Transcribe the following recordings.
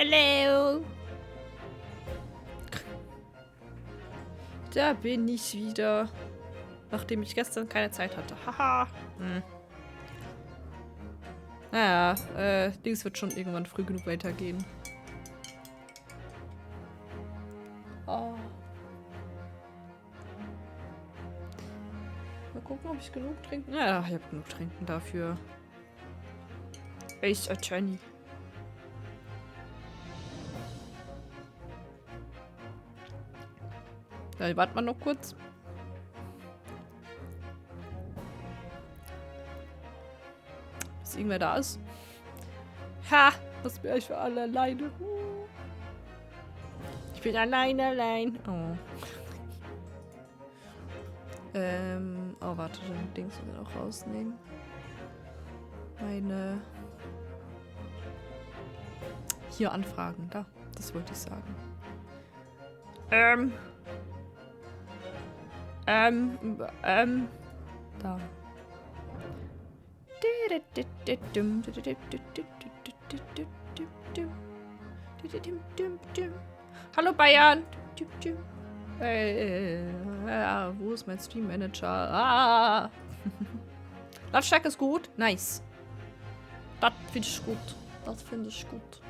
Hello. Da bin ich wieder. Nachdem ich gestern keine Zeit hatte. Haha. Naja, Dings wird schon irgendwann früh genug weitergehen. Oh. Mal gucken, ob ich genug trinken. Ja, ich habe genug trinken dafür. Ace Attorney. Ja, warten wir noch kurz. Bis irgendwer da ist. Ha! Was wäre ich für alle alleine? Ich bin allein. Oh. Oh, warte, den Dings will ich auch rausnehmen. Meine. Hier anfragen, da. Das wollte ich sagen. Da. Hallo Bayern! Wo ist mein Stream Manager? Ah! Lautstärke ist gut. Nice. Das finde ich gut. Das finde ich gut.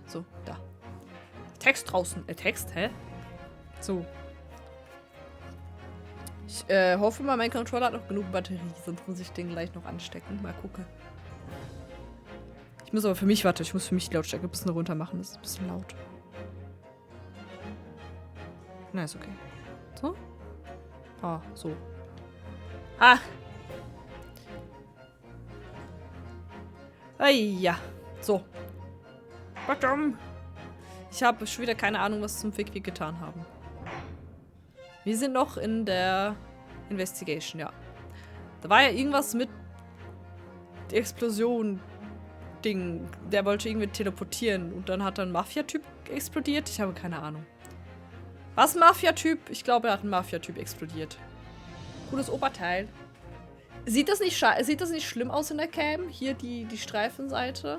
So, da. Text draußen. Text, hä? So. Ich hoffe mal, mein Controller hat noch genug Batterie, sonst muss ich den gleich noch anstecken. Mal gucken. Ich muss aber für mich, warte, ich muss für mich die Lautstärke ein bisschen runter machen. Das ist ein bisschen laut. Na, ist okay. So? Ah, so. Ah! Ja. So. Warum? Ich habe schon wieder keine Ahnung, was zum Fick wir getan haben. Wir sind noch in der Investigation, ja. Da war ja irgendwas mit Explosion-Ding. Der wollte irgendwie teleportieren und dann hat ein Mafia-Typ explodiert. Ich habe keine Ahnung. Was, Mafia-Typ? Ich glaube, er hat einen Mafia-Typ explodiert. Cooles Oberteil. Sieht das nicht schlimm aus in der Cam? Hier die Streifenseite?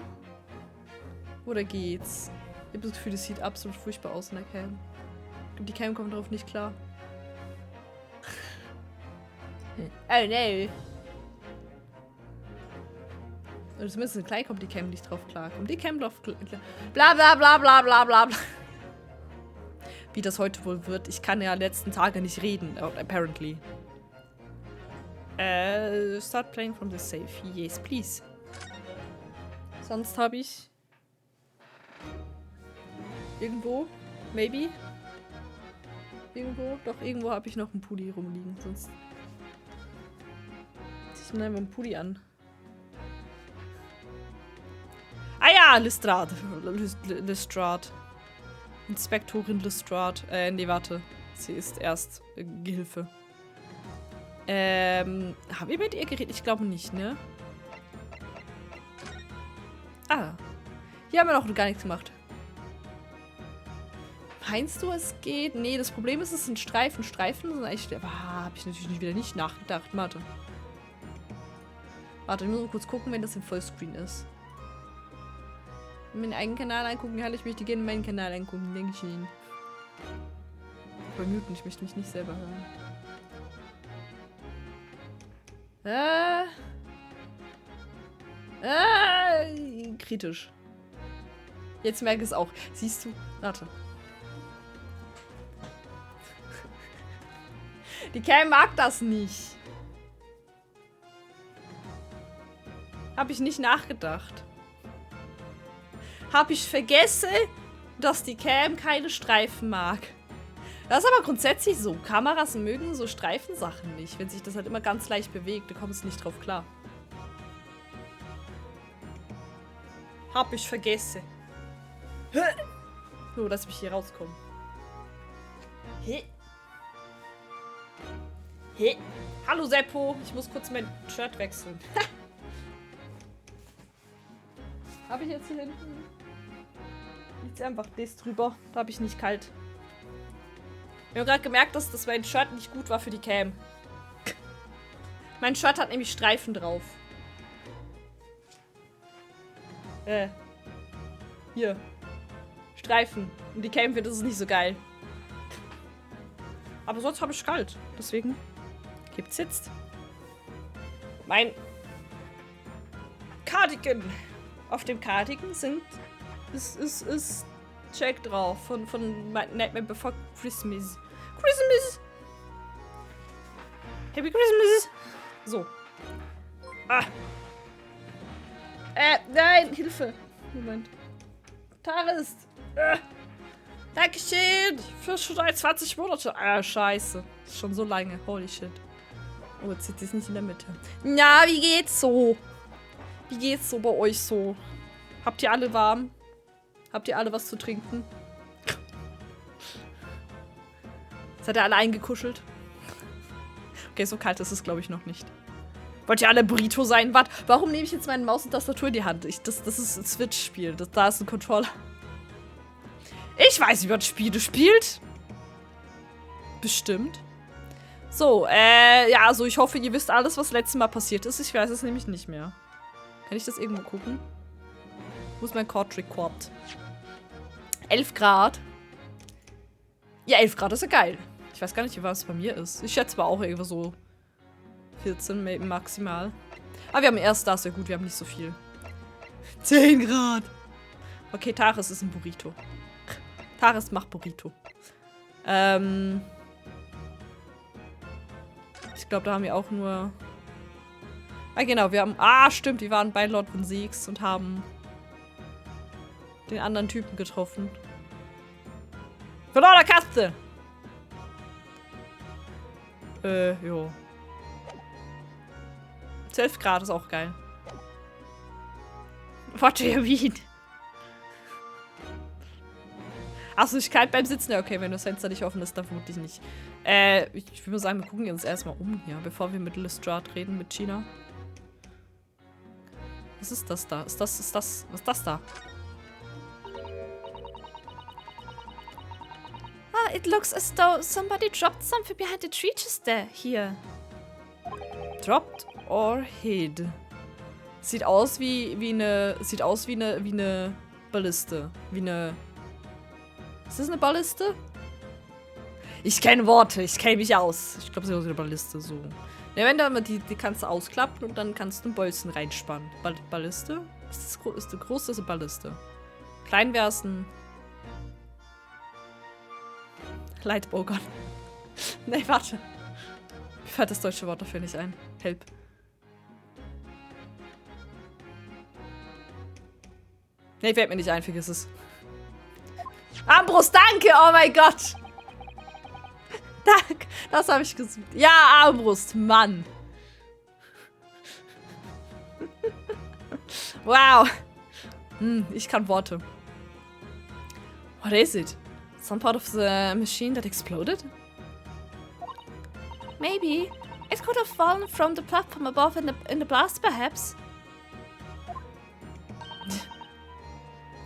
Oder geht's? Ich habe das Gefühl, das sieht absolut furchtbar aus in der Cam. Die Cam kommt darauf nicht klar. Oh no. Oder zumindest in klein kommt die Cam nicht drauf klar. Kommt die Cam drauf klar? Bla bla bla bla bla bla bla. Wie das heute wohl wird. Ich kann ja letzten Tage nicht reden, apparently. Start playing from the safe. Yes, please. Sonst habe ich irgendwo, maybe. Irgendwo, doch irgendwo habe ich noch einen Pulli rumliegen. Sonst zieh ich mir einfach einen Pulli an. Ah ja, Lestrade. Lestrade. Inspektorin Lestrade. Nee, warte. Sie ist erst Gehilfe. Haben wir mit ihr geredet? Ich glaube nicht, ne? Ah. Hier haben wir noch gar nichts gemacht. Meinst du, es geht? Nee, das Problem ist, es sind Streifen. Streifen sind eigentlich... Habe ich natürlich wieder nicht nachgedacht. Warte. Warte, ich muss mal kurz gucken, wenn das im Vollscreen ist. Meinen eigenen Kanal angucken, ja, ich möchte gerne meinen Kanal angucken, denke ich Ihnen. Vermuten, ich möchte mich nicht selber hören. Kritisch. Jetzt merke ich es auch. Siehst du? Warte. Die Cam mag das nicht. Hab ich nicht nachgedacht. Hab ich vergessen, dass die Cam keine Streifen mag. Das ist aber grundsätzlich so. Kameras mögen so Streifensachen nicht. Wenn sich das halt immer ganz leicht bewegt, da kommst du nicht drauf klar. Hab ich vergessen. So, lass mich hier rauskommen. Hallo Seppo, ich muss kurz mein Shirt wechseln. Habe ich jetzt hier hinten? Liegt einfach das drüber. Da habe ich nicht kalt. Ich habe gerade gemerkt, dass mein Shirt nicht gut war für die Cam. Mein Shirt hat nämlich Streifen drauf. Hier. Streifen. Und die Kämpfe, das ist nicht so geil. Aber sonst habe ich kalt. Deswegen gibt's jetzt mein Cardigan. Auf dem Cardigan ist Jack drauf von Nightmare Before Christmas. Christmas! Happy Christmas! So. Ah. Nein, Hilfe. Moment. Taris. Dankeschön. Für schon 20 Monate. Ah, scheiße. Ist schon so lange. Holy shit. Oh, jetzt sitzt es nicht in der Mitte. Ja, wie geht's so? Wie geht's so bei euch so? Habt ihr alle warm? Habt ihr alle was zu trinken? Seid ihr alle eingekuschelt? Okay, so kalt ist es, glaube ich, noch nicht. Wollt ihr alle Burrito sein? Warte, warum nehme ich jetzt meine Maus und Tastatur in die Hand? Das ist ein Switch-Spiel. Da ist ein Controller. Ich weiß, wie man Spiele spielt. Bestimmt. So, ja, also ich hoffe, ihr wisst alles, was letztes Mal passiert ist. Ich weiß es nämlich nicht mehr. Kann ich das irgendwo gucken? Wo ist mein Court Record? 11 Grad. Ja, 11 Grad ist ja geil. Ich weiß gar nicht, wie was es bei mir ist. Ich schätze mal auch irgendwo so 14 maximal. Aber wir haben erst das, ja gut, wir haben nicht so viel. 10 Grad. Okay, Taris ist ein Burrito. Taris macht Burrito. Ich glaube, da haben wir auch nur... Ah, genau, wir haben... Ah, stimmt, wir waren bei Lord von Siegs und haben den anderen Typen getroffen. Verlorene Katze! Jo. 12 Grad ist auch geil. What do you mean? Achso, ich kalt beim Sitzen. Ja, okay, wenn das Fenster nicht offen ist, dann vermutlich nicht. Ich würde sagen, wir gucken uns erstmal um hier, bevor wir mit Lestrade reden, mit China. Was ist das da? Was ist das da? Ah, it looks as though somebody dropped something behind the tree just there. Here. Dropped or hid? Sieht aus wie eine Balliste. Ist das eine Balliste? Ich kenne Worte, ich kenne mich aus. Ich glaube, sie ist eine Balliste, so. Ja, wenn dann die kannst du ausklappen und dann kannst du einen Bolzen reinspannen. Balliste? Ist eine große ist eine Balliste. Klein wäre es ein Leitbogen. Nee, warte. Mir fällt das deutsche Wort dafür nicht ein. Help. Nee, fällt mir nicht ein, vergiss es. Armbrust, danke! Oh mein Gott! Danke, das habe ich gesucht. Ja, Armbrust, Mann. Wow. Ich kann Worte. What is it? Some part of the machine that exploded? Maybe. It could have fallen from the platform above in the blast, perhaps.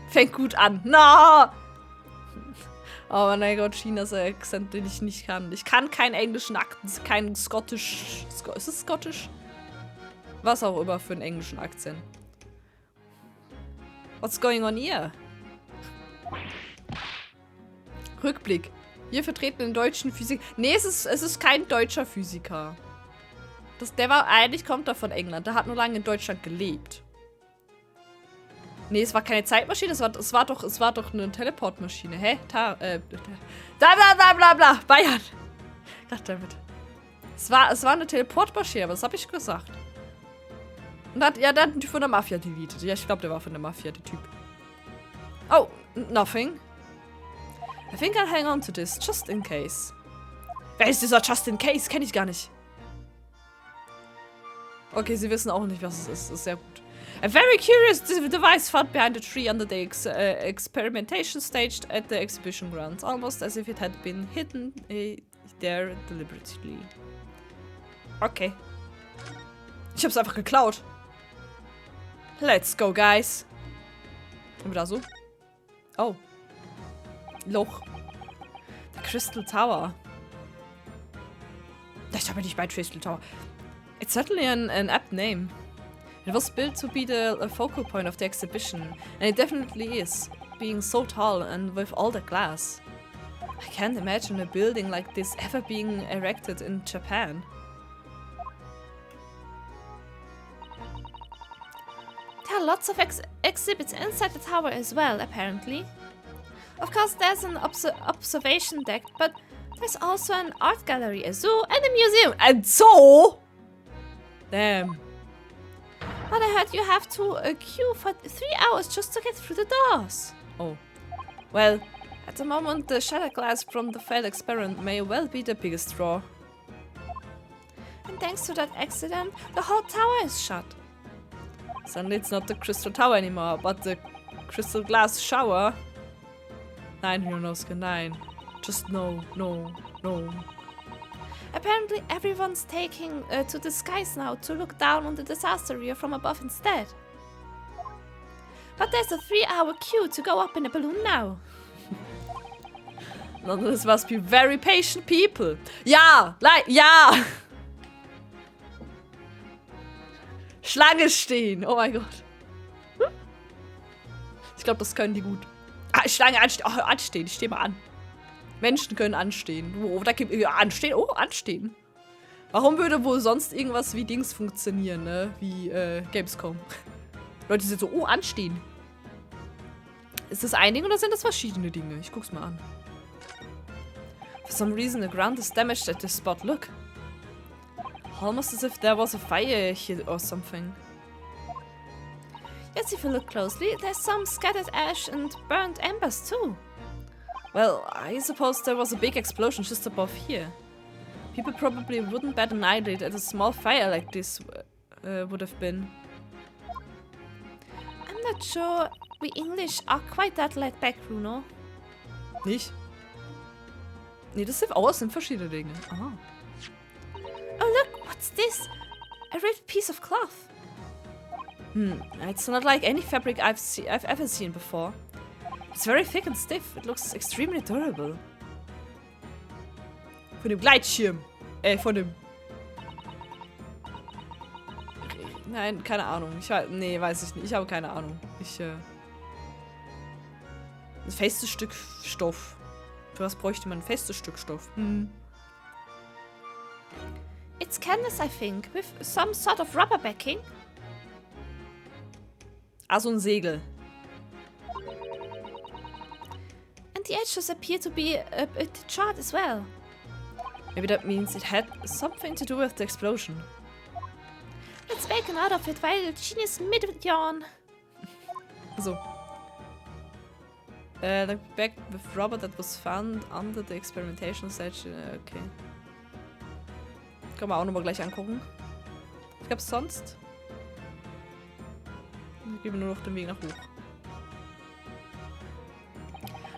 Fängt gut an. No! Oh mein Gott, China ist ein Akzent, den ich nicht kann. Ich kann keinen englischen Akzent, keinen Scottish... Ist es Scottish? Was auch immer für einen englischen Akzent. What's going on here? Rückblick. Wir vertreten den deutschen Physiker. Nee, es ist kein deutscher Physiker. Eigentlich kommt er von England. Der hat nur lange in Deutschland gelebt. Nee, es war keine Zeitmaschine, es war doch eine Teleportmaschine. Hä? Bla. Bayern. Goddammit. Es war eine Teleportmaschine, aber das habe ich gesagt. Und der hat einen Typ von der Mafia deleted. Ja, ich glaube, der war von der Mafia, der Typ. Oh, nothing. I think I'll hang on to this, just in case. Wer ist dieser Just in Case? Kenn ich gar nicht. Okay, sie wissen auch nicht, was es ist. Das ist sehr gut. A very curious device found behind a tree under the experimentation stage at the exhibition grounds, almost as if it had been hidden there deliberately. Okay. Ich hab's einfach geklaut. Let's go, guys. Und da so. Oh. Loch. Der Crystal Tower. Ich habe nicht bei Crystal Tower. It's certainly an apt name. It was built to be the focal point of the exhibition, and it definitely is, being so tall and with all the glass. I can't imagine a building like this ever being erected in Japan. There are lots of exhibits inside the tower as well, apparently. Of course, there's an observation deck, but there's also an art gallery, a zoo, and a museum. And so? Damn. But I heard you have to queue for 3 hours just to get through the doors. Oh. Well, at the moment, the shattered glass from the failed experiment may well be the biggest draw. And thanks to that accident, the whole tower is shut. Suddenly it's not the crystal tower anymore, but the crystal glass shower. Nein, Ryonosuke, nein. Just no, no, no. Apparently everyone's taking to the skies now to look down on the disaster area from above instead. But there's a 3-hour queue to go up in a balloon now. This must be very patient people. Ja, ja. Schlange stehen. Oh mein Gott. Ich glaube, das können die gut. Schlange anstehen. Oh, anstehen. Ich stehe mal an. Menschen können anstehen. Oh, da gibt anstehen. Oh, anstehen. Warum würde wohl sonst irgendwas wie Dings funktionieren, ne? Wie Gamescom? Leute sind so, oh, anstehen. Ist das ein Ding oder sind das verschiedene Dinge? Ich guck's mal an. For some reason, the ground is damaged at this spot. Look. Almost as if there was a fire here or something. Yes, if you look closely, there's some scattered ash and burnt embers too. Well, I suppose there was a big explosion just above here. People probably wouldn't bat an eyelid at a small fire like this would have been. I'm not sure we English are quite that laid back, Bruno. Nicht? Nee, das sind verschiedene Dinge. Aha. Oh look, what's this? A ripped piece of cloth. It's not like any fabric I've ever seen before. It's very thick and stiff. It looks extremely durable. Von dem Gleitschirm. Von dem... Nein, keine Ahnung. Nee, weiß ich nicht. Ich habe keine Ahnung. Ein festes Stück Stoff. Für was bräuchte man ein festes Stück Stoff? It's canvas, I think, with some sort of rubber backing. Ah, so ein Segel. And the edges appear to be a bit charred as well. Maybe that means it had something to do with the explosion. Let's make out of it while genius mid-yawn. So. The bag with rubber that was found under the experimentation stage. Okay. Können wir auch nochmal gleich angucken. Ich glaube sonst. Ich gebe nur noch den Weg nach hoch.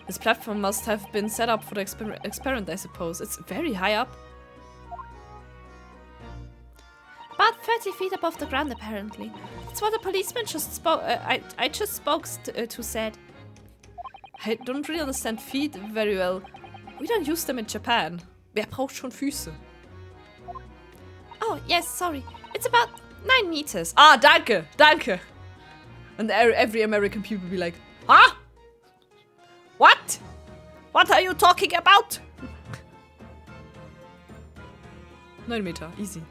This platform must have been set up for the experiment, I suppose. It's very high up. About 30 feet above the ground, apparently. That's what the policeman just spoke. I just spoke to said. I don't really understand feet very well. We don't use them in Japan. Wer braucht schon Füße? Oh, yes, sorry. It's about 9 meters. Ah, danke, danke. And every American people be like, huh? What? What are you talking about? 9 Meter, easy.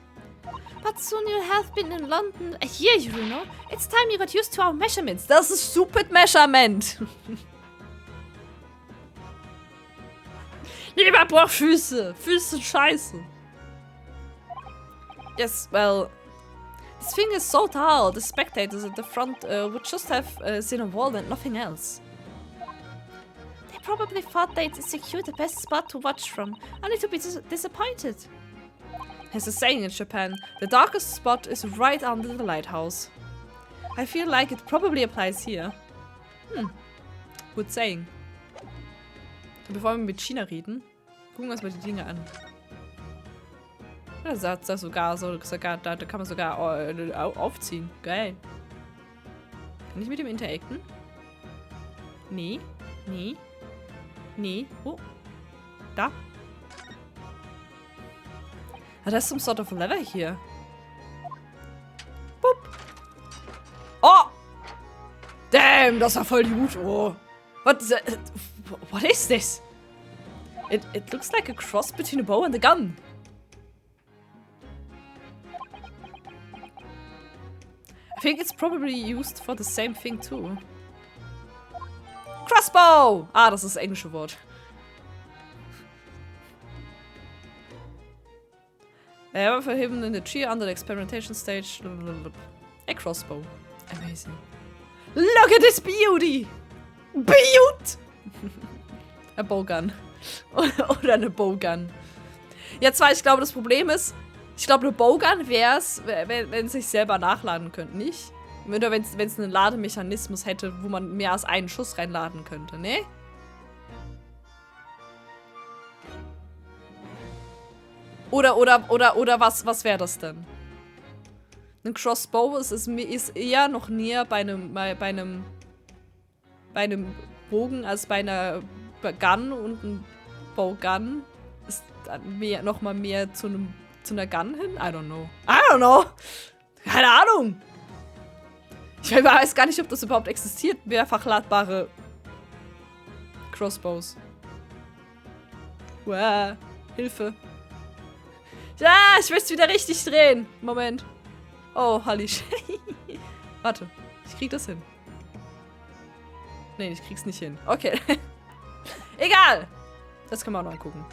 But soon you'll have been in London a year, you know. It's time you got used to our measurements. Das ist stupid measurement. Niemand braucht Füße. Füße sind scheiße. Yes, well, this thing is so tall. The spectators at the front would just have seen a wall and nothing else. They probably thought they'd secure the best spot to watch from, only to be disappointed. There's a saying in Japan, the darkest spot is right under the lighthouse. I feel like it probably applies here. Good saying. Bevor wir mit China reden, gucken wir uns mal die Dinge an. Da sagt das sogar da kann man sogar aufziehen. Geil. Kann ich mit dem interacten? Nee. Nee. Nee. Oh. Da. Ah, there's some sort of lever here. Boop. Damn, das war voll gut. Oh. What is this? It looks like a cross between a bow and a gun. I think it's probably used for the same thing too. Crossbow! Ah, das ist das englische Wort. For hidden in the tree under the experimentation stage. A crossbow. Amazing. Look at this beauty! Beaut! A bowgun. Oder eine bowgun. Ja, zwar, ich glaube, das Problem ist, ich glaube, eine bowgun wäre es, wenn es sich selber nachladen könnte, nicht? Oder wenn es einen Lademechanismus hätte, wo man mehr als einen Schuss reinladen könnte, ne? Oder was wäre das denn? Ein Crossbow ist eher noch näher bei einem Bogen als bei einer Gun, und ein Bowgun ist dann noch mal mehr zu einer Gun hin? I don't know. Keine Ahnung. Ich weiß gar nicht, ob das überhaupt existiert. Mehrfach ladbare Crossbows. Uah, Hilfe. Ja, ich möchte es wieder richtig drehen. Moment. Oh, Halli. Warte, ich krieg das hin. Nee, ich krieg's nicht hin. Okay. Egal. Das können wir auch noch angucken.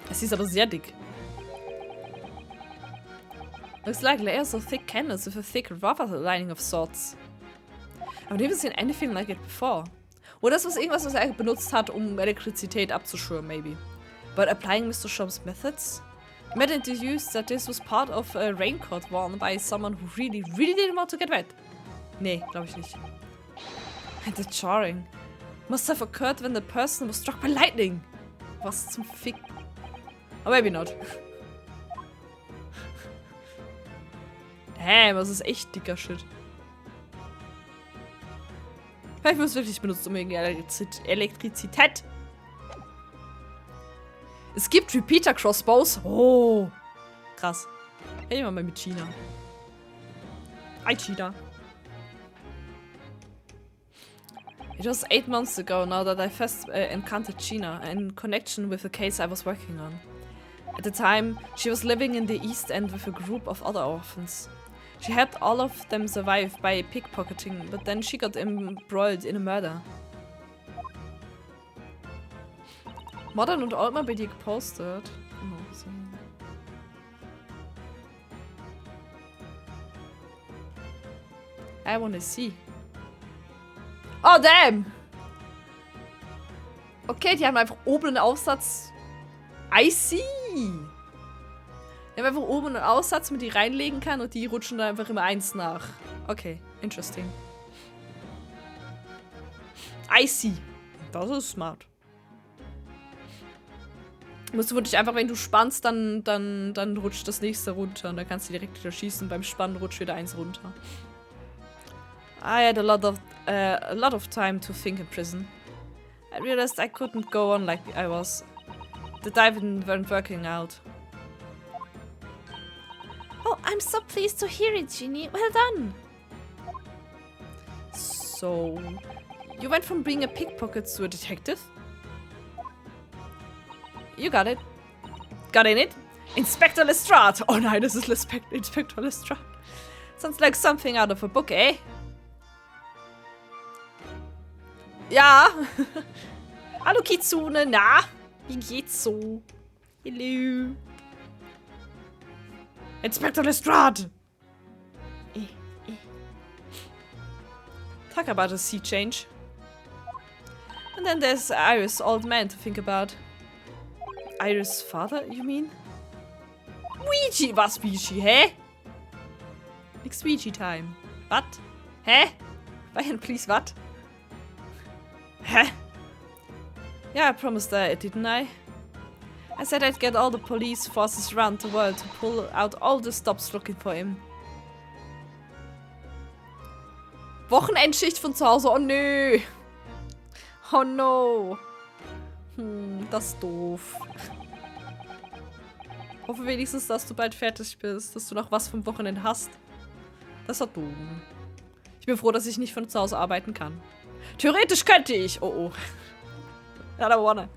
Es ist aber sehr dick. Looks like layers of thick canvas with a thick rubber lining of sorts. I've never seen anything like it before. Oder das ist irgendwas, was er benutzt hat, um Elektrizität abzuschirmen, maybe. But applying Mr. Shop's methods? Made it deduced that this was part of a raincoat worn by someone who really didn't want to get wet. Nee, glaube ich nicht. And the jarring must have occurred when the person was struck by lightning. Was zum Fick? Oh, maybe not. Damn, das ist echt dicker Shit. Vielleicht muss es wirklich benutzt, um irgendwie Elektrizität. Es gibt Repeater Crossbows. Oh. Krass. Reden wir mal mit China. Hi, China. It was 8 months ago now that I first encountered China in connection with the case I was working on. At the time, she was living in the East End with a group of other orphans. She helped all of them survive by pickpocketing, but then she got embroiled in a murder. Modern und Old mal bei dir gepostet. Oh, so. I wanna see. Oh, damn! Okay, die haben einfach oben einen Aufsatz. I see! Die haben einfach oben einen Aussatz, mit die reinlegen kann, und die rutschen dann einfach immer eins nach. Okay, interesting. I see. Das ist smart. Musst du wirklich einfach, wenn du spannst, dann rutscht das nächste runter. Und dann kannst du direkt wieder schießen. Beim Spannen rutscht wieder eins runter. I had a lot of time to think in prison. I realized I couldn't go on like I was. The diving weren't working out. Oh, I'm so pleased to hear it, Ginny. Well done. So, you went from being a pickpocket to a detective? You got it. Got in it? Inspector Lestrade. Oh nein, das ist Inspector Lestrade. Sounds like something out of a book, eh? Ja. Hallo Kitsune, na? Wie geht's so? Hello. Inspector Lestrade. Talk about a sea change. And then there's Iris' old man to think about. Iris' father, you mean? Ouija! Was, Ouija? Hä? Nix Ouija time. What? Hä? Ryan, please, what? Hä? Yeah, I promised that, didn't I? I said I'd get all the police forces around the world to pull out all the stops looking for him. Wochenendschicht von zu Hause. Oh nö. Oh no. Das ist doof. Hoffe wenigstens, dass du bald fertig bist, dass du noch was vom Wochenende hast. Das war dumm. bin froh, dass ich nicht von zu Hause arbeiten kann. Theoretisch könnte ich. Oh, oh. I don't wanna.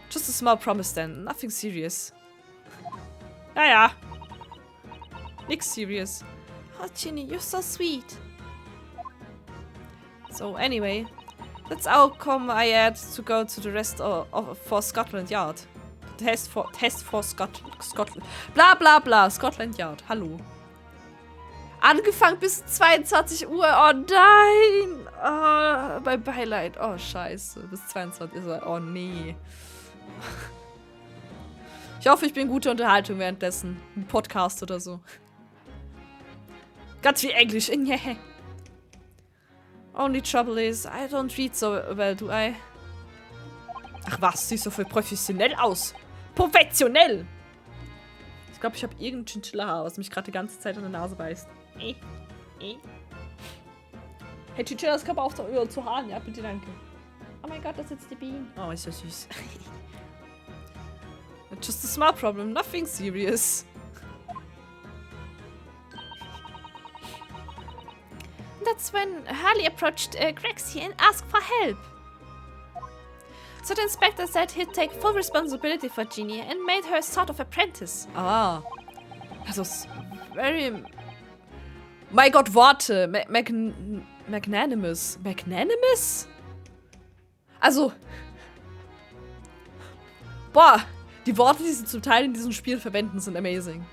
Just a small promise then. Nothing serious. Ja. Nix serious. Oh, Ginny, you're so sweet. So, anyway. That's how come I had to go to the rest for Scotland Yard. Test for Scotland. Bla bla bla. Scotland Yard. Hallo. Angefangen bis 22 Uhr. Oh nein. Oh, mein Beileid. Oh, scheiße. Bis 22 Uhr. Oh, nee. Ich hoffe, ich bin gute Unterhaltung währenddessen. Ein Podcast oder so. Ganz viel Englisch. Yeah. Only trouble is, I don't read so well, do I? Ach was, siehst so viel professionell aus. Professionell! Ich glaube, ich habe irgendein Chinchilla-Haar, was mich gerade die ganze Zeit in der Nase beißt. Hey, Chinchillas können auch zu Haaren, ja, bitte, danke. Oh mein Gott, das ist jetzt die Biene. Oh, ist so süß. Just a small problem, nothing serious. That's when Harley approached Grexy and asked for help. So the inspector said he'd take full responsibility for Ginny and made her a sort of apprentice. Ah. Das ist very... Mein Gott, Worte. Magnanimous. Magnanimous? Also... Boah, die Worte, die sie zum Teil in diesem Spiel verwenden, sind amazing.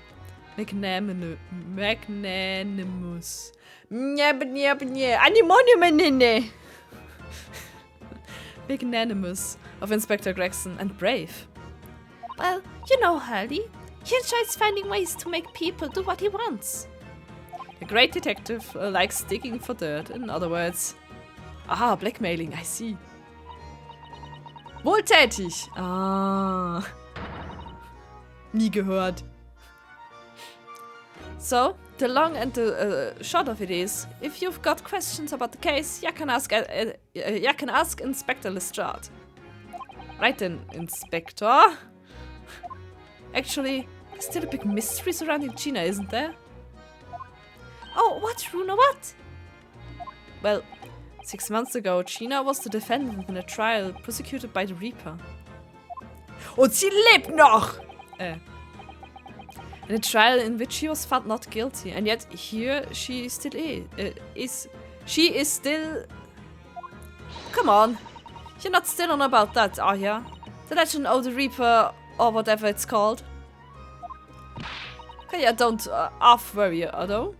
Magnanimous. Magnanimous of Inspector Gregson and brave. Well, you know Harley. He enjoys finding ways to make people do what he wants. A great detective likes digging for dirt, in other words. Ah, blackmailing, I see. Wohltätig. Ah. Nie gehört. So, the long and the short of it is, if you've got questions about the case, you can ask Inspector Lestrade. Right then, Inspector. Actually, there's still a big mystery surrounding Gina, isn't there? Oh, what, Runa, what? Well, 6 months ago, Gina was the defendant in a trial prosecuted by the Reaper. Und sie lebt noch! In a trial in which she was found not guilty, and yet here she still is. She is still... Come on. You're not still on about that, are you? The Legend of the Reaper, or whatever it's called. Okay, yeah, don't half worry, although.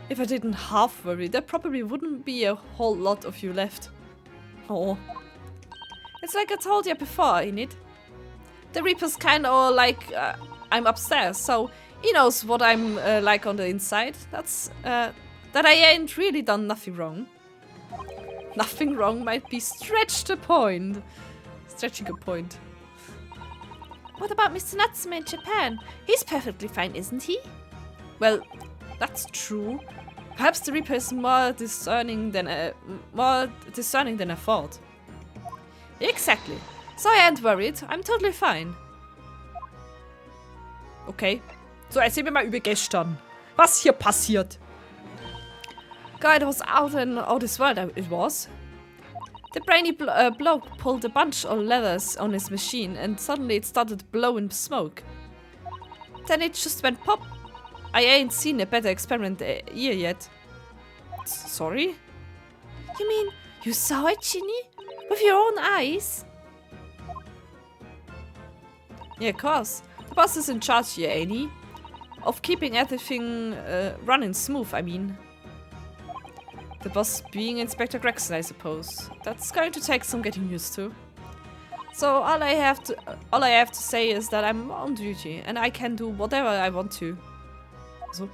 If I didn't half worry, there probably wouldn't be a whole lot of you left. Oh. It's like I told you before, ain't it? The Reaper's kinda like I'm upstairs, so he knows what I'm like on the inside. That's that I ain't really done nothing wrong. Nothing wrong might be stretching a point. What about Mr. Natsume in Japan? He's perfectly fine, isn't he? Well, that's true. Perhaps the Reaper is more discerning than I thought. Exactly. So I ain't worried. I'm totally fine. Okay. So, erzähl mir mal über gestern. Was hier passiert? God, it was out in all this world, it was. The brainy bloke pulled a bunch of levers on his machine and suddenly it started blowing smoke. Then it just went pop. I ain't seen a better experiment here yet. Sorry? You mean you saw it, Ginny? With your own eyes? Yeah, of course. The boss is in charge here, ain't he? Of keeping everything running smooth, I mean. The boss being Inspector Gregson, I suppose. That's going to take some getting used to. So all I have to say is that I'm on duty and I can do whatever I want to. So,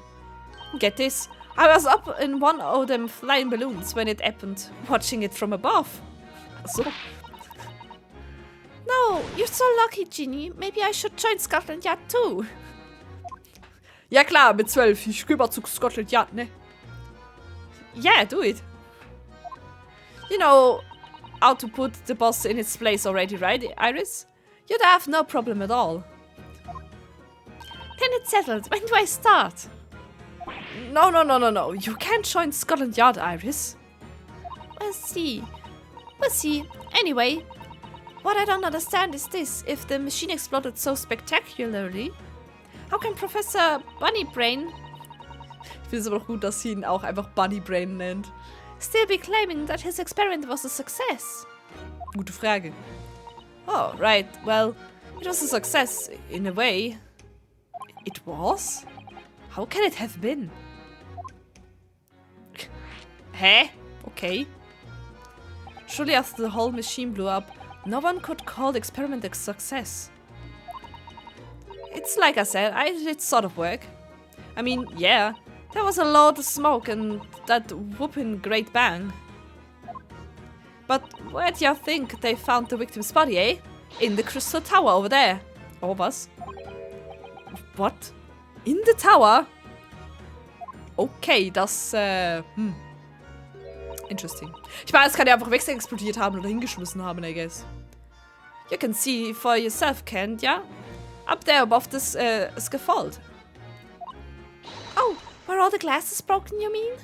get this. I was up in one of them flying balloons when it happened, watching it from above. So. No, you're so lucky, Ginny. Maybe I should join Scotland Yard too. Ja klar, mit 12. Ich geh mal zu Scotland Yard, ne? Yeah, do it. You know how to put the boss in its place already, right, Iris? You'd have no problem at all. Then it's settled. When do I start? No. You can't join Scotland Yard, Iris. We'll see. Anyway, what I don't understand is this. If the machine exploded so spectacularly, how can Professor Bunnybrain... Ich finde es aber auch gut, dass sie ihn auch einfach Bunnybrain nennt. ...still be claiming that his experiment was a success? Gute Frage. Oh, right. Well, it was a success, in a way. It was? How can it have been? Hä? Okay. Surely after the whole machine blew up, no one could call the experiment a success. It's like I said, I did sort of work. I mean, yeah, there was a lot of smoke and that whooping great bang. But where do you think they found the victim's body, eh? In the Crystal Tower over there. Or was? What? In the tower? Okay, das, Interesting. Ich meine, es kann ja einfach wegexplodiert haben oder hingeschmissen haben, I guess. You can see for yourself, can't ya? Up there above this, scaffold. Oh, were all the glasses broken, you mean?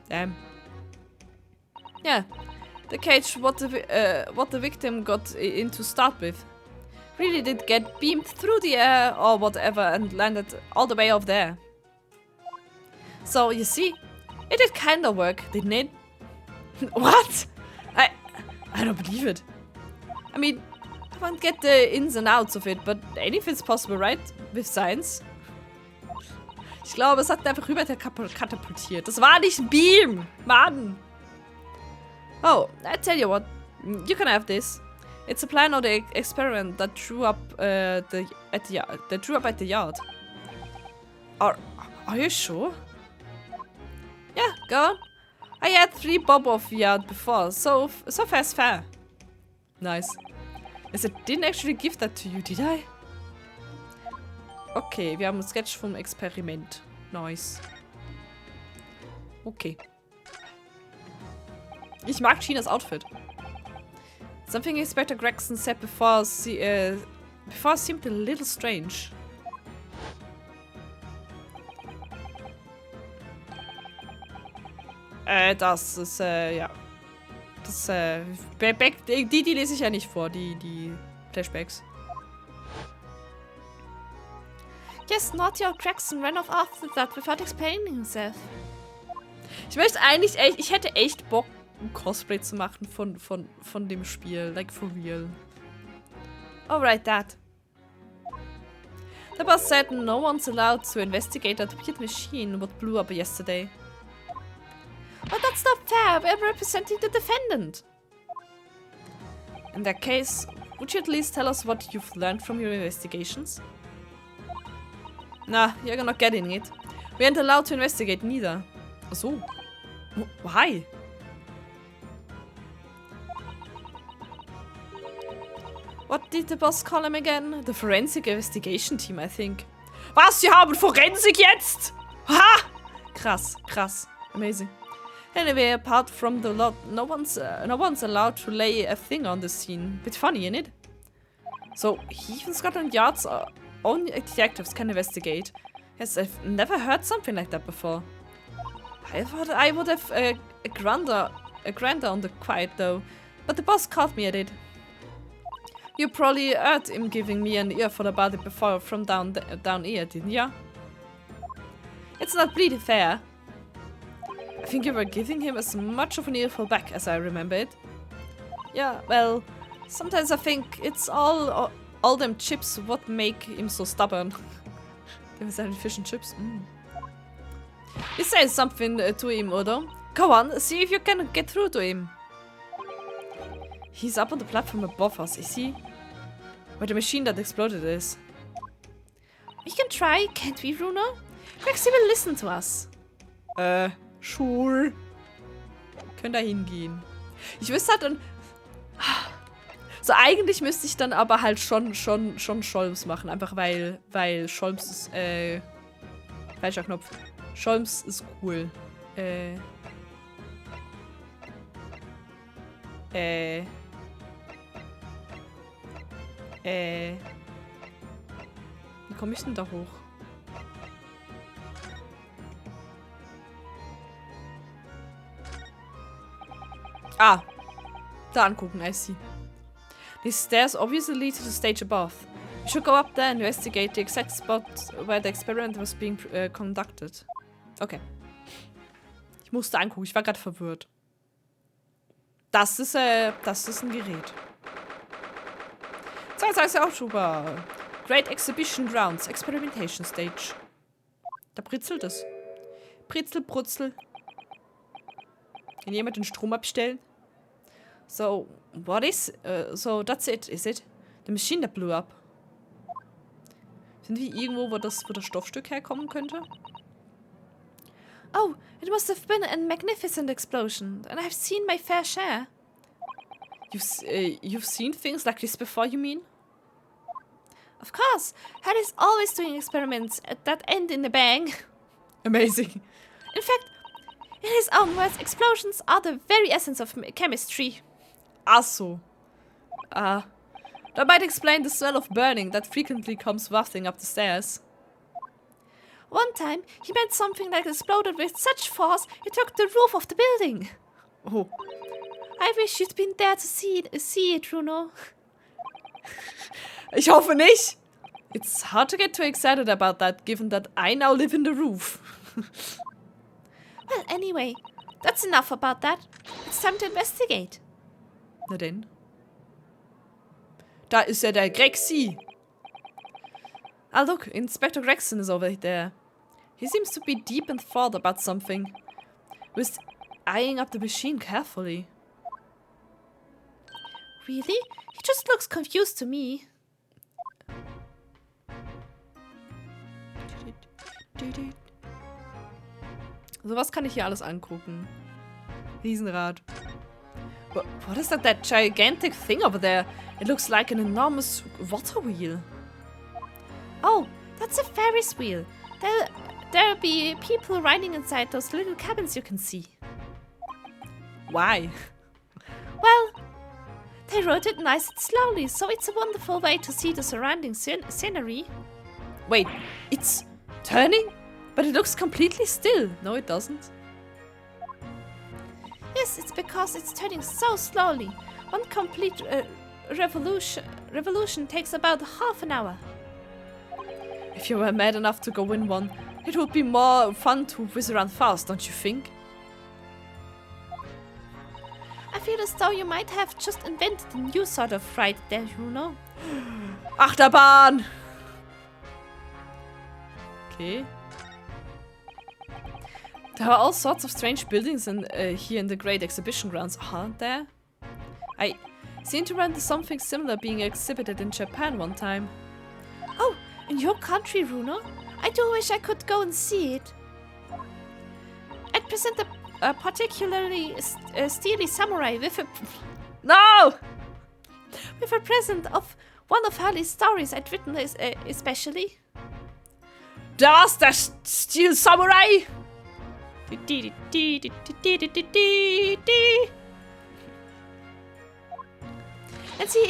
Damn. Yeah. The cage what the victim got in to start with really did get beamed through the air or whatever and landed all the way over there. So, you see, it did kind of work, didn't it? What? I don't believe it. I mean, I won't get the ins and outs of it, but anything's possible, right? With science. Ich glaube, es hat einfach rüber katapultiert. Das war nicht ein Beam! Mann! Oh, I tell you what. You can have this. It's a plan of the experiment that drew up at the yard. Are you sure? Yeah, go on. I had 3 bob off yard before, so far's fair. Nice. Yes, I didn't actually give that to you, did I? Okay, wir haben ein Sketch vom Experiment. Nice. Okay. Ich mag Chinas Outfit. Something Inspector Gregson said before seemed a little strange. Das ist, ja. Das, die lese ich ja nicht vor, die Flashbacks. Yes, naughty old Gregson ran off after that without explaining himself. Ich möchte eigentlich echt, ich hätte echt Bock, ein Cosplay zu machen von dem Spiel. Like, for real. Alright, that. The boss said no one's allowed to investigate that weird machine what blew up yesterday. But that's not fair, we're representing the defendant. In that case, would you at least tell us what you've learned from your investigations? Nah, you're not getting it. We aren't allowed to investigate neither. Ach so. Why? What did the boss call him again? The Forensic Investigation Team, I think. Was? Sie haben Forensik jetzt? Ha! Krass, krass. Amazing. Anyway, apart from the lot, no one's allowed to lay a thing on the scene. Bit funny, innit? So, even Scotland Yard's own detectives can investigate. Yes, I've never heard something like that before. I thought I would have a grander on the quiet though, but the boss caught me at it. You probably heard him giving me an earful about it before from down here, didn't ya? It's not bleeding fair. I think you were giving him as much of an earful back as I remember it. Yeah, well, sometimes I think it's all them chips what make him so stubborn. There was any fish and chips. You say something to him, Odo. Go on, see if you can get through to him. He's up on the platform above us, is he? Where the machine that exploded is. We can try, can't we, Bruno? Rexy will listen to us. Sure. Können da hingehen. Ich wüsste halt dann... So, eigentlich müsste ich dann aber halt schon Scholms machen. Einfach weil Scholms ist, falscher Knopf. Scholms ist cool. Wie komme ich denn da hoch? Ah. Da angucken, I see. These stairs obviously lead to the stage above. We should go up there and investigate the exact spot where the experiment was being conducted. Okay. Ich musste angucken, ich war gerade verwirrt. Das ist ein Gerät. Aufschuber. Great Exhibition Grounds, Experimentation Stage. Da britzelt es. Britzel, brutzel. Kann jemand den Strom abstellen? So, so that's it, is it? The machine that blew up. Sind wir irgendwo, wo das Stoffstück herkommen könnte? Oh, it must have been a magnificent explosion, and I've seen my fair share. You've seen things like this before, you mean? Of course, Hal is always doing experiments that end in a bang. Amazing. In fact, in his own words, explosions are the very essence of chemistry. Ach so. That might explain the smell of burning that frequently comes wafting up the stairs. One time, he meant something that exploded with such force it took the roof of the building. Oh. I wish you'd been there to see it, Bruno. Ich hoffe nicht. It's hard to get too excited about that, given that I now live in the roof. Well, anyway, that's enough about that. It's time to investigate. Na denn. Da ist ja der Grexy. Ah, look, Inspector Gregson is over there. He seems to be deep in thought about something. With eyeing up the machine carefully. Really? He just looks confused to me. So was kann ich hier alles angucken. Riesenrad. What is that gigantic thing over there? It looks like an enormous water wheel. Oh, that's a Ferris wheel. There'll be people riding inside those little cabins you can see. Why? Well, they rotate nice and slowly, so it's a wonderful way to see the surrounding scenery. Wait, it's turning? But it looks completely still. No, it doesn't. Yes, it's because it's turning so slowly. One complete revolution takes about half an hour. If you were mad enough to go in one, it would be more fun to whiz around fast, don't you think? I feel as though you might have just invented a new sort of ride there, you know. Achterbahn! Okay. There are all sorts of strange buildings here in the Great Exhibition Grounds, aren't there? I seem to remember something similar being exhibited in Japan one time. Oh, in your country, Runo? I do wish I could go and see it. I'd present a particularly steely samurai with a... No! With a present of one of Harley's stories I'd written especially. Das, der Steel Samurai! And see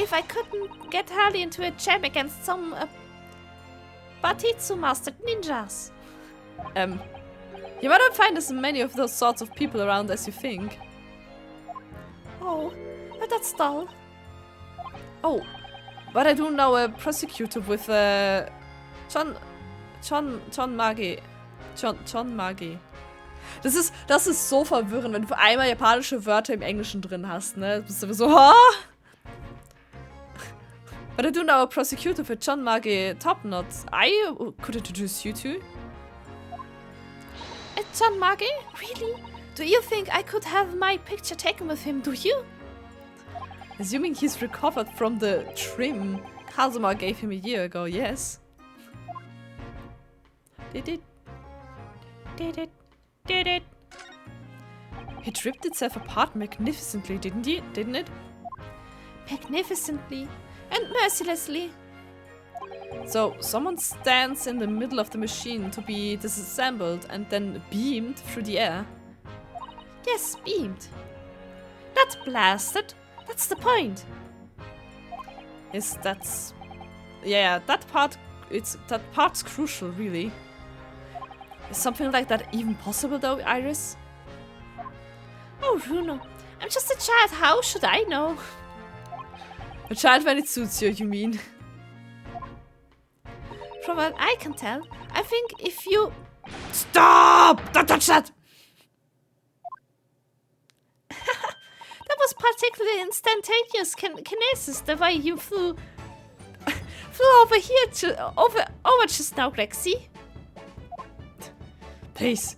if I couldn't get Harley into a jam against some Batitsu mastered ninjas. You might not find as many of those sorts of people around as you think. Oh, but that's dull. Oh, but I do know a prosecutor with John Magi. John Magi. Das ist so verwirrend, wenn du einmal japanische Wörter im Englischen drin hast, ne? Du bist sowieso, ha? But I do know a prosecutor for John Magi Top Knots. I could introduce you to. John Magi? Really? Do you think I could have my picture taken with him, do you? Assuming he's recovered from the trim Kazuma gave him a year ago, yes. Did it? It ripped itself apart magnificently, didn't it? Magnificently and mercilessly. So, someone stands in the middle of the machine to be disassembled and then beamed through the air. Yes, beamed. Not blasted. That's the point. Yes, that's Yeah, that part's crucial, really. Is something like that even possible, though, Iris? Oh, Runo, I'm just a child. How should I know? A child when it suits you, you mean? From what I can tell, I think if you... Stop! Don't touch that! That was particularly instantaneous kinesis, the way you flew over here over just now, Grexy. Please,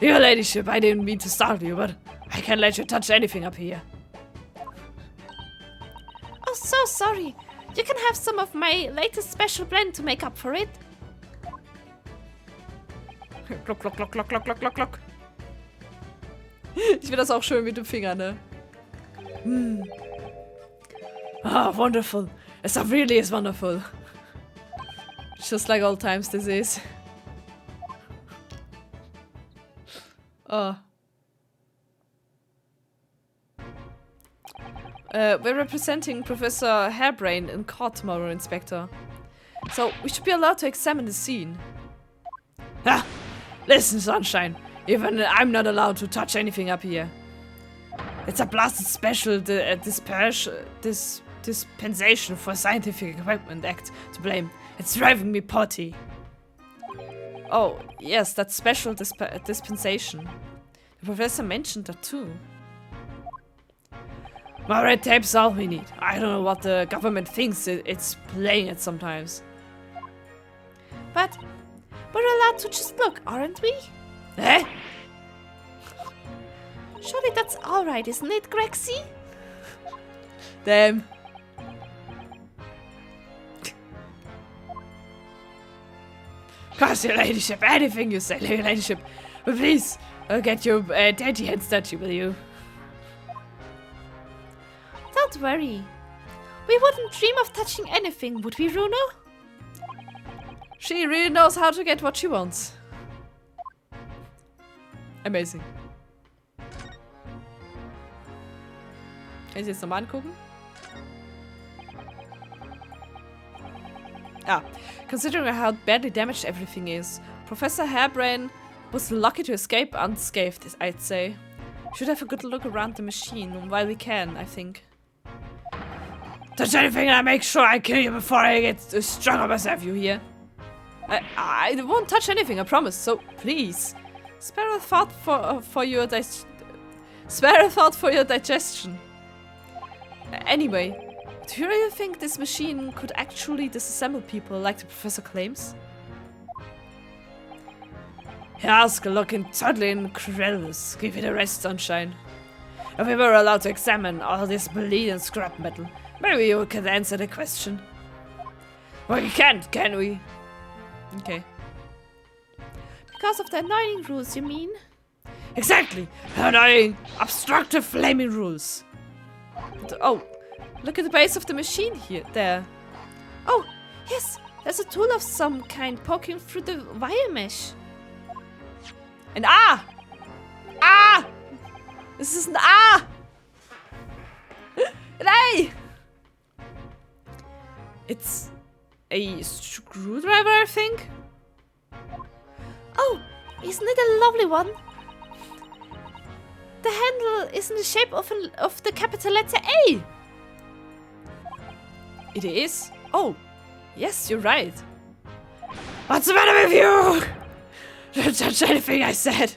your ladyship, I didn't mean to startle you, but I can't let you touch anything up here. Oh, so sorry. You can have some of my latest special blend to make up for it. Glock, glock, glock, glock, glock, glock, glock, glock. Ich finde das auch schön mit dem Finger, ne? Ah, wonderful. It really is wonderful. Just like old times this is. Oh. We're representing Professor Hairbrain in court tomorrow, Inspector. So, we should be allowed to examine the scene. Ah! Listen, Sunshine. Even I'm not allowed to touch anything up here. It's a blasted special dispensation for Scientific Equipment Act to blame. It's driving me potty. Oh, yes, that special dispensation. The professor mentioned that too. My red tape's all we need. I don't know what the government thinks it's playing at sometimes. But we're allowed to just look, aren't we? Eh? Surely that's alright, isn't it, Grexy? Damn. Curse your ladyship, anything you say, your ladyship. But please, get your dainty hand statue, will you? Don't worry. We wouldn't dream of touching anything, would we, Runo? She really knows how to get what she wants. Amazing. Kann ich jetzt nochmal angucken? Ah, considering how badly damaged everything is, Professor Hairbrain was lucky to escape unscathed, I'd say. Should have a good look around the machine while we can, I think. Touch anything and I make sure I kill you before I get strung up myself, you hear? I won't touch anything, I promise, so please. Spare a thought for your digestion. Anyway, do you really think this machine could actually disassemble people like the professor claims? Ask looking totally incredulous. Give it a rest, Sunshine. If we were allowed to examine all this bleeding scrap metal, maybe you could answer the question. Well, you can't, can we? Okay. Because of the annoying rules, you mean? Exactly! Annoying, obstructive, flaming rules. Oh, look at the base of the machine here, there. Oh, yes, there's a tool of some kind poking through the wire mesh. Ein A! A! Es ist ein A! Ein A! It's a screwdriver, I think? Oh, isn't it a lovely one? The handle is in the shape of the capital letter A. It is? Oh, yes, you're right. What's the matter with you? Don't touch anything, I said.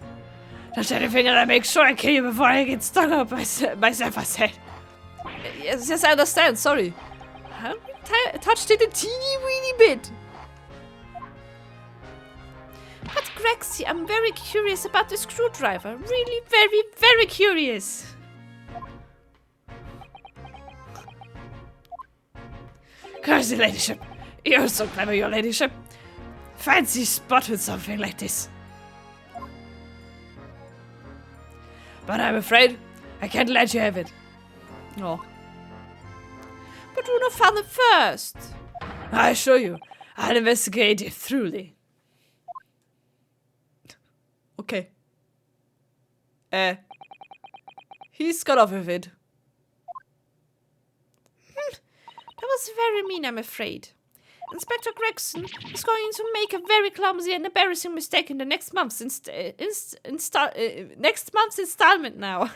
Touch anything and I make sure I kill you before I get stung up myself, I said. Yes, I understand, sorry. I touched it a teeny weeny bit. But Grexy, I'm very curious about the screwdriver. Really very, very curious. Curse your ladyship. You're so clever, your ladyship. Fancy spotted something like this. But I'm afraid I can't let you have it. Oh. But Runo found it first. I assure you, I'll investigate it thoroughly. Okay. He's got off with it. That was very mean, I'm afraid. Inspector Gregson is going to make a very clumsy and embarrassing mistake in the next month's installment now.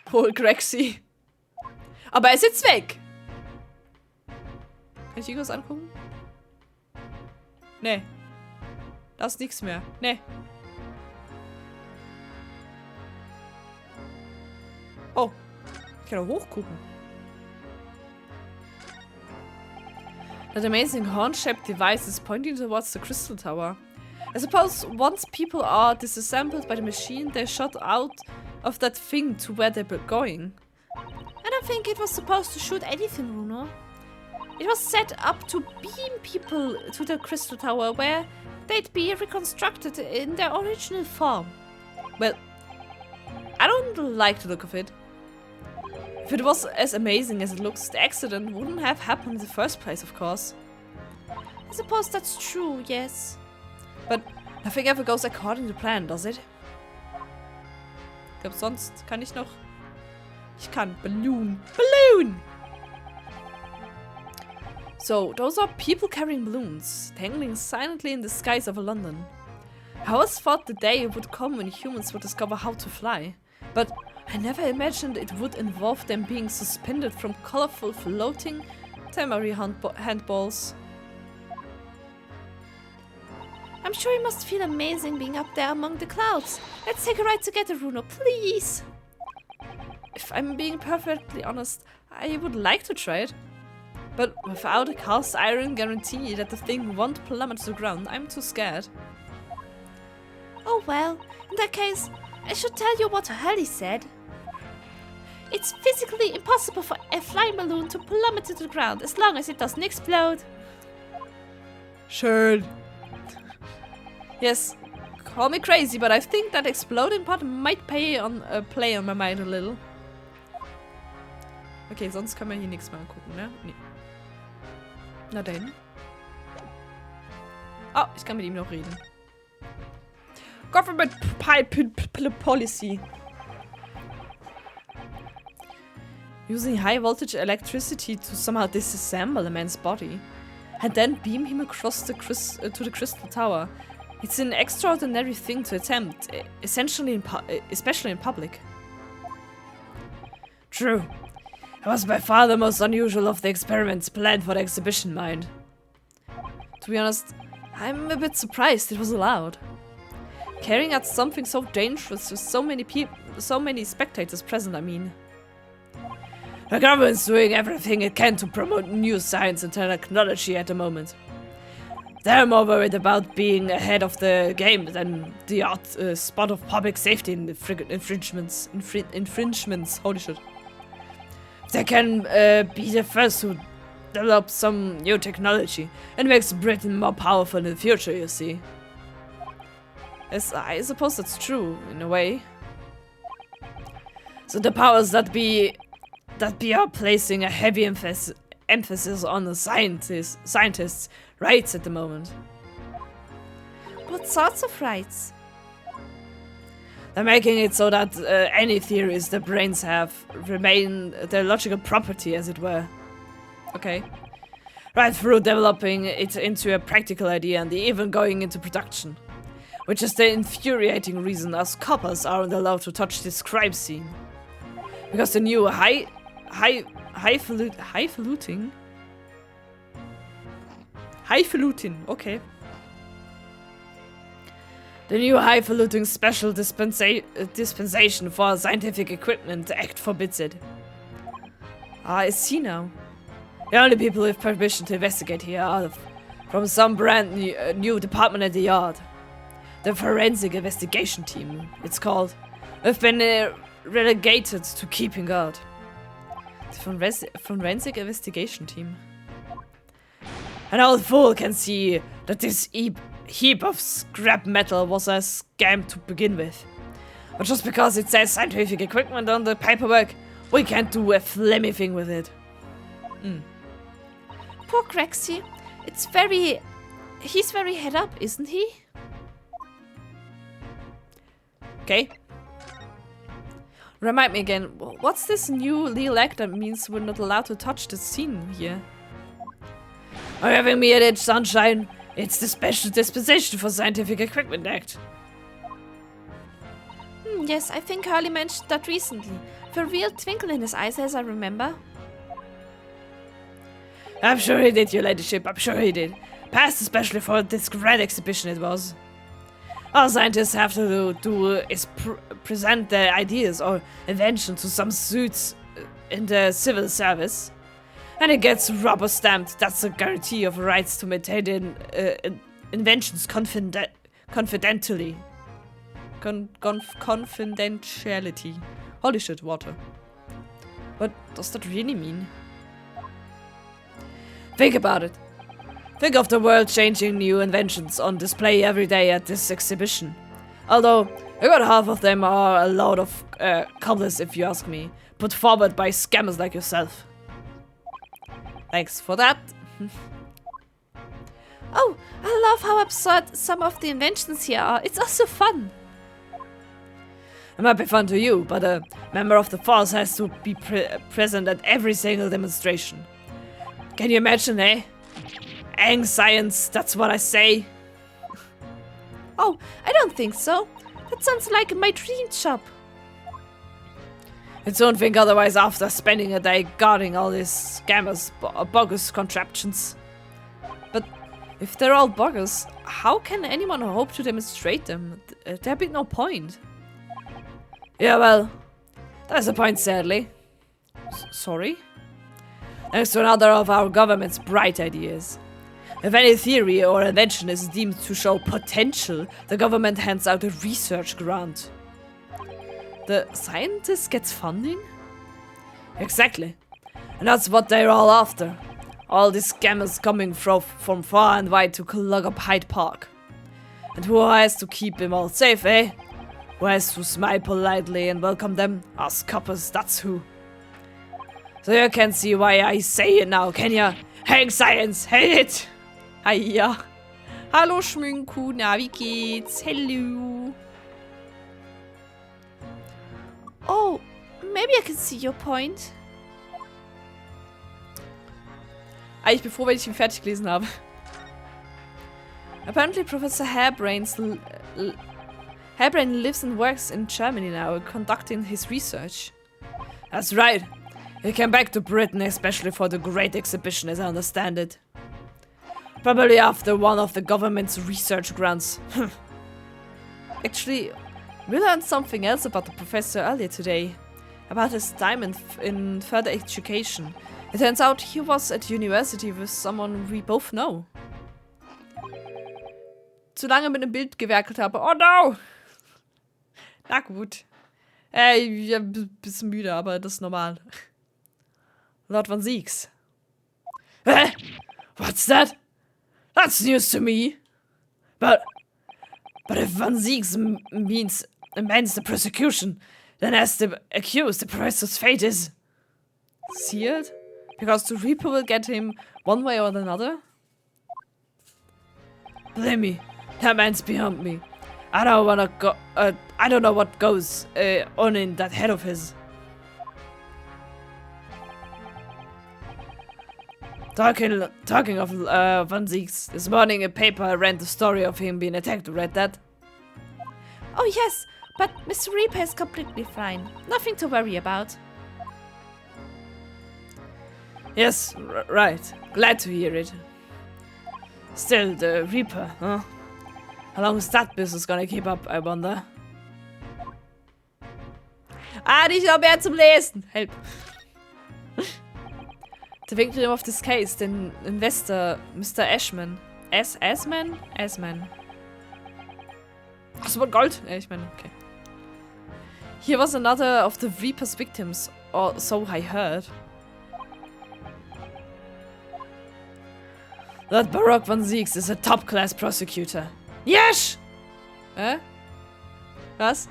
Poor Grexy. Aber er ist jetzt weg. Kann ich irgendwas angucken? Nee. Da ist nichts mehr. Nee. Oh. Ich kann auch hochgucken. That amazing horn-shaped device is pointing towards the crystal tower. I suppose once people are disassembled by the machine, they shot out of that thing to where they're going. I don't think it was supposed to shoot anything, Bruno. It was set up to beam people to the crystal tower where they'd be reconstructed in their original form. Well, I don't like the look of it. If it was as amazing as it looks, the accident wouldn't have happened in the first place, of course. I suppose that's true, yes. But nothing ever goes according to plan, does it? Ich glaube, sonst kann ich noch... Ich kann. Balloon. Balloon! So, those are people carrying balloons, dangling silently in the skies over London. I always thought the day would come when humans would discover how to fly. But I never imagined it would involve them being suspended from colorful floating tamari handballs. I'm sure it must feel amazing being up there among the clouds. Let's take a ride together, Bruno, please. If I'm being perfectly honest, I would like to try it. But without a cast iron guarantee that the thing won't plummet to the ground, I'm too scared. Oh well, in that case, I should tell you what Hurley said. It's physically impossible for a flying balloon to plummet to the ground as long as it doesn't explode. Sure. Yes, call me crazy, but I think that exploding part might play on my mind a little. Okay, sonst können wir hier nichts mehr angucken, ne? Nee. Na denn. Oh, ich kann mit ihm noch reden. Government policy. Using high voltage electricity to somehow disassemble a man's body and then beam him across the to the crystal tower. It's an extraordinary thing to attempt, especially in public. True. It was by far the most unusual of the experiments planned for the exhibition, mind. To be honest, I'm a bit surprised it was allowed. Carrying out something so dangerous with so many spectators present, I mean. The government's doing everything it can to promote new science and technology at the moment. They're more worried about being ahead of the game than the odd spot of public safety in the infringements. Holy shit. They can be the first to develop some new technology and makes Britain more powerful in the future, you see. Yes, I suppose that's true, in a way. So the powers that be are placing a heavy emphasis on the scientists' rights at the moment. What sorts of rights? They're making it so that any theories the brains have remain their logical property, as it were. Okay. Right through developing it into a practical idea and even going into production. Which is the infuriating reason us coppers aren't allowed to touch this crime scene. Because the new highfalutin, okay. The new highfalutin special dispensation for scientific equipment act forbids it. Ah, I see now. The only people with permission to investigate here are from some brand new department at the yard. The forensic investigation team, it's called. Have been relegated to keeping guard. The forensic investigation team. An old fool can see that this heap of scrap metal was a scam to begin with. But just because it says scientific equipment on the paperwork, we can't do a flimmy thing with it. Poor Grexy. He's very head up, isn't he? Okay. Remind me again, what's this new legal act that means we're not allowed to touch the scene here? Are you having me at it, Sunshine? It's the Special Disposition for Scientific Equipment Act. Yes, I think Hurley mentioned that recently. With a real twinkle in his eyes, as I remember. I'm sure he did, your ladyship. I'm sure he did. Passed especially for this grand exhibition it was. All scientists have to do is present their ideas or inventions to some suits in the civil service. And it gets rubber stamped. That's a guarantee of rights to maintain inventions confidentially. Confidentiality. Holy shit, water. What does that really mean? Think about it. Think of the world-changing new inventions on display every day at this exhibition. Although, about half of them are a load of cobblers, if you ask me, put forward by scammers like yourself. Thanks for that. Oh, I love how absurd some of the inventions here are. It's also fun. It might be fun to you, but a member of the force has to be present at every single demonstration. Can you imagine, eh? Ang science, that's what I say. Oh, I don't think so. That sounds like my dream job. I don't think otherwise after spending a day guarding all these scammers, bogus contraptions. But if they're all bogus, how can anyone hope to demonstrate them? There'd be no point. Yeah, well, that's a point, sadly. Sorry? Thanks to another of our government's bright ideas. If any theory or invention is deemed to show potential, the government hands out a research grant. The scientist gets funding? Exactly. And that's what they're all after. All these scammers coming from far and wide to clog up Hyde Park. And who has to keep them all safe, eh? Who has to smile politely and welcome them? Us coppers, that's who. So you can see why I say it now, can ya? Hang science, hate it! Hiya. Hallo Schmünku, na wie geht's? Hello. Oh, maybe I can see your point. Ich bin froh, wenn ich ihn fertig gelesen habe. Apparently Professor Hairbrain lives and works in Germany now, conducting his research. That's right. He came back to Britain especially for the great exhibition, as I understand it. Probably after one of the government's research grants. Actually, we learned something else about the professor earlier today. About his time in further education. It turns out he was at university with someone we both know. Zu lange mit einem Bild gewerkelt habe. Oh no! Na gut. Ich bin ein bisschen müde, aber das ist normal. Lord Van Zieks. What's that? That's news to me. But if Van Zieks means the prosecution, then as the accused, the professor's fate is sealed? Because the Reaper will get him one way or another? Blame me, that man's beyond me. I don't wanna go. I don't know what goes on in that head of his. Talking of Van Zieks, this morning a paper I read the story of him being attacked. Read that? Oh yes, but Mr. Reaper is completely fine. Nothing to worry about. Yes, right. Glad to hear it. Still, the Reaper, huh? How long is that business gonna keep up, I wonder? Nicht noch mehr zum Lesen! Help! The victim of this case, the investor, Mr. Ashman. Asman? Asman. Hast du Gold? Ich meine, okay. He was another of the Reaper's victims, or so I heard. That Baroque Van Zieks is a top-class prosecutor. Yes! Was?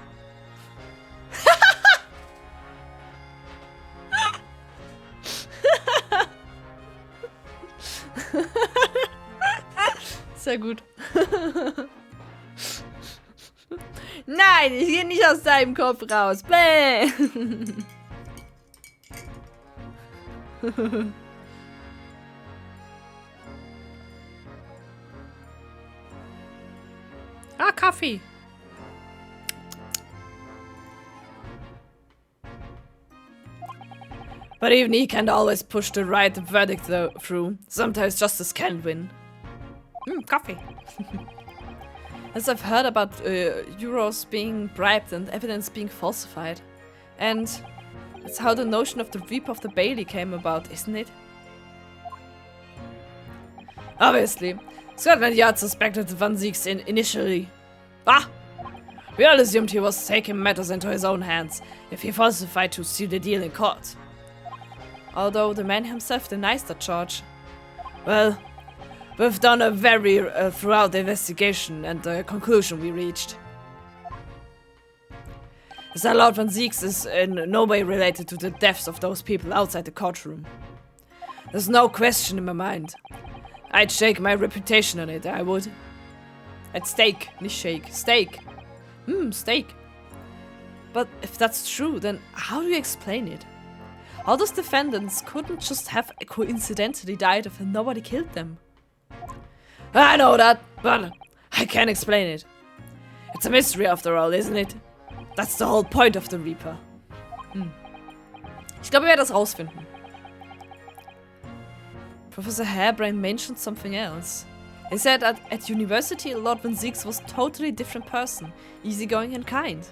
Sehr gut. Nein, ich gehe nicht aus deinem Kopf raus. Bäh. Ah, Kaffee. But even he can't always push the right verdict through. Sometimes justice can't win. Coffee. As I've heard about euros being bribed and evidence being falsified. And that's how the notion of the Reaper of the Bailey came about, isn't it? Obviously, Scotland Yard suspected Van Zieks initially. Ah! We all assumed he was taking matters into his own hands if he falsified to seal the deal in court. Although the man himself denies that charge. Well, we've done a very thorough investigation and the conclusion we reached is that Lord Van Zieks is in no way related to the deaths of those people outside the courtroom. There's no question in my mind. I'd shake my reputation on it, I would. At stake, nicht shake. Stake. Steak. But if that's true, then how do you explain it? All those defendants couldn't just have coincidentally died if nobody killed them. I know that, but I can't explain it. It's a mystery after all, isn't it? That's the whole point of the Reaper. Ich glaube, wir werden das rausfinden. Professor Harebrain mentioned something else. He said that at university, Lord Van Zieks was a totally different person, easygoing and kind.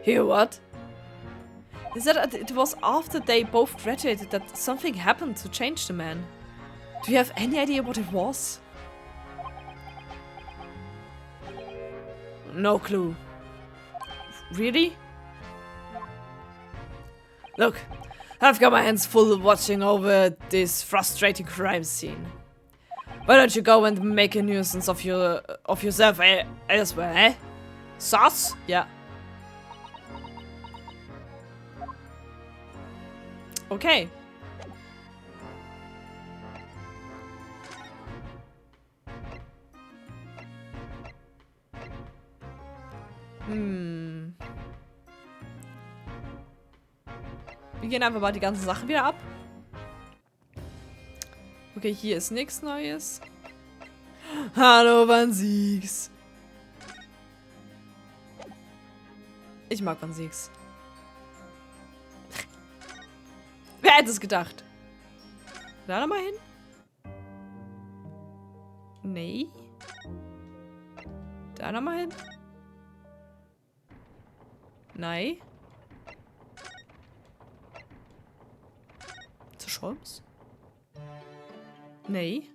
Hear what? He said that it was after they both graduated that something happened to change the man. Do you have any idea what it was? No clue. Really? Look, I've got my hands full watching over this frustrating crime scene. Why don't you go and make a nuisance of yourself elsewhere, eh? Sus? Yeah. Okay. Wir gehen einfach mal die ganzen Sachen wieder ab. Okay, hier ist nichts Neues. Hallo, Van Zieks. Ich mag Van Zieks. Wer hätte es gedacht? Da nochmal hin? Nee. Da nochmal hin? Nein. Zu Scholz? Nee.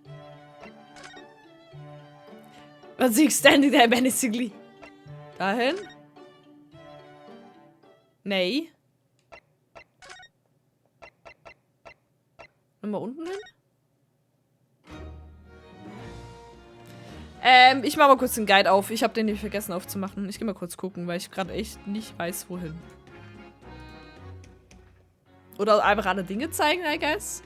Was siehst standing there menacingly? Dahin? Nee. Nochmal unten hin? Ich mach mal kurz den Guide auf. Ich habe den nicht vergessen aufzumachen. Ich gehe mal kurz gucken, weil ich gerade echt nicht weiß, wohin. Oder einfach alle Dinge zeigen, I guess.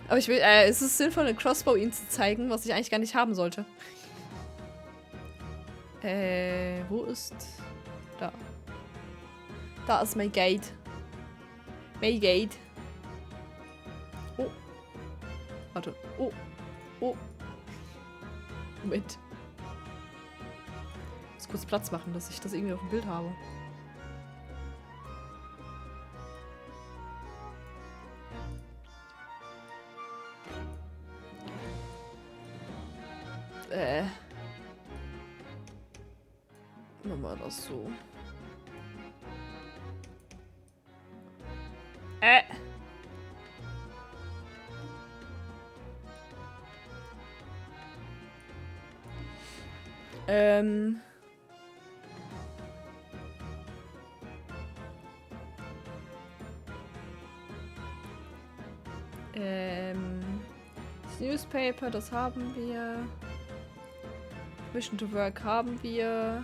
Aber ich will, ist es sinnvoll, eine Crossbow ihnen zu zeigen, was ich eigentlich gar nicht haben sollte? Wo ist... Da. Da ist mein Gate. Mein Gate. Oh. Warte. Oh. Oh. Moment. Ich muss kurz Platz machen, dass ich das irgendwie auf dem Bild habe. Machen wir das so. Das Newspaper, das haben wir. Mission to Work haben wir.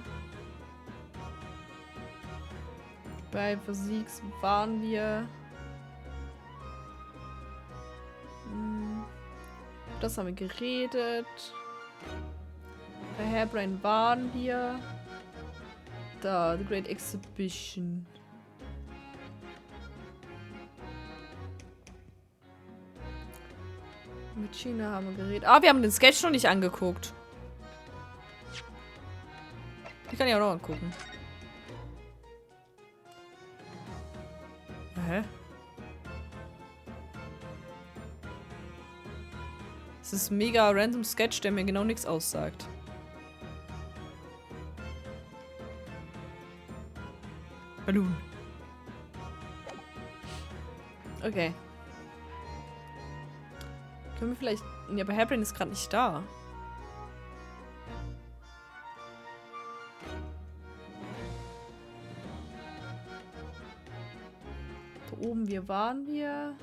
Bei Versiegs waren wir. Das haben wir geredet. Bei Harebrain waren wir. Da, The Great Exhibition. Mit China haben wir geredet. Ah, wir haben den Sketch noch nicht angeguckt. Die kann ich auch noch angucken. Hä? Das ist ein mega random Sketch, der mir genau nichts aussagt. Balloon. Okay. Können wir vielleicht... Ja, aber Hairbrain ist gerade nicht da. Da oben, wir waren wir...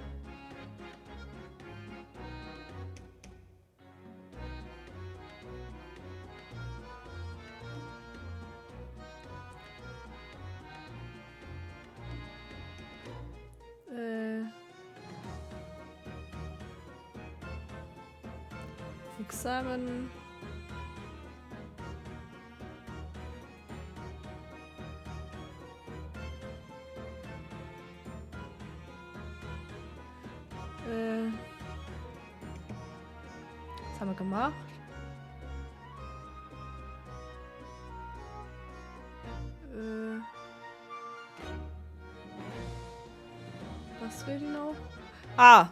Examen. Was haben wir gemacht? Was will die noch? Ah!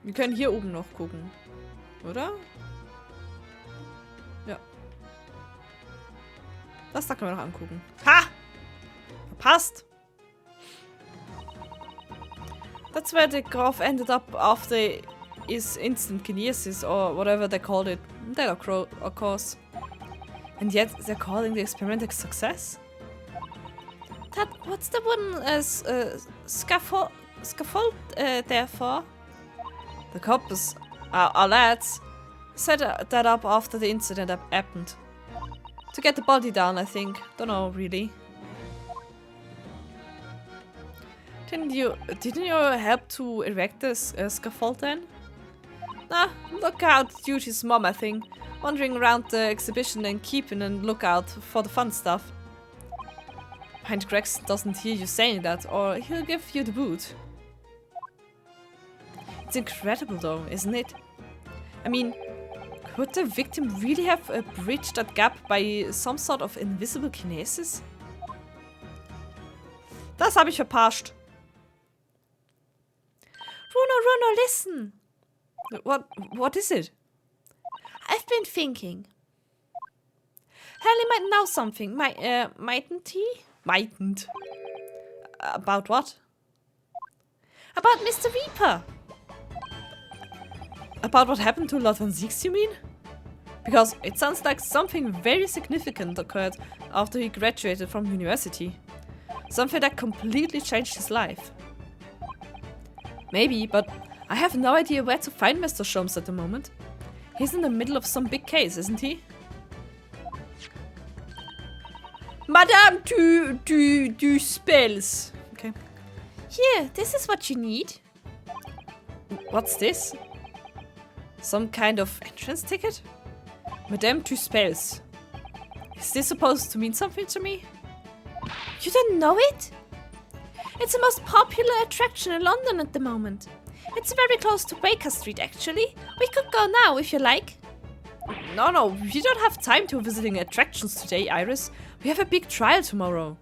Wir können hier oben noch gucken. Oder? Ja. Das da können wir noch angucken. Ha! Verpasst! That's where the graph ended up after his instant kinesis or whatever they called it. That of course. And yet they're calling the experiment a success? What's the wooden scaffold there for? The cops, our lads, set that up after the incident happened. To get the body down, I think. Don't know, really. Didn't you help to erect the scaffold then? Nah, lookout duty's mom, I think. Wandering around the exhibition and keeping a lookout for the fun stuff. Mind Gregson doesn't hear you saying that, or he'll give you the boot. It's incredible though, isn't it? I mean, could the victim really have bridged that gap by some sort of invisible kinesis? Das habe ich verpasst. Runo, listen! What is it? I've been thinking. Hurley might know something, mightn't he? Mightn't. About what? About Mr. Reaper! About what happened to Lord Van Zieks, you mean? Because it sounds like something very significant occurred after he graduated from university. Something that completely changed his life. Maybe, but I have no idea where to find Mr. Sholmes at the moment. He's in the middle of some big case, isn't he? Madame, du spells. Okay. Here, this is what you need. What's this? Some kind of entrance ticket? Madame tu spells. Is this supposed to mean something to me? You don't know it? It's the most popular attraction in London at the moment. It's very close to Baker Street, actually. We could go now, if you like. No, we don't have time to visiting attractions today, Iris. We have a big trial tomorrow.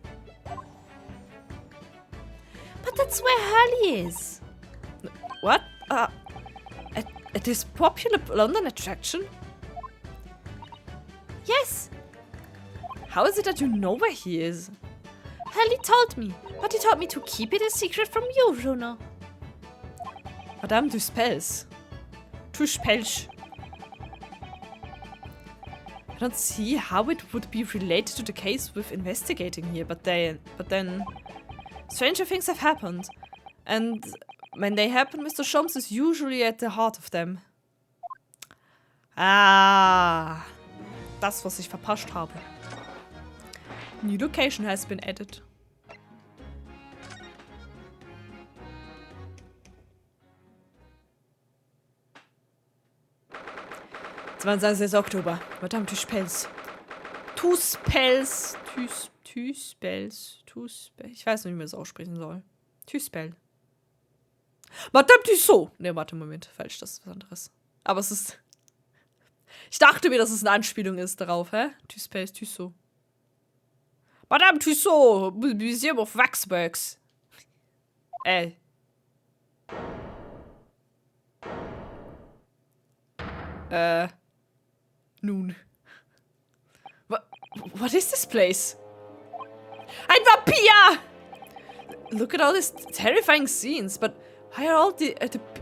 But that's where Hurley is. What? At this popular London attraction? Yes. How is it that you know where he is? Hurley told me, but he told me to keep it a secret from you, Runo. Madame du spells. Tu spells. I don't see how it would be related to the case we're investigating here, but then stranger things have happened. And when they happen, Mr. Sholmes is usually at the heart of them. Ah, das, was ich verpasst habe. New location has been added. 22. Oktober. Madame du spells. Tu spells. Tuspels. Ich weiß nicht, wie man das aussprechen soll. Tuspel. Madame Tussaud. Ne, warte, Moment. Falsch, das ist was anderes. Aber es ist... Ich dachte mir, dass es eine Anspielung ist darauf, hä? Tuspels, Tussaud. Madame Tussaud, Museum of Waxworks. Nun. What is this place? Ein Vampir! Look at all these terrifying scenes, but why are all the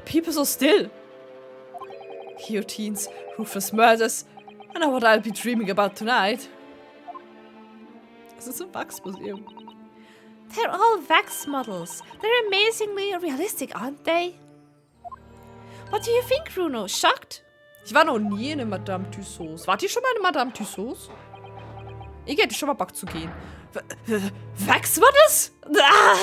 people so still? Guillotines, ruthless murders. I know what I'll be dreaming about tonight. Es ist ein Wachsmuseum. They're all wax models. They're amazingly realistic, aren't they? What do you think, Bruno? Shocked? Ich war noch nie in einer Madame Tussauds. Wart ihr schon mal in Madame Tussauds? Ich hätte schon mal Bock zu gehen. Wax models? Ah!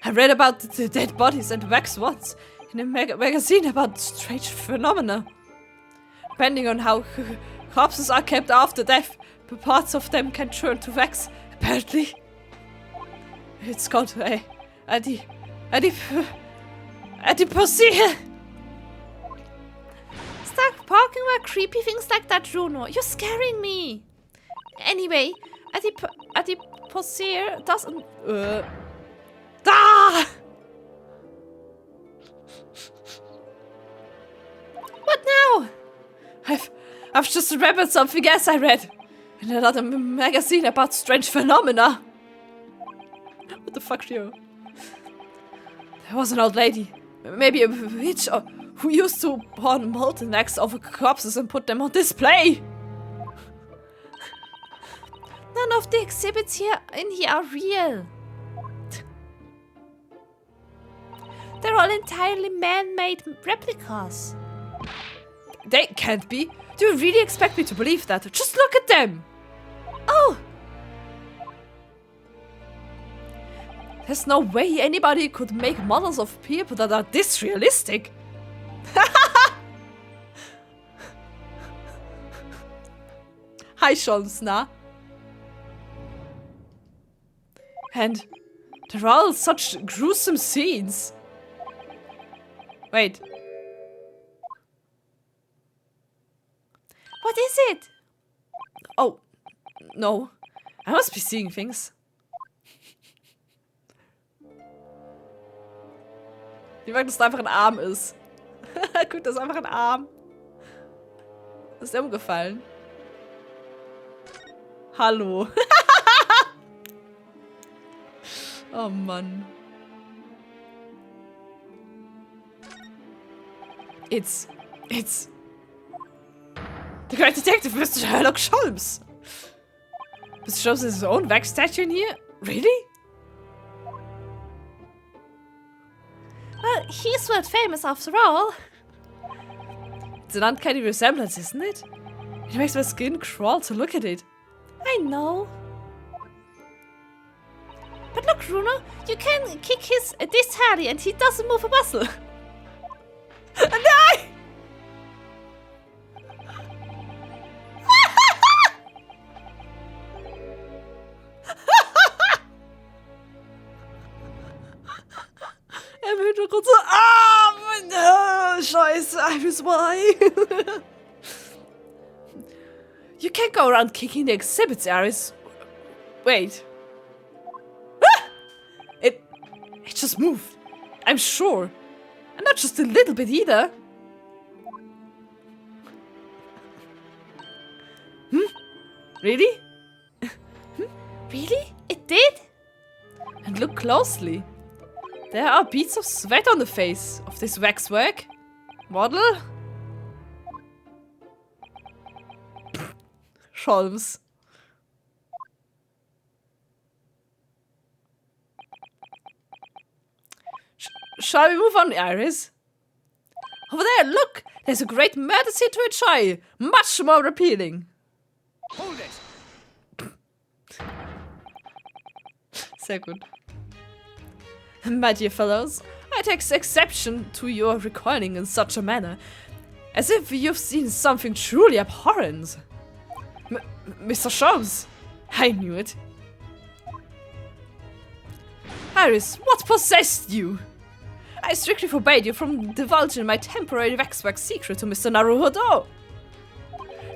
I read about the dead bodies and wax wands in a magazine about strange phenomena. Depending on how corpses are kept after death, parts of them can turn to wax, apparently. It's called adiposity. Stop talking about creepy things like that, Bruno. You're scaring me. Anyway, adiposity doesn't... Ah! What now? I've just remembered something else I read in another magazine about strange phenomena. What the fuck, Rio? There was an old lady, maybe a witch, who used to pawn molten wax over corpses and put them on display. None of the exhibits here are real. They're all entirely man-made replicas. They can't be. Do you really expect me to believe that? Just look at them! Oh! There's no way anybody could make models of people that are this realistic. Hi, Scholz, na? And they're all such gruesome scenes. Wait. What is it? Oh, no. I must be seeing things. Ich mag, dass da einfach ein Arm ist. Guck, das ist einfach ein Arm. Ist der umgefallen? Hallo. Oh Mann. It's the great detective, Mr. Sherlock Holmes. Mr. Holmes has his own wax statue in here? Really? Well, he's world famous after all. It's an uncanny resemblance, isn't it? It makes my skin crawl to look at it. I know. But look, Bruno, you can kick this Harry and he doesn't move a muscle. Nein! Im Hintergrund so, Scheiße, I was why. You can't go around kicking the exhibits areas. Wait. It just moved. I'm sure. And not just a little bit either. Really? Really? It did? And look closely. There are beads of sweat on the face of this waxwork model. Scholz. Shall we move on, Iris? Over there, look! There's a great murder scene to enjoy! Much more appealing! Hold it! Sehr gut. My dear fellows, I take exception to your recoiling in such a manner, as if you've seen something truly abhorrent. Mr. Sholmes! I knew it. Harris, what possessed you? I strictly forbade you from divulging my temporary Waxwork secret to Mr. Naruhodo.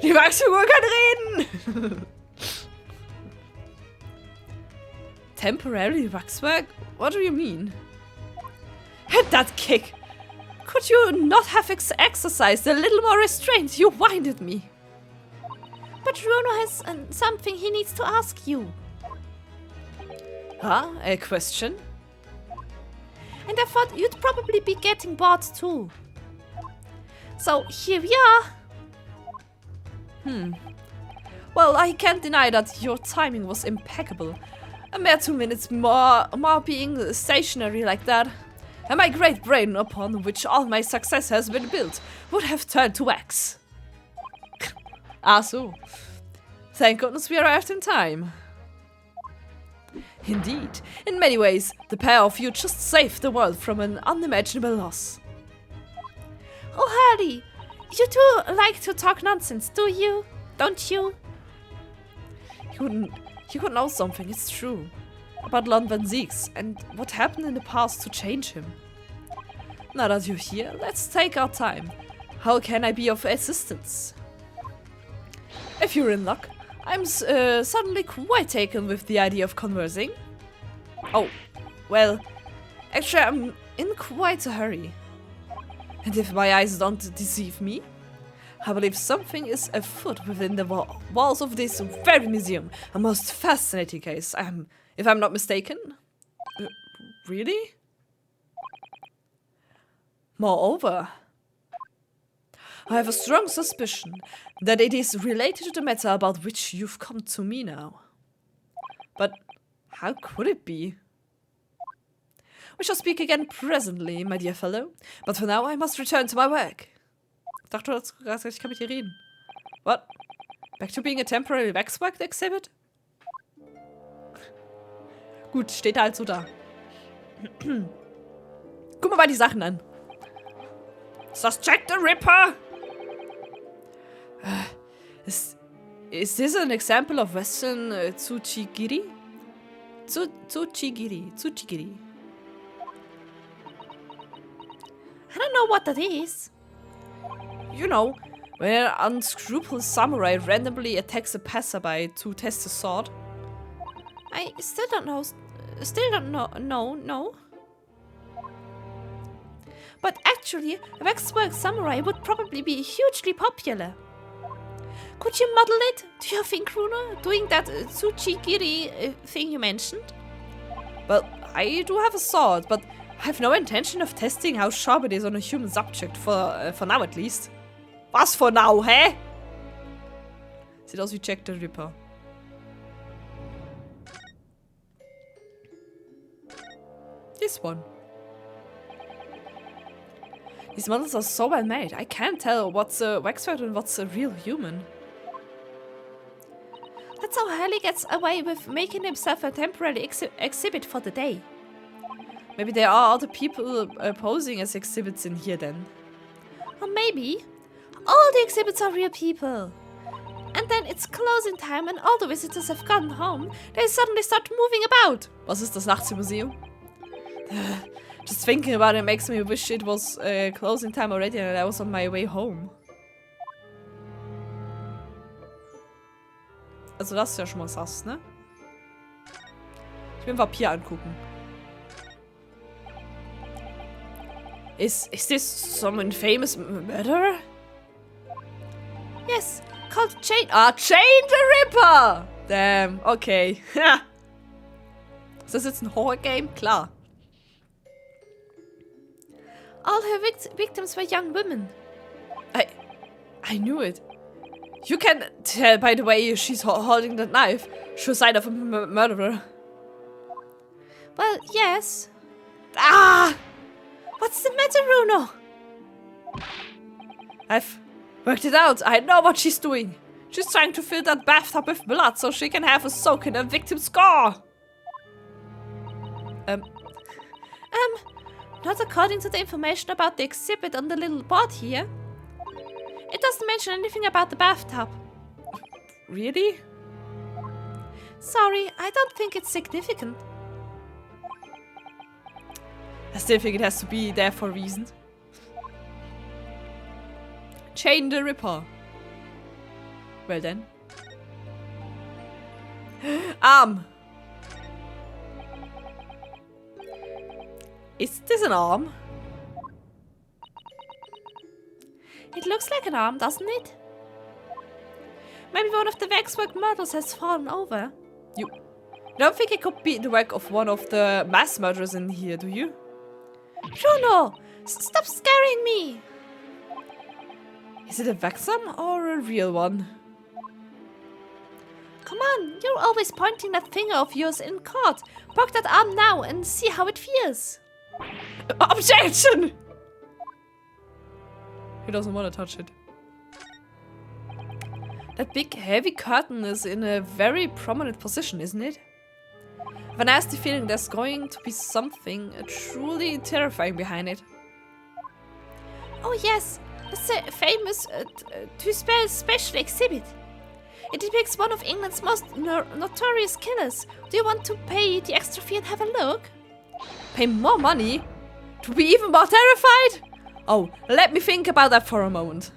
Die Wachsfigur kann reden! Temporary Waxwork? What do you mean? Hit that kick! Could you not have exercised a little more restraint? You winded me. But Runo has something he needs to ask you. Huh? A question? And I thought you'd probably be getting bored too. So here we are. Well, I can't deny that your timing was impeccable. A mere 2 minutes more being stationary like that, and my great brain upon which all my success has been built would have turned to wax. Ah, so. Thank goodness we arrived in time. Indeed, in many ways, the pair of you just saved the world from an unimaginable loss. Oh, Harry, you do like to talk nonsense, do you? Don't you? You could know something, it's true. About Lon Van Zieks and what happened in the past to change him. Now that you're here, let's take our time. How can I be of assistance? If you're in luck, I'm suddenly quite taken with the idea of conversing. Oh, well, actually I'm in quite a hurry. And if my eyes don't deceive me, I believe something is afoot within the walls of this very museum. A most fascinating case, if I'm not mistaken. Really? Moreover, I have a strong suspicion that it is related to the matter about which you've come to me now. But how could it be? We shall speak again presently, my dear fellow. But for now, I must return to my work. Ich dachte, ich kann mit dir reden. What? Back to being a temporary waxwork exhibit? Gut, steht halt so da. Guck mal die Sachen an. Ist das Jack the Ripper? Is this an example of Western tsuchigiri? Tsuchigiri. I don't know what that is. You know, when an unscrupulous samurai randomly attacks a passerby to test his sword. I still don't know. No. But actually, a waxwork samurai would probably be hugely popular. Could you model it? Do you think, Runo? Doing that tsuchigiri thing you mentioned? Well, I do have a sword, but I have no intention of testing how sharp it is on a human subject, for now at least. Was for now, hä? Sieht aus wie Jack the Ripper. This one. These models are so well made. I can't tell what's a waxwork and what's a real human. That's how Harley gets away with making himself a temporary exhibit for the day. Maybe there are other people posing as exhibits in here then. Or maybe all the exhibits are real people. And then it's closing time and all the visitors have gone home. They suddenly start moving about. Was ist das Nachtmuseum? Just thinking about it makes me wish it was closing time already and I was on my way home. Also das ist ja schon mal sass, ne? Ich will einen Vampir angucken. Is this some famous murderer? Yes, called Chain. Ah, Chain the Ripper! Damn, okay. Ist das jetzt ein Horror-Game? Klar. All her victims were young women. I knew it. You can tell by the way she's holding that knife. Sure sign of a murderer. Well, yes. Ah! What's the matter, Runo? I've worked it out. I know what she's doing. She's trying to fill that bathtub with blood so she can have a soak in her victim's gore. Not according to the information about the exhibit on the little board here. It doesn't mention anything about the bathtub. Really? Sorry, I don't think it's significant. I still think it has to be there for a reason. Chain the Ripper. Well then. Arm. Is this an arm? It looks like an arm, doesn't it? Maybe one of the waxwork models has fallen over. You don't think it could be the work of one of the mass murderers in here, do you? Bruno! Stop scaring me! Is it a Vaxam or a real one? Come on, you're always pointing that finger of yours in court. Poke that arm now and see how it feels. Objection! He doesn't want to touch it. That big heavy curtain is in a very prominent position, isn't it? I have a nasty feeling there's going to be something truly terrifying behind it. Oh yes, it's a famous special exhibit. It depicts one of England's most notorious killers. Do you want to pay the extra fee and have a look? Pay more money? To be even more terrified? Oh, let me think about that for a moment.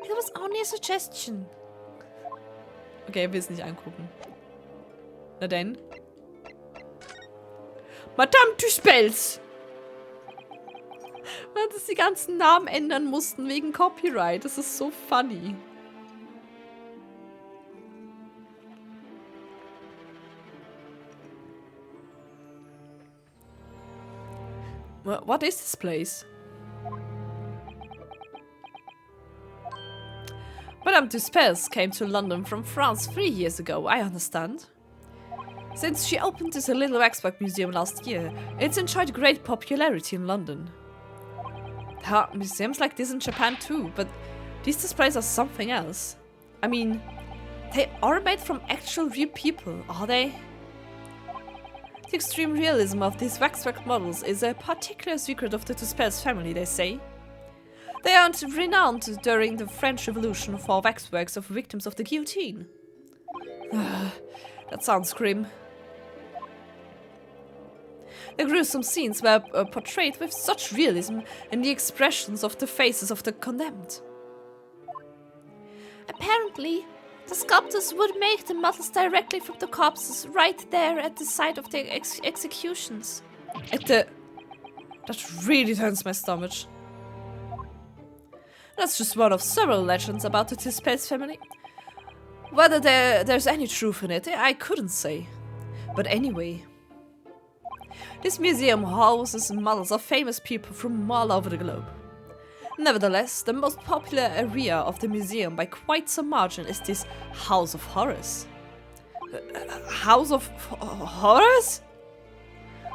It was only a suggestion. Okay, er will es nicht angucken. Na denn? Madame Tuspels! Weil das die ganzen Namen ändern mussten wegen Copyright. Das ist so funny. What is this place? Madame Tuspels came to London from France 3 years ago, I understand. Since she opened this little waxwork museum last year, it's enjoyed great popularity in London. There are museums like this in Japan too, but these displays are something else. I mean, they are made from actual real people, are they? The extreme realism of these waxwork models is a particular secret of the Tuspels family, they say. They aren't renowned during the French Revolution for waxworks of victims of the guillotine. That sounds grim. The gruesome scenes were portrayed with such realism in the expressions of the faces of the condemned. Apparently, the sculptors would make the models directly from the corpses right there at the site of their executions. That really turns my stomach. That's just one of several legends about the Tuspels family. Whether there's any truth in it, I couldn't say. But anyway. This museum houses models of famous people from all over the globe. Nevertheless, the most popular area of the museum by quite some margin is this House of Horrors. House of Horrors?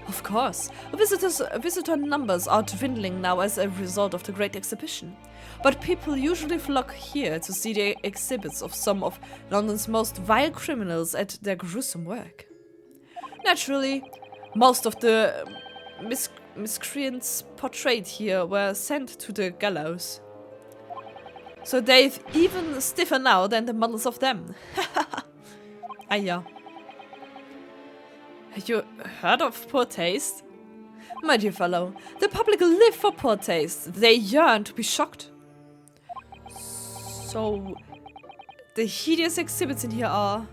Of course. Visitor numbers are dwindling now as a result of the Great Exhibition. But people usually flock here to see the exhibits of some of London's most vile criminals at their gruesome work. Naturally, most of the miscreants portrayed here were sent to the gallows. So they've even stiffer now than the models of them. Ah yeah. Have you heard of poor taste? My dear fellow, the public live for poor taste. They yearn to be shocked. So, the hideous exhibits in here are...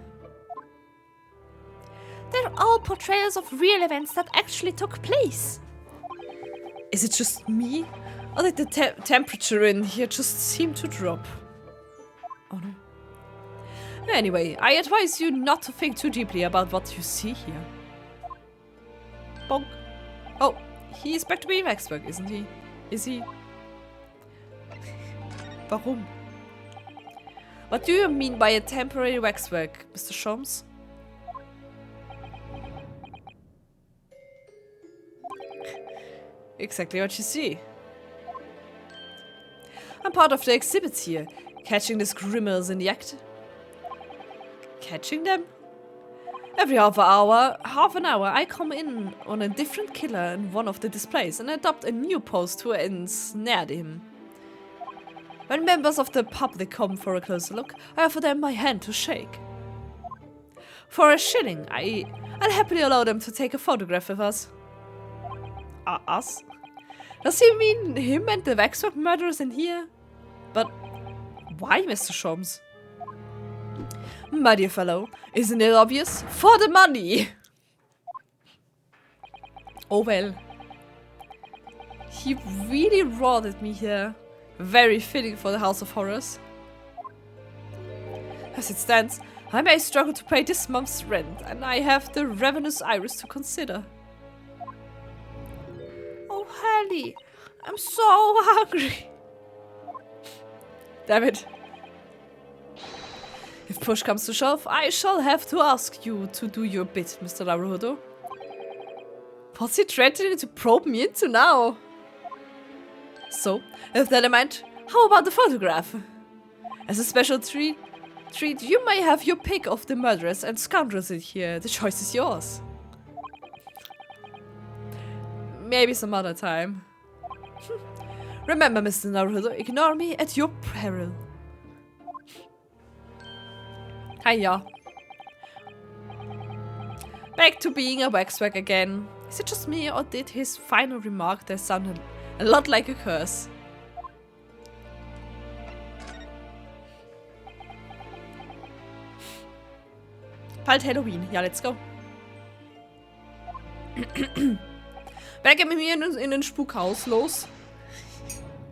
They're all portrayals of real events that actually took place. Is it just me? Or did the temperature in here just seem to drop? Oh no. Anyway, I advise you not to think too deeply about what you see here. Bonk. Oh, he's back to being waxwork, isn't he? Is he? Warum? What do you mean by a temporary waxwork, Mr. Sholmes? Exactly what you see. I'm part of the exhibits here, catching these criminals in the act. Catching them? Every half an hour, I come in on a different killer in one of the displays and adopt a new pose to ensnare him. When members of the public come for a closer look, I offer them my hand to shake. For a shilling, I'll happily allow them to take a photograph with us. Us? Does he mean him and the waxwork murderers in here? But why, Mr. Sholmes? My dear fellow, isn't it obvious? For the money! Oh well. He really roared at me here. Very fitting for the House of Horrors. As it stands, I may struggle to pay this month's rent, and I have the ravenous iris to consider. Oh, Hallie, I'm so hungry. Damn it. If push comes to shove, I shall have to ask you to do your bit, Mr. Naruhodo. What's he threatening to probe me into now? So, with that in mind, how about the photograph? As a special treat, you may have your pick of the murderers and scoundrels in here. The choice is yours. Maybe some other time. Remember, Mr. Naruhodo, ignore me at your peril. Hiya. Back to being a waxwork again. Is it just me, or did his final remark there sound a lot like a curse? Bald Halloween. Ja, let's go. Wer geht mit mir in den Spukhaus los?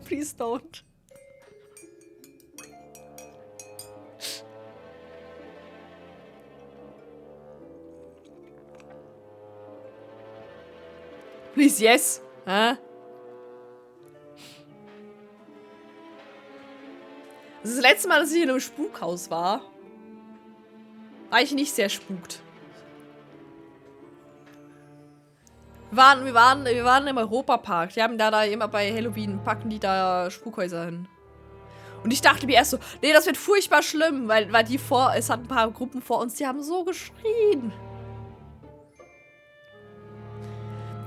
Please don't. Please, yes. Huh? Das ist das letzte Mal, dass ich in einem Spukhaus war. War ich nicht sehr spukt. Wir waren im Europapark. Die haben da immer bei Halloween, packen die da Spukhäuser hin. Und ich dachte mir erst so, nee, das wird furchtbar schlimm, weil es hat ein paar Gruppen vor uns, die haben so geschrien.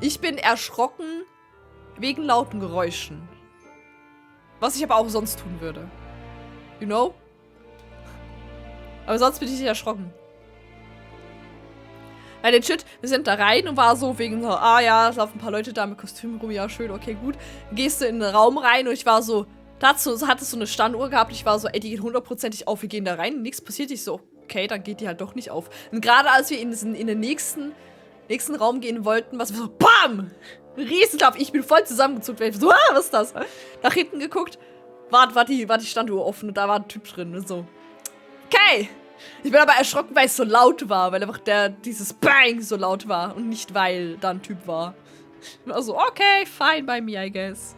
Ich bin erschrocken wegen lauten Geräuschen. Was ich aber auch sonst tun würde. You know? Aber sonst bin ich nicht erschrocken. Weil den Shit, wir sind da rein und war so wegen so, ah ja, es laufen ein paar Leute da mit Kostümen rum, ja schön, okay, gut. Dann gehst du in den Raum rein und ich war so, dazu hattest du eine Standuhr gehabt, ich war so, ey, die geht hundertprozentig auf, wir gehen da rein, nichts passiert, ich so, okay, dann geht die halt doch nicht auf. Und gerade als wir in den nächsten Raum gehen wollten, was wir so, BAM! Riesenklapp, ich bin voll zusammengezuckt, weil ich so, was ist das? Nach hinten geguckt, war die Standuhr offen und da war ein Typ drin und so. Okay! Ich bin aber erschrocken, weil es so laut war, weil einfach dieses Bang so laut war und nicht, weil da ein Typ war. Ich war so, okay, fine by me, I guess.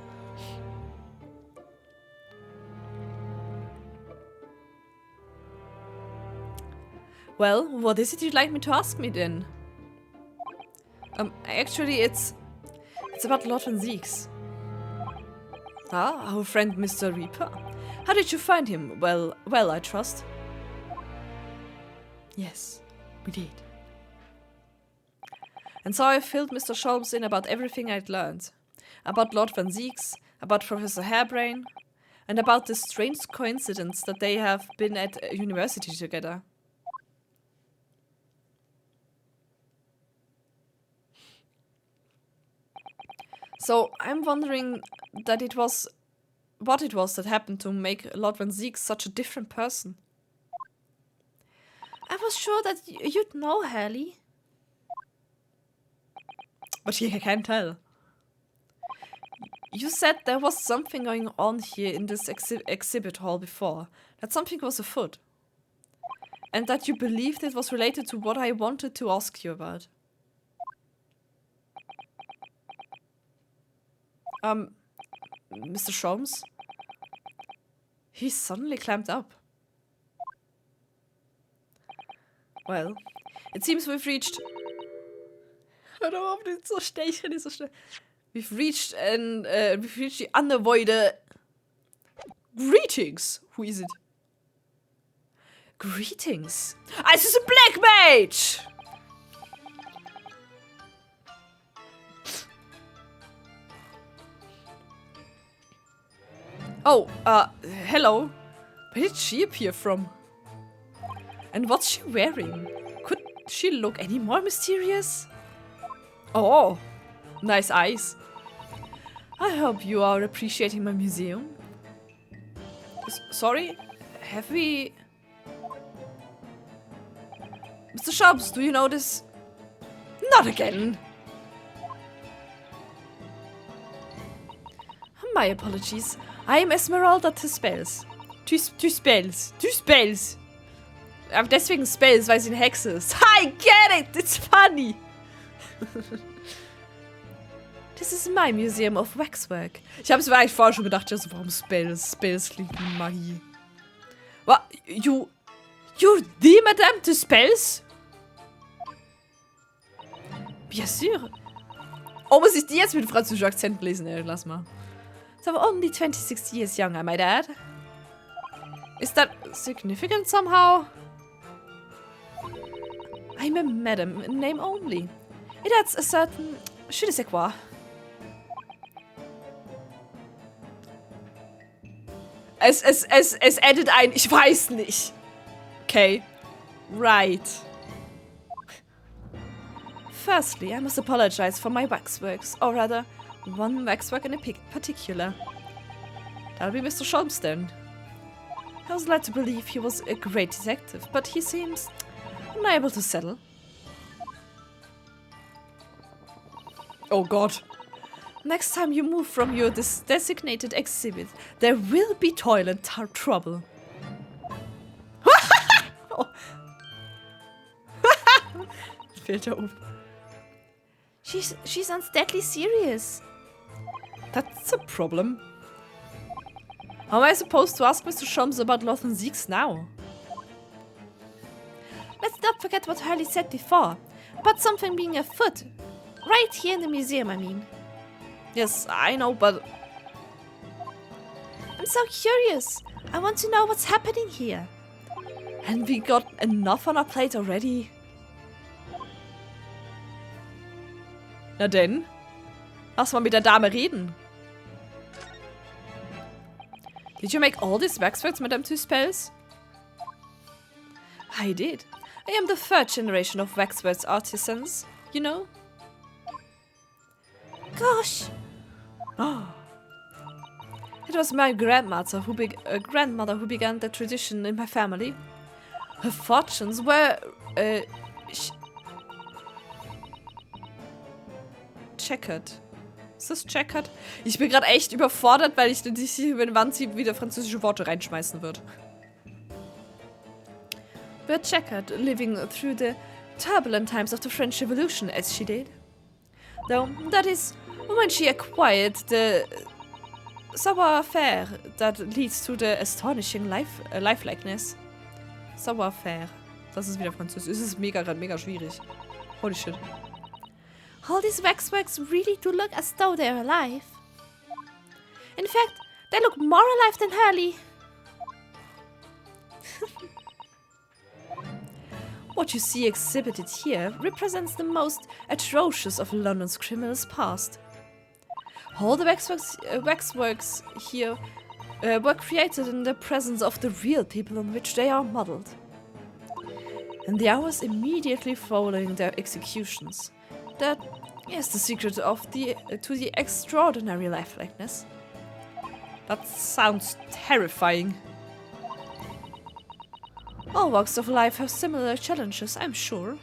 Well, what is it you'd like me to ask me then? Actually, it's about Lord Van Zieks. Ah, our friend Mr. Reaper. How did you find him? Well, I trust. Yes, we did. And so I filled Mr. Sholmes in about everything I'd learned. About Lord Van Zieks, about Professor Hairbrain, and about this strange coincidence that they have been at university together. So, I'm wondering what it was that happened to make Lord Van Zieks such a different person. I was sure that you'd know, Hallie. But you can't tell. You said there was something going on here in this exhibit hall before. That something was afoot. And that you believed it was related to what I wanted to ask you about. Mr. Sholmes? He suddenly clamped up. Well, it seems we've reached... Hör doch auf, nicht so schnell, ich rede nicht so schnell. We've reached the unavoided... Greetings! Who is it? Greetings! I see a black mage! Oh, hello. Where did she appear from? And what's she wearing? Could she look any more mysterious? Oh, nice eyes. I hope you are appreciating my museum. Sorry? Have we... Mr. Shops, do you notice? Not again. My apologies. I am Esmeralda to Spells. To Spells. Aber deswegen Spells, weil sie eine Hexe ist. I get it! It's funny! This is my museum of waxwork. Ich habe es mir eigentlich vorher schon gedacht, ja, so, warum Spells? Spells klingt wie Magie. What? You're the Madame de Spells? Bien sûr. Oh, muss ich die jetzt mit französischem Akzent lesen? Ey, lass mal. So I'm only 26 years younger, my dad. Is that significant somehow? I'm a madam in name only. It adds a certain je ne sais quoi. Es addet ein, ich weiß nicht. Okay. Right. Firstly, I must apologize for my waxworks, or rather, one waxwork in particular. That'll be Mr. Sholmes then. I was led to believe he was a great detective, but he seems unable to settle. Oh god. Next time you move from your designated exhibit, there will be toilet trouble. Oh. Fehlt da oben. She sounds deadly serious. That's a problem. How am I supposed to ask Mr. Sholmes about Lothan Zeeks now? Let's not forget what Hurley said before, about something being afoot. Right here in the museum, I mean. Yes, I know, but... I'm so curious. I want to know what's happening here. And we got enough on our plate already. Na denn? Lass mal mit der Dame reden. Did you make all these waxworks, Madame Two Spells? I did. I am the third generation of waxworks artisans, you know? Gosh! Oh. It was my grandmother who began the tradition in my family. Her fortunes were checkered. Ist das checkered? Ich bin gerade echt überfordert, weil ich nicht sicher bin, wann sie wieder französische Worte reinschmeißen wird. But checkered, living through the turbulent times of the French Revolution as she did. Though, that is, when she acquired the savoir-faire that leads to the astonishing lifelikeness. Savoir-faire. Das ist wieder Französisch. Es ist mega schwierig. Holy shit. All these waxworks really do look as though they're alive. In fact, they look more alive than Hurley. What you see exhibited here represents the most atrocious of London's criminals past. All the waxworks here were created in the presence of the real people on which they are modeled. In the hours immediately following their executions, that is the secret of to the extraordinary lifelikeness. That sounds terrifying. All walks of life have similar challenges, I'm sure.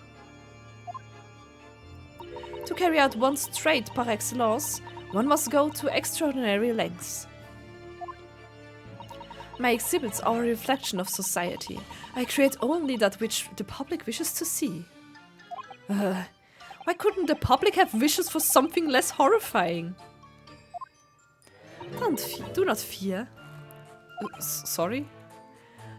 To carry out one's trade par excellence, one must go to extraordinary lengths. My exhibits are a reflection of society. I create only that which the public wishes to see. Why couldn't the public have wishes for something less horrifying? Do not fear. Sorry?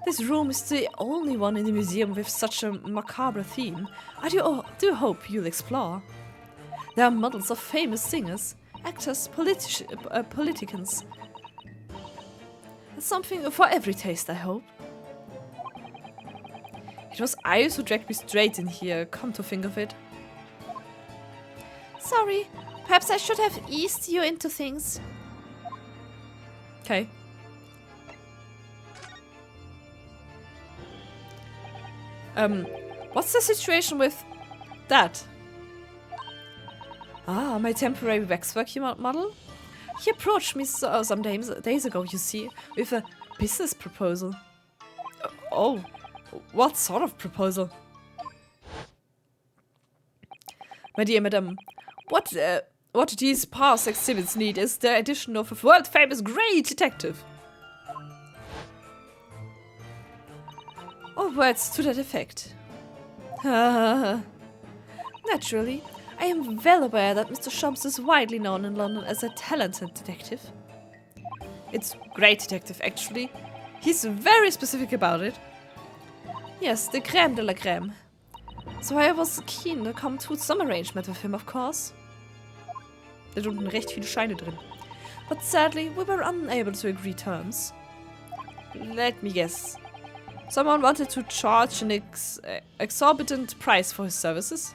This room is the only one in the museum with such a macabre theme. I do hope you'll explore. There are models of famous singers, actors, politicians. Something for every taste, I hope. It was Iris who dragged me straight in here, come to think of it. Sorry, perhaps I should have eased you into things. Okay. What's the situation with that? Ah, my temporary waxwork model? He approached me some days ago, you see, with a business proposal. Oh, what sort of proposal? My dear madam, what these past exhibits need is the addition of a world-famous great detective. Or words to that effect. Naturally, I am well aware that Mr. Shums is widely known in London as a talented detective. It's great detective, actually. He's very specific about it. Yes, the crème de la crème. So I was keen to come to some arrangement with him, of course. Da unten recht viele Scheine drin. But sadly, we were unable to agree terms. Let me guess. Someone wanted to charge an exorbitant price for his services?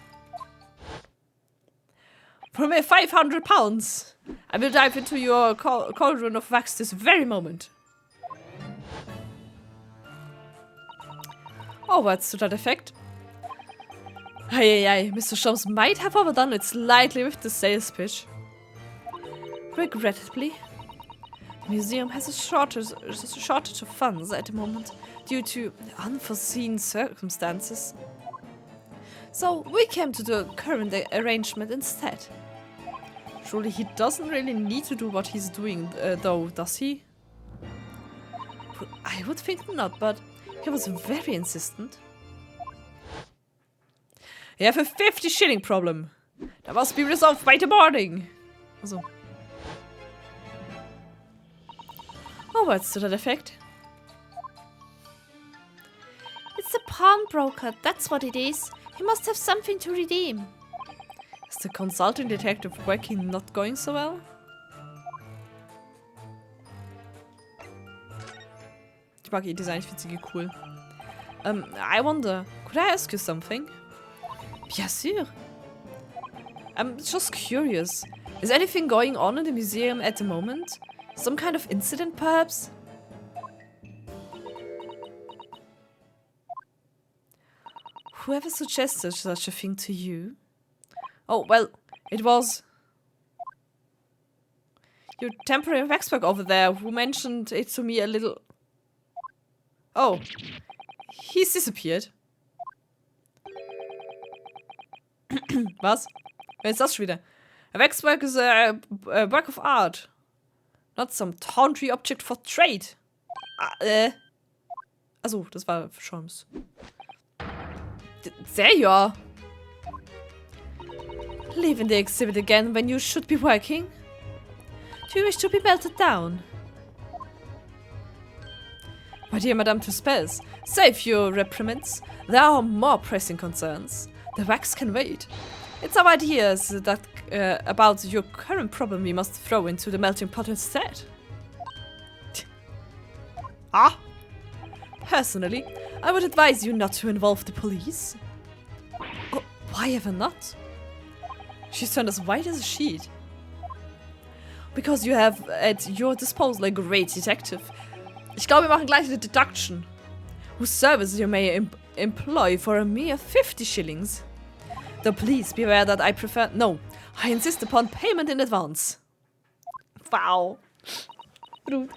For me, £500! I will dive into your cauldron of wax this very moment. Or words to that effect. Aye, Mr. Shums might have overdone it slightly with the sales pitch. Regrettably, the museum has a shortage of funds at the moment due to unforeseen circumstances. So we came to the current arrangement instead. Surely he doesn't really need to do what he's doing, though, does he? I would think not, but he was very insistent. You have a 50 shilling problem. That must be resolved by the morning. Also. Oh, words to that effect. It's a pawnbroker, that's what it is. He must have something to redeem. Is the consulting detective working not going so well? Ich mag ihr Design, ich finde sie cool. I wonder, could I ask you something? Bien sûr. I'm just curious. Is anything going on in the museum at the moment? Some kind of incident, perhaps? Whoever suggested such a thing to you? Oh, well, it was your temporary waxwork over there who mentioned it to me a little... Oh, he's disappeared. Was? Wer ist das schon wieder? A waxwork is a work of art. Not some tawdry object for trade. Also, das war Shums. There you are. Leaving the exhibit again when you should be working? Do you wish to be melted down? My dear Madame Tuspez, save your reprimands. There are more pressing concerns. The wax can wait. It's our ideas that about your current problem we must throw into the melting pot instead. Ah? Personally, I would advise you not to involve the police. Oh, why ever not? She's turned as white as a sheet. Because you have at your disposal a great detective. Ich glaube, wir machen gleich eine deduction. Whose service you may employ for a mere 50 shillings. Though please be aware that I prefer... No, I insist upon payment in advance. Wow. Rude.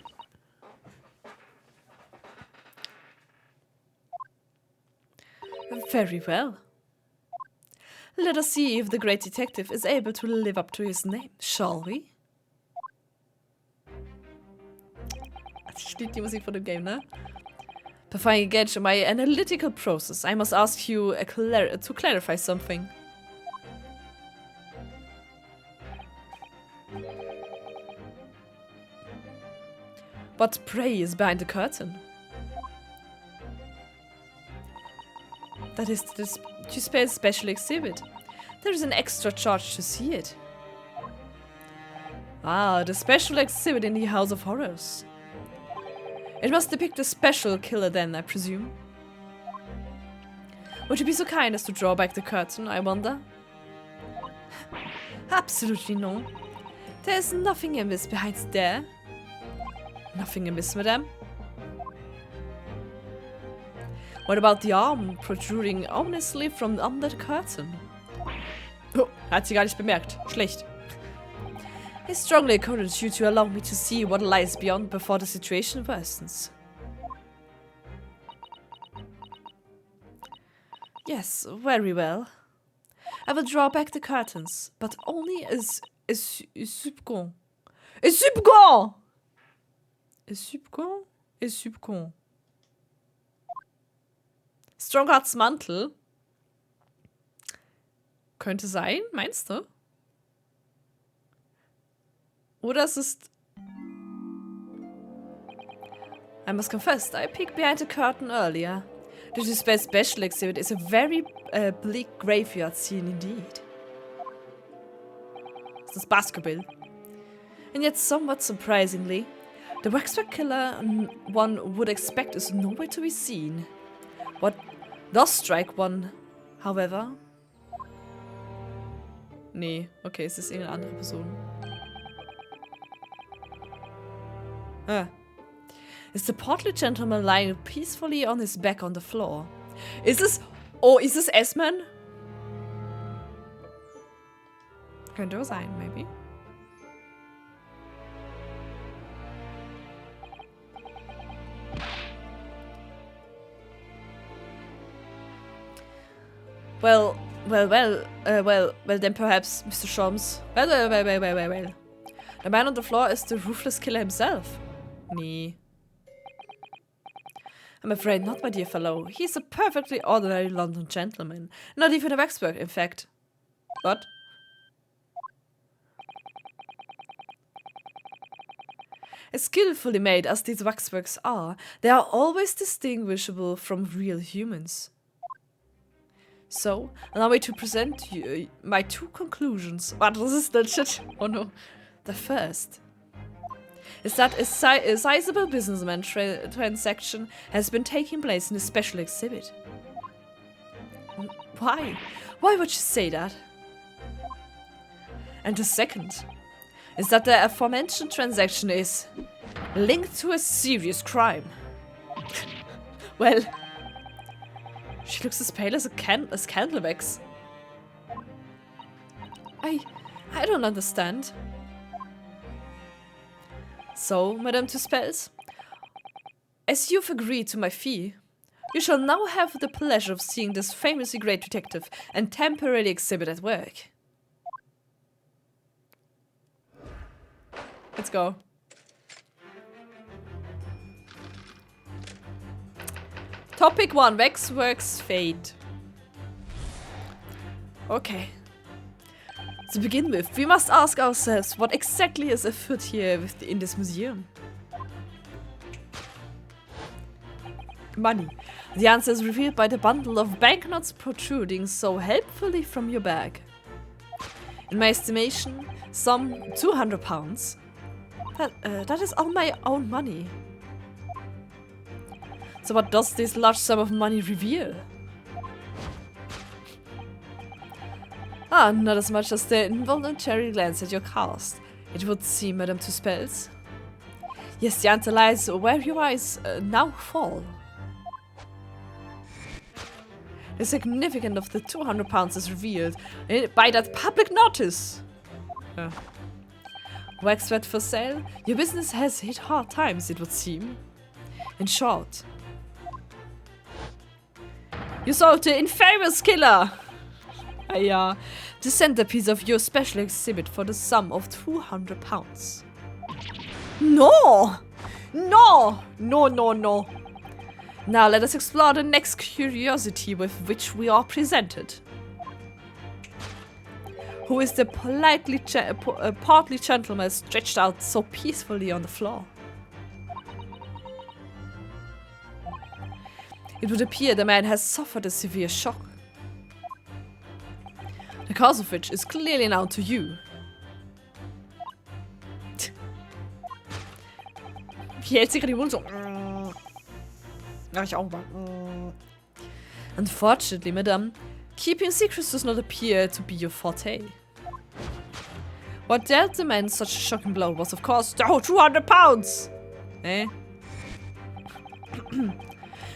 Very well. Let us see if the great detective is able to live up to his name, shall we? Ich liebe die Musik von dem Game, ne? Before I engage in my analytical process, I must ask you to clarify something. What prey is behind the curtain? That is the Tuspez special exhibit. There is an extra charge to see it. Ah, the special exhibit in the House of Horrors. It must depict a special killer then, I presume. Would you be so kind as to draw back the curtain, I wonder? Absolutely no. There is nothing amiss behind there. Nothing amiss, madame? What about the arm protruding ominously from under the curtain? Oh, hat sie gar nicht bemerkt. Schlecht. I strongly encourage you to allow me to see what lies beyond before the situation worsens. Yes, very well. I will draw back the curtains, but only as subcon. Subcon! Subcon? Subcon. Stronghearts Mantel. Könnte sein, meinst du? Oder es ist... I must confess, I peeked behind the curtain earlier. The Dispel's special exhibit is a very bleak graveyard scene indeed. Das ist Basketball. And yet, somewhat surprisingly, the waxwork killer one would expect is nowhere to be seen. What does strike one, however... Nee, okay, es ist irgendeine andere Person. Is the portly gentleman lying peacefully on his back on the floor? Is this... Oh, ist es S-Man? Könnte sein, maybe. Well, then perhaps Mr. Sholmes. Well. The man on the floor is the ruthless killer himself. Nee. I'm afraid not, my dear fellow. He's a perfectly ordinary London gentleman. Not even a waxwork, in fact. What? As skillfully made as these waxworks are, they are always distinguishable from real humans. So, allow me to present you my two conclusions. What is that shit? Oh no. The first is that a sizable businessman transaction has been taking place in a special exhibit. Why? Why would you say that? And the second is that the aforementioned transaction is linked to a serious crime. Well, she looks as pale as candle wax. I don't understand. So, Madame Tuspels, as you've agreed to my fee, you shall now have the pleasure of seeing this famously great detective and temporary exhibit at work. Let's go. Topic 1, Waxworks Fate. Okay. To begin with, we must ask ourselves what exactly is afoot here in this museum. Money. The answer is revealed by the bundle of banknotes protruding so helpfully from your bag. In my estimation, some £200. That is all my own money. So what does this large sum of money reveal? Not as much as the involuntary glance at your cast, it would seem, Madame Tuspels. Yes, the answer lies where your eyes now fall. The significance of the £200 is revealed by that public notice. Waxwork for sale? Your business has hit hard times, it would seem. In short, you sold the infamous killer! Yeah, the centerpiece of your special exhibit for the sum of £200. No! No! Now let us explore the next curiosity with which we are presented. Who is the portly gentleman stretched out so peacefully on the floor? It would appear the man has suffered a severe shock. The cause of which is clearly known to you. Wie hält sie gerade den Mund so? Mach ich auch mal. Unfortunately, madame, keeping secrets does not appear to be your forte. What dealt the man such a shocking blow was, of course, the whole £200! Eh?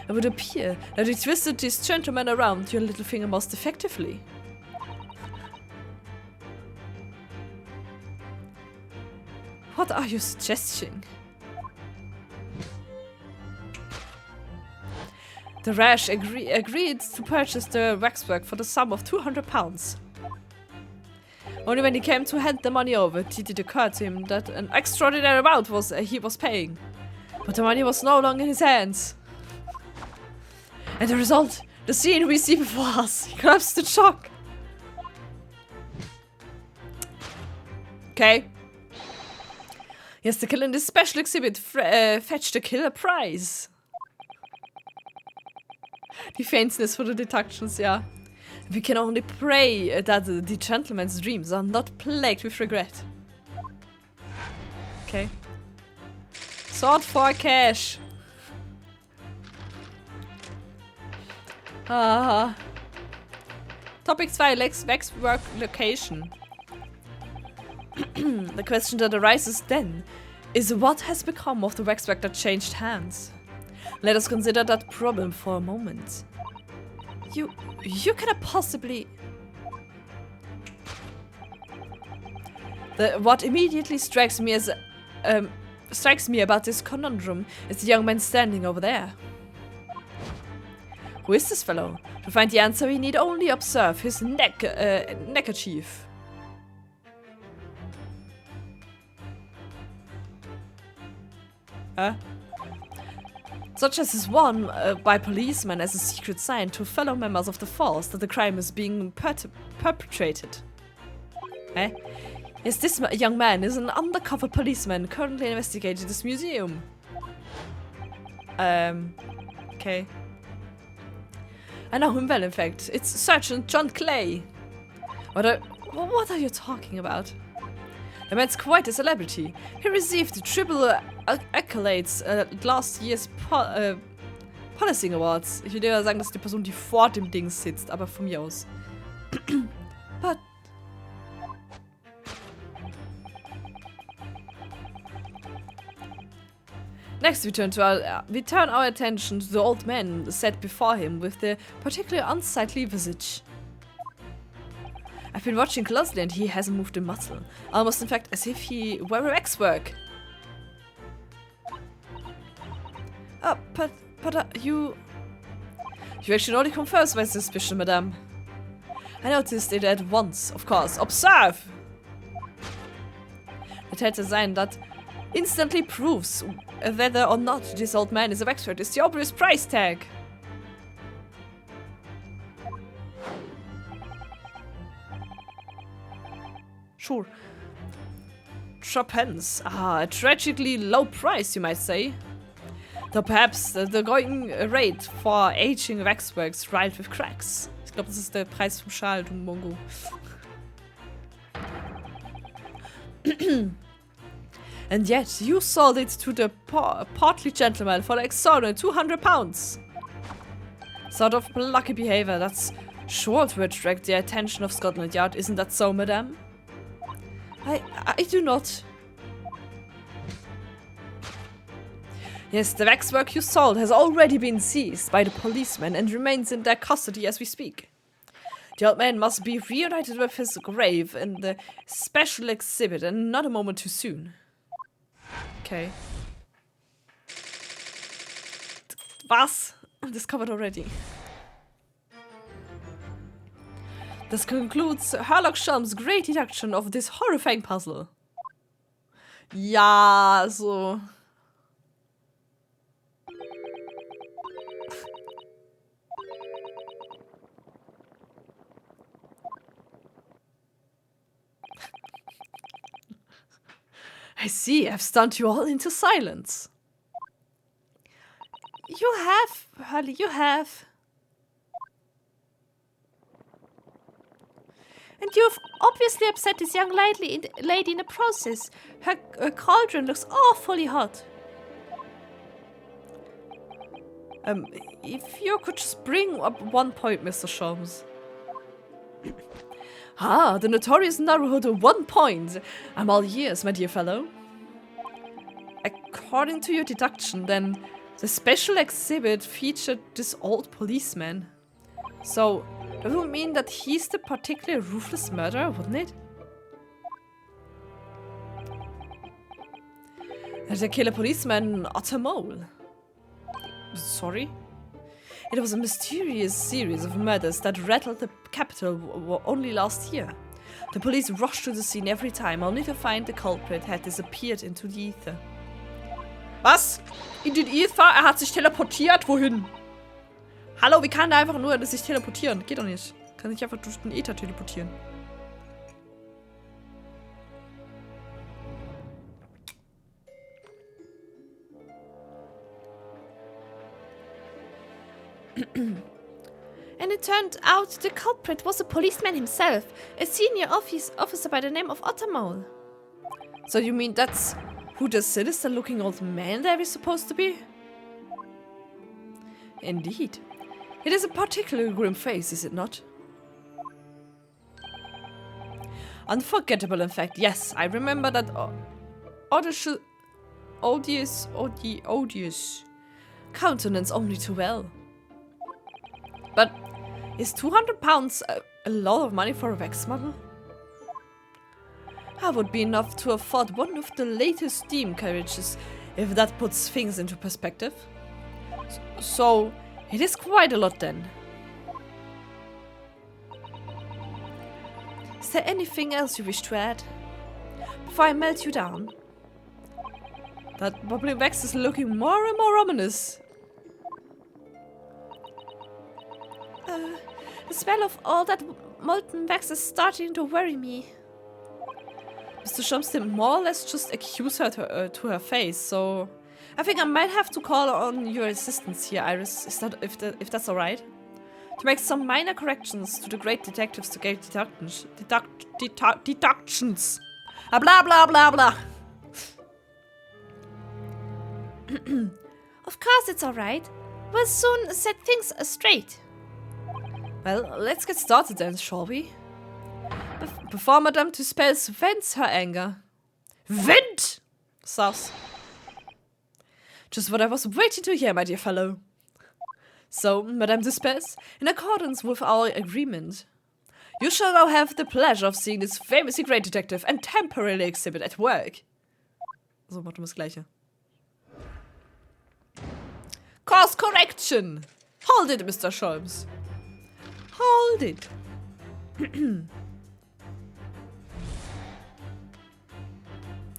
it would appear that you twisted this gentleman around your little finger most effectively. What are you suggesting? The Rash agreed to purchase the waxwork for the sum of £200. Only when he came to hand the money over did it occur to him that an extraordinary amount he was paying. But the money was no longer in his hands. And the result, the scene we see before us, he collapsed in shock. Okay. Yes, the killer in this special exhibit fetched the killer prize. Die Faintness for the deductions, ja. We can only pray that the gentleman's dreams are not plagued with regret. Okay. Sword for cash. Topic 2, Waxwork location. The question that arises then is what has become of the waxwork that changed hands? Let us consider that problem for a moment. You cannot possibly... What immediately strikes me about this conundrum is the young man standing over there. Who is this fellow? To find the answer, we need only observe his neckerchief. Such as is worn by policemen as a secret sign to fellow members of the force that the crime is being perpetrated. Yes, this young man is an undercover policeman currently investigating this museum. Okay. I know him well, in fact. It's Sergeant John Clay. What are you talking about? The man's quite a celebrity. He received triple accolades at last year's Policing Awards. Ich würde ja sagen, das ist die Person, die vor dem Ding sitzt, aber von mir aus. But... Next, we turn our attention to the old man set before him with the particularly unsightly visage. I've been watching closely and he hasn't moved a muscle. Almost in fact as if he were waxwork. But you actually only confirms my suspicion, madame. I noticed it at once, of course. Observe! The telltale sign that instantly proves whether or not this old man is a waxwork is the obvious price tag. Sure. £3. A tragically low price, you might say. Though perhaps the going rate for aging waxworks rife with cracks. Ich glaube, das ist der Preis vom Schal, du Mongo. And yet, you sold it to the portly gentleman for like £200. Sort of lucky behavior, that's sure to attract the attention of Scotland Yard, isn't that so, madame? I do not. Yes, the waxwork you sold has already been seized by the policemen and remains in their custody as we speak. The old man must be reunited with his grave in the special exhibit and not a moment too soon. Okay. Was? Discovered already. This concludes Herlock Sholmes' great deduction of this horrifying puzzle. Ja, so. I see, I've stunned you all into silence. You have, Hurley, you have. And you've obviously upset this young lady in the process. Her cauldron looks awfully hot. If you could just bring up 1 point, Mr. Sholmes. The notorious Naruhodo 1 point. I'm all ears, my dear fellow. According to your deduction, then, The special exhibit featured this old policeman. So, that would mean that he's the particularly ruthless murderer, wouldn't it? The killer policeman Otter Mole. Sorry? It was a mysterious series of murders that rattled the capital only last year. The police rushed to the scene every time, only to find the culprit had disappeared into the ether. Was? In den Ether? Er hat sich teleportiert? Wohin? Hallo, wie kann der einfach nur sich teleportieren? Geht doch nicht. Kann sich einfach durch den Äther teleportieren. And it turned out the culprit was a policeman himself, a senior officer by the name of Otter Mole. So you mean that's who the sinister-looking old man there is supposed to be? Indeed. It is a particularly grim face, is it not? Unforgettable, in fact. Yes, I remember that odious countenance only too well. But is £200 a lot of money for a wax model? That would be enough to afford one of the latest steam carriages, if that puts things into perspective. So, it is quite a lot then. Is there anything else you wish to add? Before I melt you down? That bubbling wax is looking more and more ominous. The smell of all that molten wax is starting to worry me. Mr. Shums did more or less just accuse her to her face, so I think I might have to call on your assistance here, Iris. Is that if that's alright? To make some minor corrections to the great detectives to get deductions. Blah blah blah blah. Of course it's alright. We'll soon set things straight. Well, let's get started then, shall we? Before Madame Tuspels vents her anger. Vent! Sus. Just what I was waiting to hear, my dear fellow. So, Madame Tuspels, in accordance with our agreement, you shall now have the pleasure of seeing this famously great detective and temporary exhibit at work. So, machen wir das Gleiche. Course correction! Hold it, Mr. Sholmes. Hold it.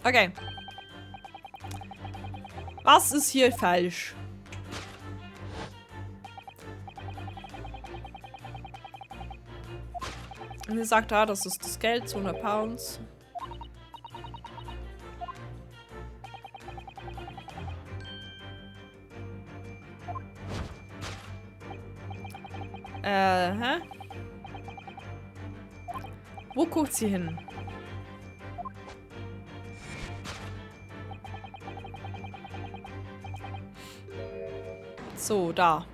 Okay. Was ist hier falsch? Und er sagt da, das ist das Geld, 200 Pounds. Hä? Wo guckt sie hin? So, da.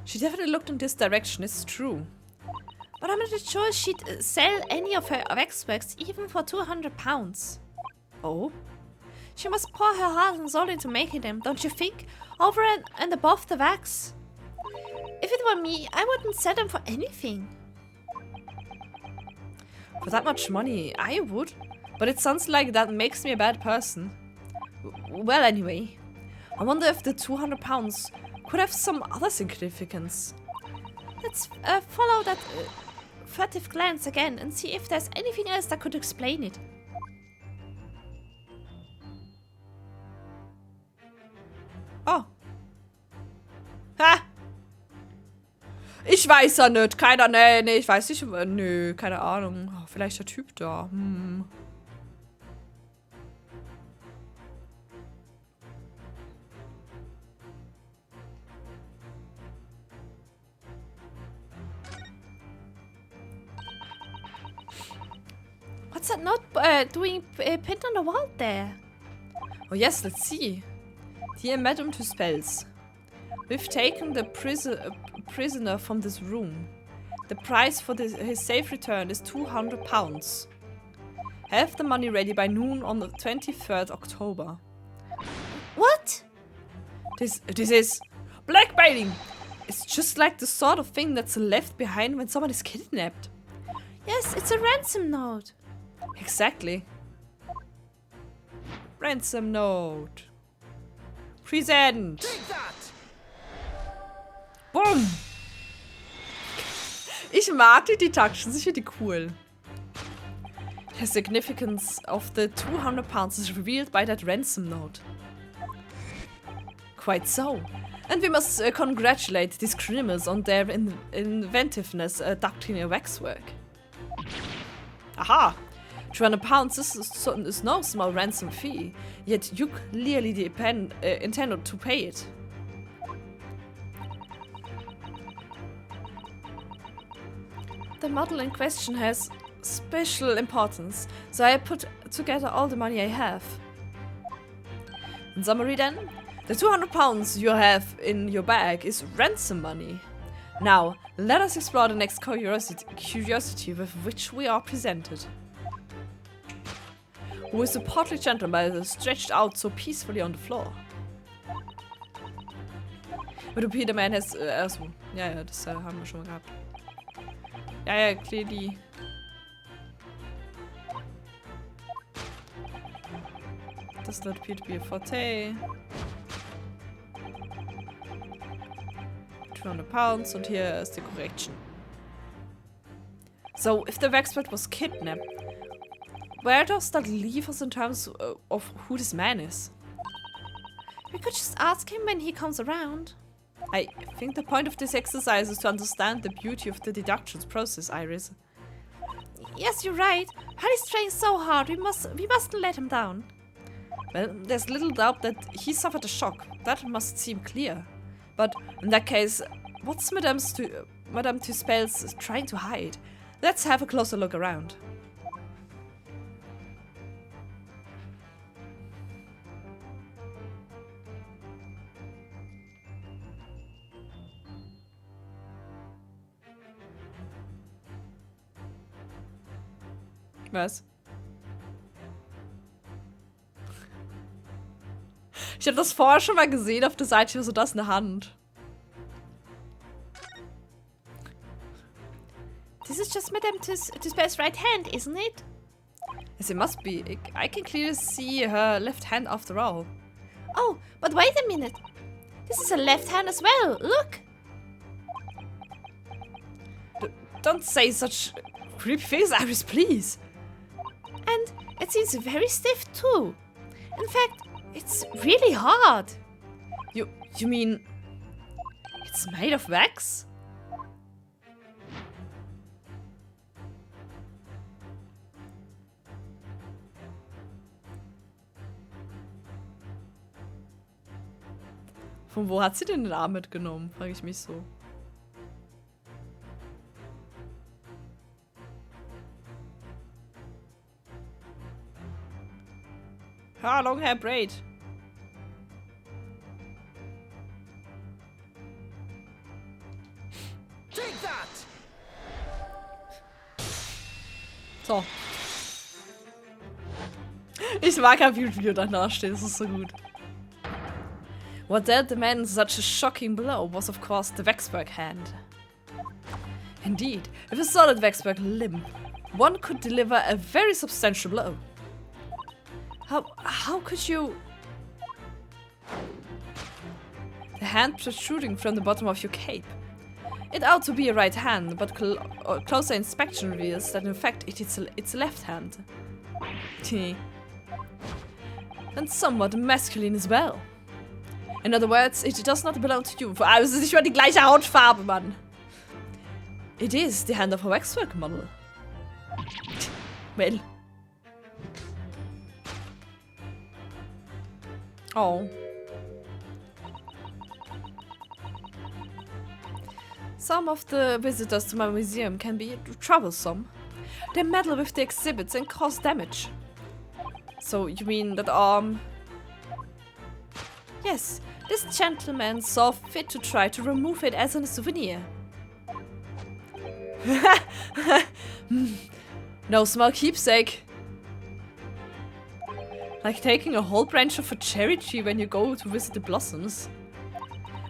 She definitely looked in this direction, it's true. But I'm not sure she'd sell any of her waxworks even for £200. Oh? She must pour her heart and soul into making them, don't you think? Over and above the wax. If it were me, I wouldn't sell them for anything. For that much money, I would. But it sounds like that makes me a bad person. Well, anyway. I wonder if the £200 could have some other significance. Let's follow that furtive glance again and see if there's anything else that could explain it. Oh. Ha! Ich weiß ja nicht. Keiner, nee, ich weiß nicht. Nö, keine Ahnung. Oh, vielleicht der Typ da. What's that note doing pinned on the wall there? Oh yes, let's see. Dear Madame Tuspels, we've taken the prisoner from this room. The price for his safe return is £200. Have the money ready by noon on the 23rd October. What? This is blackmailing. It's just like the sort of thing that's left behind when someone is kidnapped. Yes, it's a ransom note. Exactly. Ransom note. Present. Take that! Bumm. Ich mag die Deductions, ich finde die cool. The significance of the 200 pounds is revealed by that ransom note. Quite so. And we must congratulate these criminals on their inventiveness abducting a waxwork. Aha! 200 pounds is no small ransom fee, yet you clearly intended to pay it. The model in question has special importance, so I put together all the money I have. In summary then, the 200 pounds you have in your bag is ransom money. Now, let us explore the next curiosity with which we are presented. Who is the portly gentleman stretched out so peacefully on the floor? But Peter Man has... achso, ja, das haben wir schon mal gehabt. Ja, clearly. Does not appear to be a forte. 200 pounds, and here is the correction. So, if the waxwork was kidnapped, where does that leave us in terms of who this man is? We could just ask him when he comes around. I think the point of this exercise is to understand the beauty of the deductions process, Iris. Yes, you're right. Harry's trying so hard. We mustn't let him down. Well, there's little doubt that he suffered a shock. That must seem clear. But in that case, what's Madame Tuspel's trying to hide? Let's have a closer look around. Was? Ich habe das vorher schon mal gesehen auf der Seite, so das in der Hand. This is just Madame Tuspel's right hand, isn't it? Yes, it must be. I can clearly see her left hand after all. Oh, but wait a minute. This is a left hand as well. Look. Don't say such creepy things, Iris, please. And it seems very stiff too. In fact, it's really hard. You mean it's made of wax? Von wo hat sie denn den Arm mitgenommen, frage ich mich so. Ah, long hair braid. Take that! So. Ich mag halt, wie Video danach steht, das ist so gut. What dealt the man such a shocking blow was of course the waxwork hand. Indeed, with a solid waxwork limb, one could deliver a very substantial blow. How could you... The hand protruding from the bottom of your cape. It ought to be a right hand, but closer inspection reveals that in fact it's a left hand. And somewhat masculine as well. In other words, it does not belong to you. Es ist nicht mal die gleiche Hautfarbe, Mann. It is the hand of a waxwork model. Well. Oh. Some of the visitors to my museum can be troublesome. They meddle with the exhibits and cause damage. So, you mean that arm? Yes, this gentleman saw fit to try to remove it as a souvenir. No small keepsake. Like taking a whole branch of a cherry tree when you go to visit the blossoms.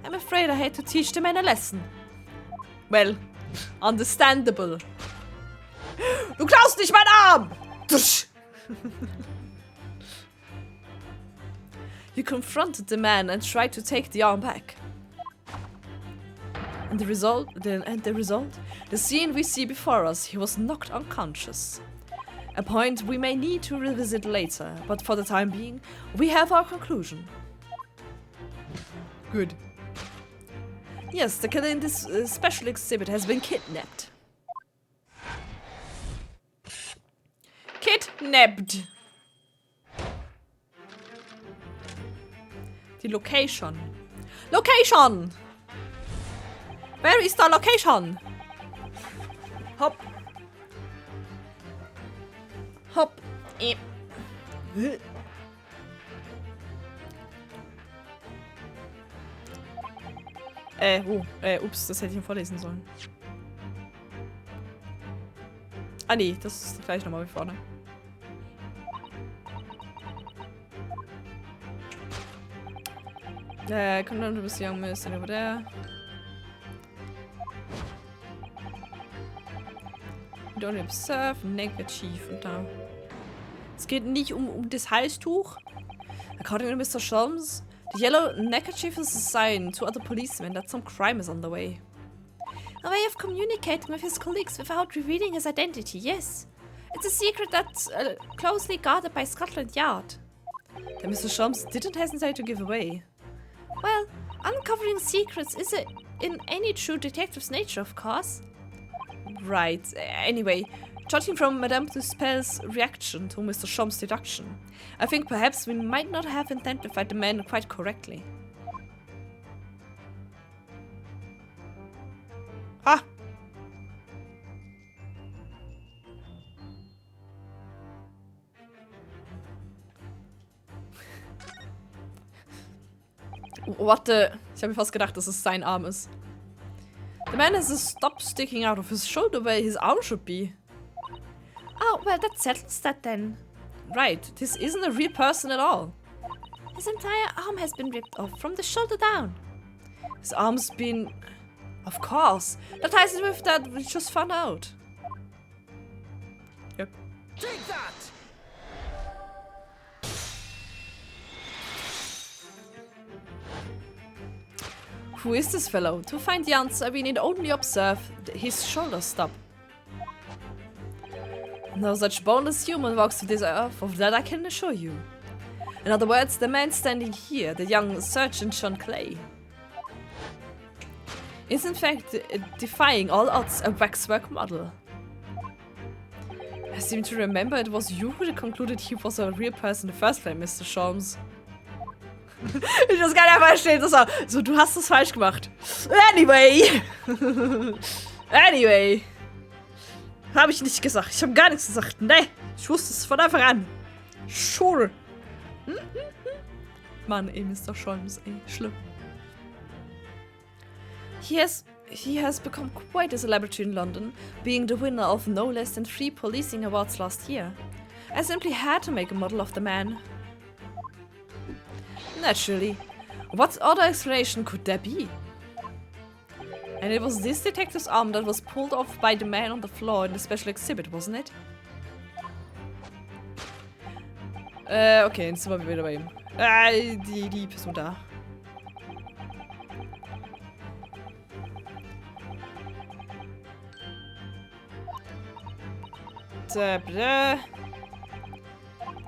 I'm afraid I had to teach the man a lesson. Well, understandable. Du klaust nicht meinen Arm! You confronted the man and tried to take the arm back. And the result? The scene we see before us, he was knocked unconscious. A point we may need to revisit later, but for the time being, we have our conclusion. Good. Yes, the killer in this special exhibit has been kidnapped. Kidnapped! Die Location. Location! Where is the location? Hopp. Hopp. Ups, das hätte ich vorlesen sollen. Ah nee, das ist gleich nochmal wie vorne. Come down to this young miss and over there. Don't observe, Neckerchief und da. Es geht nicht um das Halstuch. According to Mr. Sholmes, the yellow neckerchief is a sign to other policemen that some crime is on the way. A way of communicating with his colleagues without revealing his identity, yes. It's a secret that's closely guarded by Scotland Yard. That Mr. Sholmes didn't hesitate to give away. Well, uncovering secrets is in any true detective's nature, of course. Right. Anyway, judging from Madame Duspel's reaction to Mr. Sholmes' deduction, I think perhaps we might not have identified the man quite correctly. Ah! What the... Ich habe mir fast gedacht, dass es sein Arm ist. The man has a stop sticking out of his shoulder where his arm should be. Oh, well, that settles that then. Right, this isn't a real person at all. His entire arm has been ripped off from the shoulder down. His arm's been... Of course. That ties in with that we just found out. Yep. Take that! Who is this fellow? To find the answer, we need only observe his shoulder stop. No such boneless human walks to this earth, of that I can assure you. In other words, the man standing here, the young Sergeant John Clay, is in fact defying all odds a waxwork model. I seem to remember it was you who concluded he was a real person in the first place, Mr. Sholmes. Ich das gar nicht verstehen, das war so, du hast es falsch gemacht. Anyway. Anyway. Habe ich nicht gesagt. Ich habe gar nichts gesagt. Ne, ich wusste es von Anfang an. Sure. Mann, ey, Mr. Sholmes, ey, schlimm. He has become quite a celebrity in London, being the winner of no less than 3 policing awards last year. I simply had to make a model of the man. Naturally. What other explanation could there be? And it was this detective's arm that was pulled off by the man on the floor in the special exhibit, wasn't it? Okay, jetzt sind wir wieder bei ihm. Die Person da.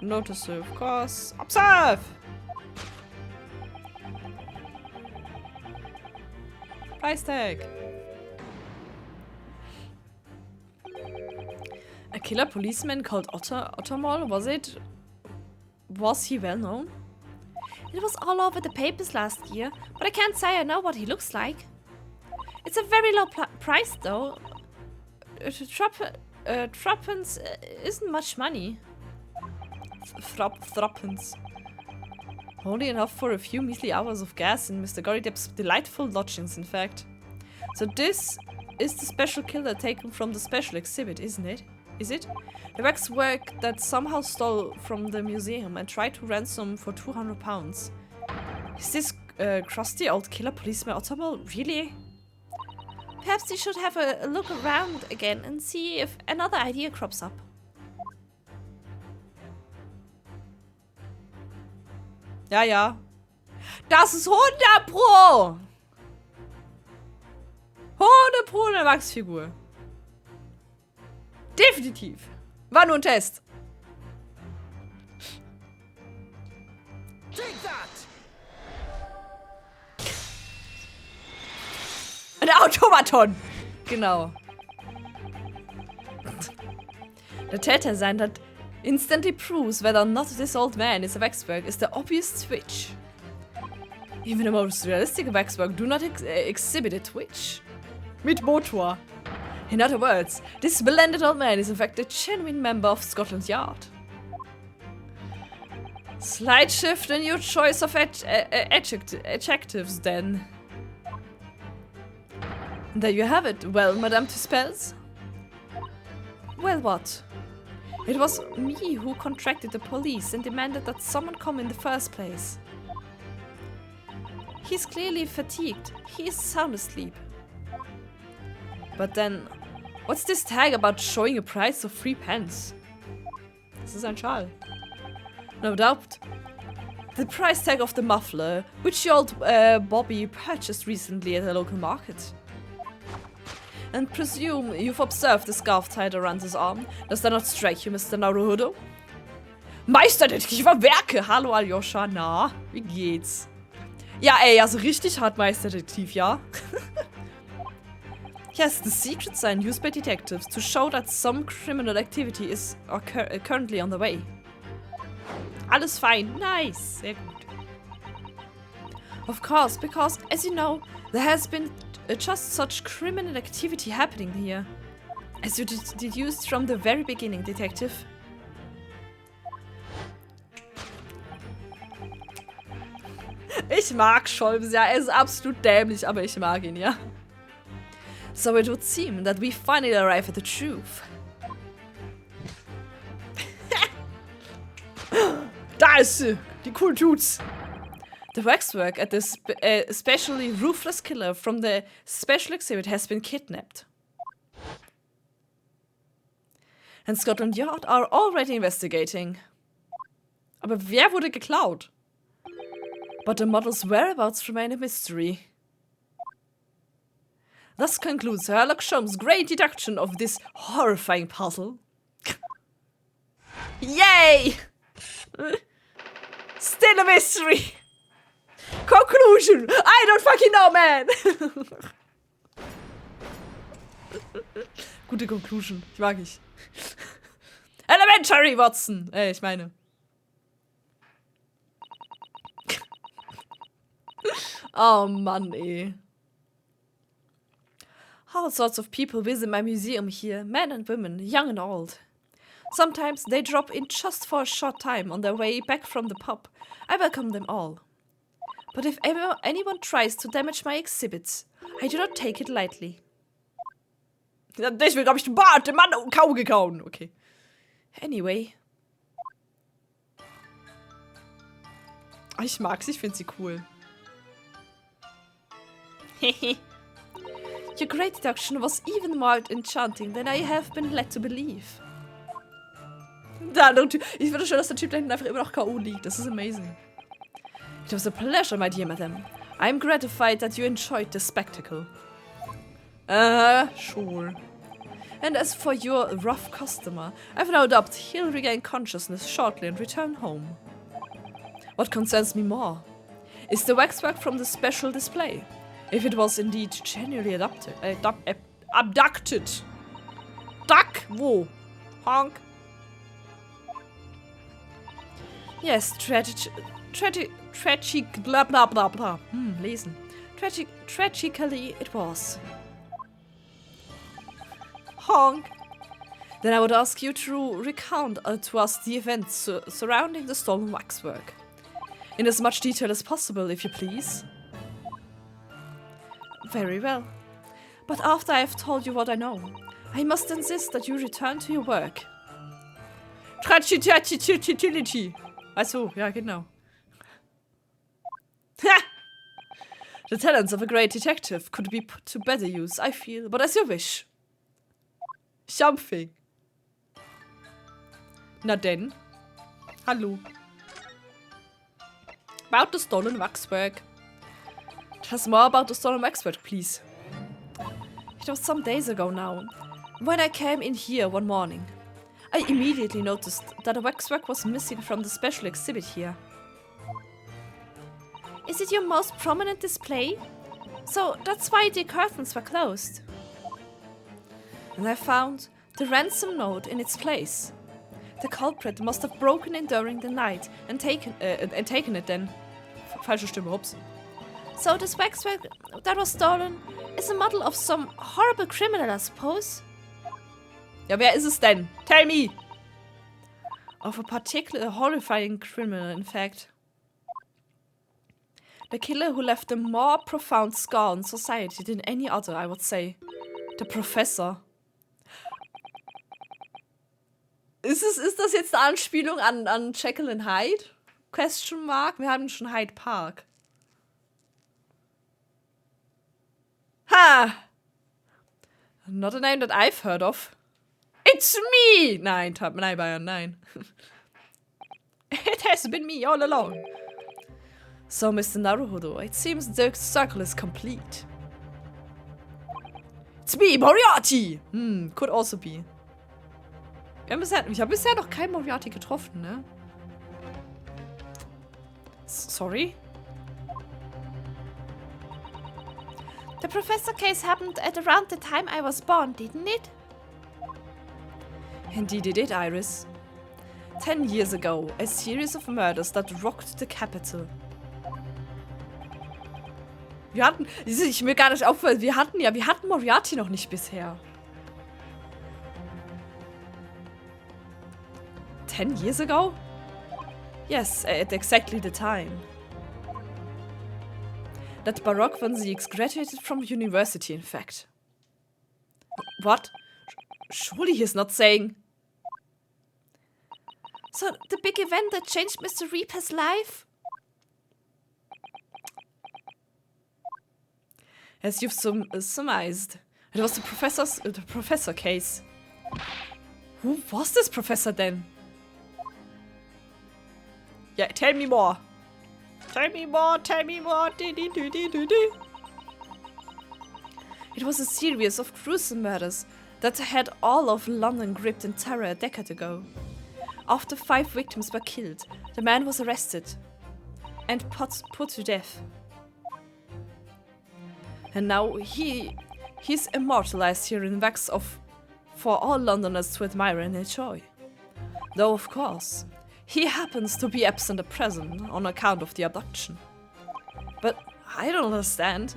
Notice, of course. Observe! Price tag. A killer policeman called Ottermall, was it? Was he well known? It was all over the papers last year, but I can't say I know what he looks like. It's a very low price though. Threepence isn't much money. Threepence. Only enough for a few measly hours of gas in Mr. Gorrydepp's delightful lodgings, in fact. So this is the special killer taken from the special exhibit, isn't it? Is it? The waxwork that somehow stole from the museum and tried to ransom for £200. Is this crusty old killer policeman Ottermole? Really? Perhaps we should have a look around again and see if another idea crops up. Ja, ja. Das ist 100 Pro! 100 Pro eine Wachsfigur. Definitiv. War nur ein Test. Ein Automaton. Genau. The telltale sign that instantly proves whether or not this old man is a waxwork is the obvious twitch. Even the most realistic waxwork do not exhibit a twitch. Mit Motor. In other words, this splendid old man is in fact a genuine member of Scotland Yard. Slight shift in your choice of adjectives then. There you have it. Well, Madame Tuspels? Well, what? It was me who contracted the police and demanded that someone come in the first place. He's clearly fatigued. He is sound asleep. But then, what's this tag about showing a price of 3 pence? Das ist ein Schal. No doubt. The price tag of the muffler, which the old Bobby purchased recently at a local market. And presume you've observed the scarf tied around his arm. Does that not strike you, Mr. Naruhodo? Meisterdetektiv Werke! Hallo Aljoscha, na, wie geht's? Ja, ey, also richtig hart Meisterdetektiv, ja? Yes, the secret sign used by detectives to show that some criminal activity is currently on the way. Alles fein, nice, sehr gut. Of course, because, as you know, there has been just such criminal activity happening here. As you deduced from the very beginning, Detective. Ich mag Scholz, ja, er ist absolut dämlich, aber ich mag ihn, ja. So it would seem that we finally arrive at the truth. Da ist sie, die coolen Dudes. The waxwork at this especially ruthless killer from the special exhibit has been kidnapped. And Scotland Yard are already investigating. Aber wer wurde geklaut? But the model's whereabouts remain a mystery. Thus concludes Sherlock Holmes' great deduction of this horrifying puzzle. Yay! Still a mystery! Conclusion! I don't fucking know, man! Gute Conclusion. Ich mag ich. Elementary, Watson! Ich meine. Oh Mann, ey. All sorts of people visit my museum here, men and women, young and old. Sometimes they drop in just for a short time on their way back from the pub. I welcome them all. But if anyone tries to damage my exhibits, I do not take it lightly. Deswegen habe ich den Bart, den Mann kaum gekauen. Okay. Anyway. Ich mag sie, ich finde sie cool. Your great deduction was even more enchanting than I have been led to believe. Ich finde schön, dass der Typ da hinten einfach immer noch K.O. liegt. Das ist amazing. It was a pleasure, my dear madam. I am gratified that you enjoyed the spectacle. Sure. And as for your rough customer, I've no doubt he'll regain consciousness shortly and return home. What concerns me more is the waxwork from the special display. If it was indeed genuinely abducted. Duck? Wo? Honk? Yes, tragic, blah blah blah blah. Lesen. Tragically it was. Honk. Then I would ask you to recount to us the events surrounding the stolen waxwork. In as much detail as possible, if you please. Very well. But after I have told you what I know, I must insist that you return to your work. Transitility. Achso, ja, genau. Ha! The talents of a great detective could be put to better use, I feel, but as you wish. Something. Na denn. Hallo. About the stolen waxwork. Tell us more about the stolen waxwork, please. It was some days ago now. When I came in here one morning, I immediately noticed that the waxwork was missing from the special exhibit here. Is it your most prominent display? So that's why the curtains were closed. And I found the ransom note in its place. The culprit must have broken in during the night and taken it then. Falsche Stimme, ups. So this waxwork that was stolen is a model of some horrible criminal, I suppose? Ja, wer ist es denn? Tell me! Of a particularly horrifying criminal, in fact. The killer who left a more profound scar on society than any other, I would say. The Professor. Ist das jetzt eine Anspielung an Jekyll and Hyde? Question mark? Wir haben schon Hyde Park. Ha! Not a name that I've heard of. It's me! Nein, Bayern, nein. It has been me all along. So, Mr. Naruhodo, it seems the circle is complete. It's me, Moriarty! Could also be. Ich habe bisher noch keinen Moriarty getroffen, ne? Sorry? The Professor case happened at around the time I was born, didn't it? Indeed it did, Iris. 10 years ago, a series of murders that rocked the capital. Ich mir gar nicht auffällt, wir hatten Moriarty noch nicht bisher. 10 years ago? Yes, at exactly the time. That Baroque von Zieks graduated from university, in fact. What? Surely he's not saying... So, the big event that changed Mr. Reaper's life? As you've surmised, it was the professor case. Who was this professor then? Yeah, tell me more. Tell me more, tell me more. It was a series of gruesome murders that had all of London gripped in terror a decade ago. After 5 victims were killed, the man was arrested and put to death. And now he's immortalized here in wax for all Londoners to admire and enjoy. Though, of course, he happens to be absent at present on account of the abduction. But I don't understand.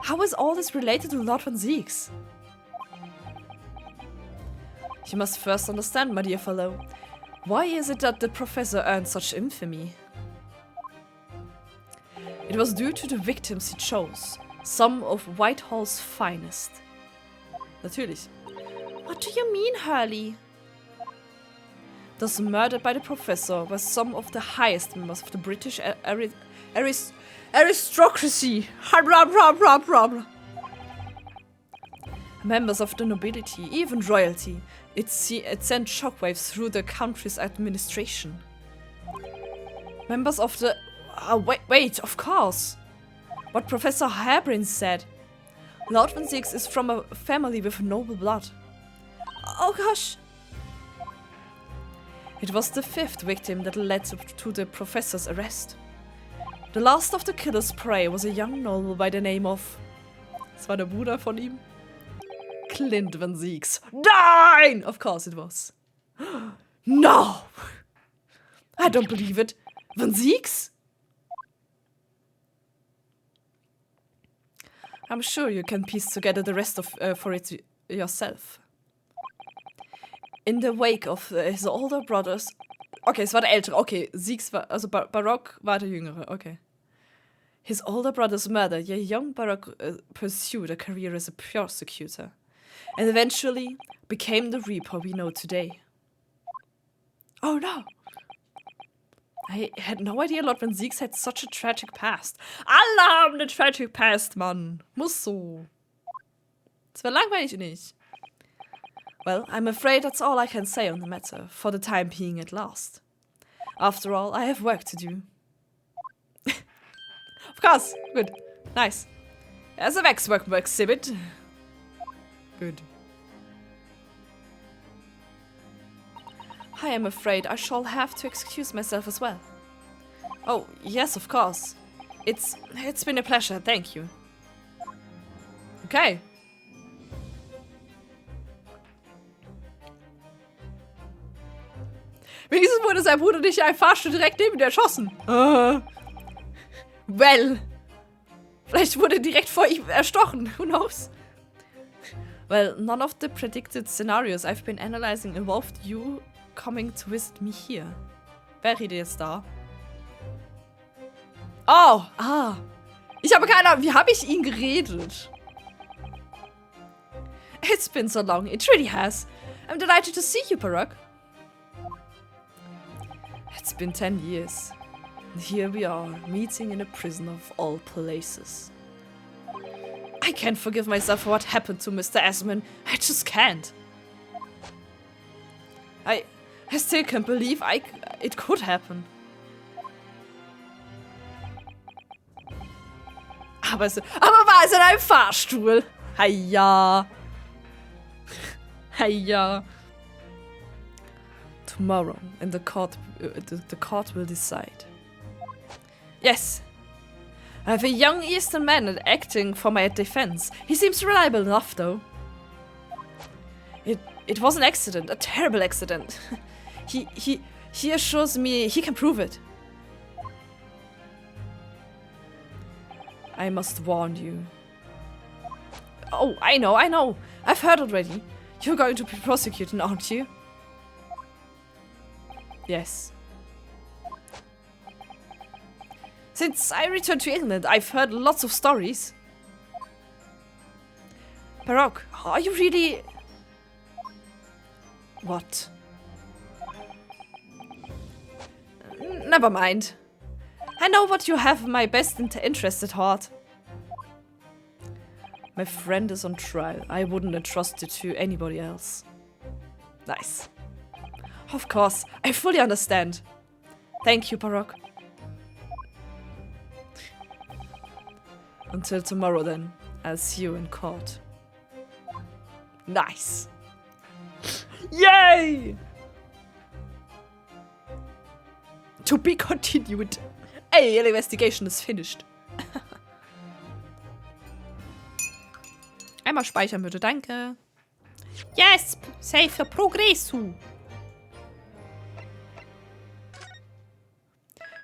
How is all this related to Lord Van Zieks? You must first understand, my dear fellow. Why is it that the professor earned such infamy? It was due to the victims he chose. Some of Whitehall's finest. Natürlich. What do you mean, Hurley? Those murdered by the professor were some of the highest members of the British aristocracy. Members of the nobility, even royalty. It sent shockwaves through the country's administration. Members of the... wait, of course. What Professor Harebrins said. Lord Van Zieks is from a family with noble blood. Oh gosh. It was the 5th victim that led to the professor's arrest. The last of the killer's prey was a young noble by the name of... Das war der Bruder von ihm? Clint Van Zieks. Nein! Of course it was. No! I don't believe it. Van Zieks? I'm sure you can piece together the rest for it yourself. In the wake of his older brothers... Okay, es war der Ältere. Okay, Zieks war... Also Baroque war der Jüngere. Okay. His older brother's murder, young Baroque pursued a career as a prosecutor. and eventually became the Reaper we know today. Oh no! I had no idea Lord Van Zieks had such a tragic past. Alle haben eine tragic past, Mann. Muss so. Das wäre langweilig nicht. Well, I'm afraid that's all I can say on the matter, for the time being at last. After all, I have work to do. Of course. Good. Nice. As a waxwork exhibit. Good. I am afraid I shall have to excuse myself as well. Oh, yes, of course. It's been a pleasure, thank you. Okay. Wenigstens wurde sein Bruder nicht ein Fahrstuhl direkt neben dir erschossen. Well. Vielleicht wurde direkt vor ihm erstochen. Who knows? Well, none of the predicted scenarios I've been analyzing involved you coming to visit me here. Wer redet jetzt da? Oh, Ich habe keine Ahnung, wie habe ich ihn geredet? It's been so long, it really has. I'm delighted to see you, Parag. It's been 10 years. And here we are, meeting in a prison of all places. I can't forgive myself for what happened to Mr. Asman. I just can't. I still can't believe it could happen. Aber war es in einem Fahrstuhl? Heia. Heia. Tomorrow, and the court will decide. Yes. I have a young Eastern man acting for my defense. He seems reliable enough, though. It was an accident, a terrible accident. He assures me he can prove it. I must warn you. Oh, I know. I've heard already. You're going to be prosecuted, aren't you? Yes. Since I returned to England, I've heard lots of stories. Parag, are you really... What? Never mind. I know what you have my best interest at heart. My friend is on trial. I wouldn't entrust it to anybody else. Nice. Of course, I fully understand. Thank you, Parag. Until tomorrow then, I'll see you in court. Nice. Yay! To be continued. Hey, the investigation is finished. Einmal speichern bitte, danke. Yes, save for progresso.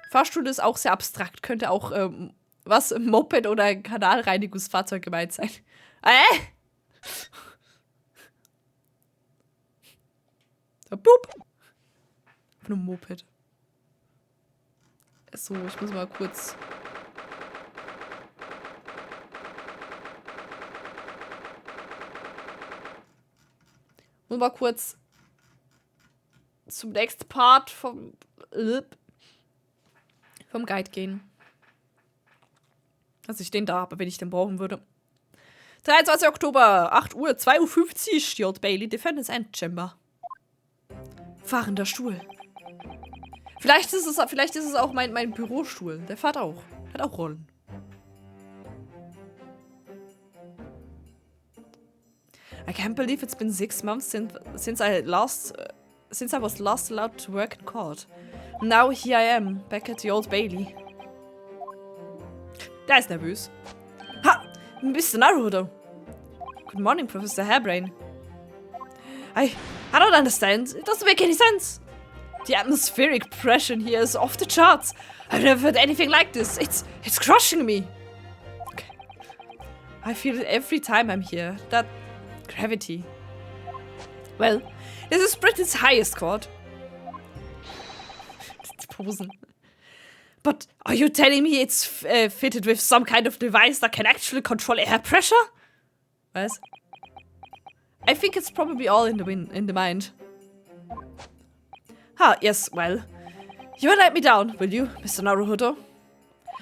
Fahrstuhl ist auch sehr abstrakt. Könnte auch, was, Moped oder ein Kanalreinigungsfahrzeug gemeint sein. Boop. Auf einem Moped. So, ich muss mal kurz... zum nächsten Part vom Guide gehen. Dass ich den da habe, wenn ich den brauchen würde. 23. Oktober, 8 Uhr, 2:50 Uhr, die Old Bailey Defendants Chamber. Fahrender Stuhl. Vielleicht ist es auch mein Bürostuhl. Der fährt auch. Hat auch Rollen. I can't believe it's been 6 months since I was last allowed to work in court. Now here I am, back at the Old Bailey. Der ist nervös. Ha! Mr. Naruto. Good morning, Professor Hairbrain. I don't understand. It doesn't make any sense. The atmospheric pressure here is off the charts. I've never heard anything like this. It's crushing me. Okay. I feel it every time I'm here. That gravity. Well, this is Britain's highest court. Die Posen. But are you telling me it's fitted with some kind of device that can actually control air pressure? Was? I think it's probably all in the mind. Ah, yes, well. You won't let me down, will you, Mr. Naruhodo?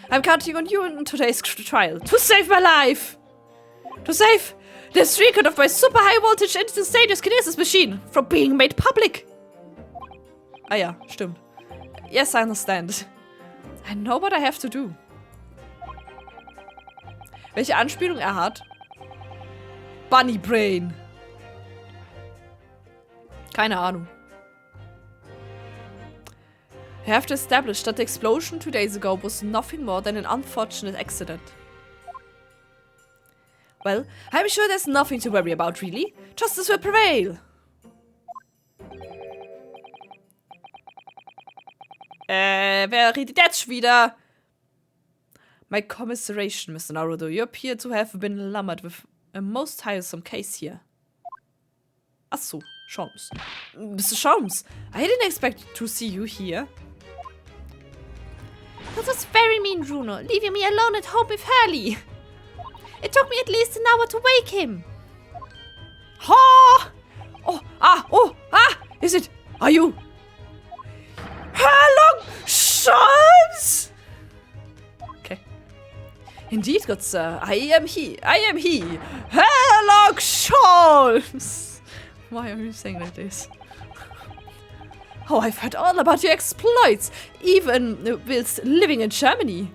I'm counting on you in today's trial to save my life! To save this record of my super high voltage instantaneous kinesis machine from being made public! Ah ja, stimmt. Yes, I understand. I know what I have to do. Welche Anspielung er hat? Bunny Brain. Keine Ahnung. I have to establish that the explosion 2 days ago was nothing more than an unfortunate accident. Well, I'm sure there's nothing to worry about, really. Justice will prevail. Wer redet jetzt wieder? My commiseration, Mr. Naruto. You appear to have been enamored with a most tiresome case here. Ach so, Sholmes. Mr. Sholmes, I didn't expect to see you here. That was very mean, Runo, leaving me alone at home with Hurley. It took me at least an hour to wake him. Ha! Is it? Are you? Hello, Sholmes! Okay. Indeed, good sir. I am he. Hello, Sholmes! Why are you saying like this? Oh, I've heard all about your exploits, even whilst living in Germany.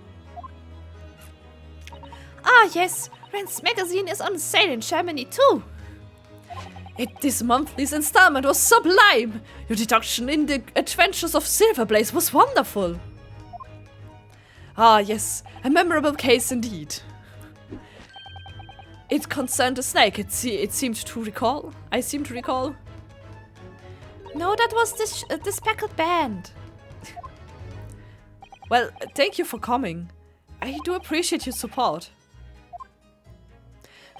Ah, yes. Rand's magazine is on sale in Germany too. This monthly's installment was sublime. Your deduction in the Adventures of Silverblaze was wonderful. Ah, yes. A memorable case indeed. It concerned a snake, I seem to recall. No, that was the speckled band. Well, thank you for coming. I do appreciate your support.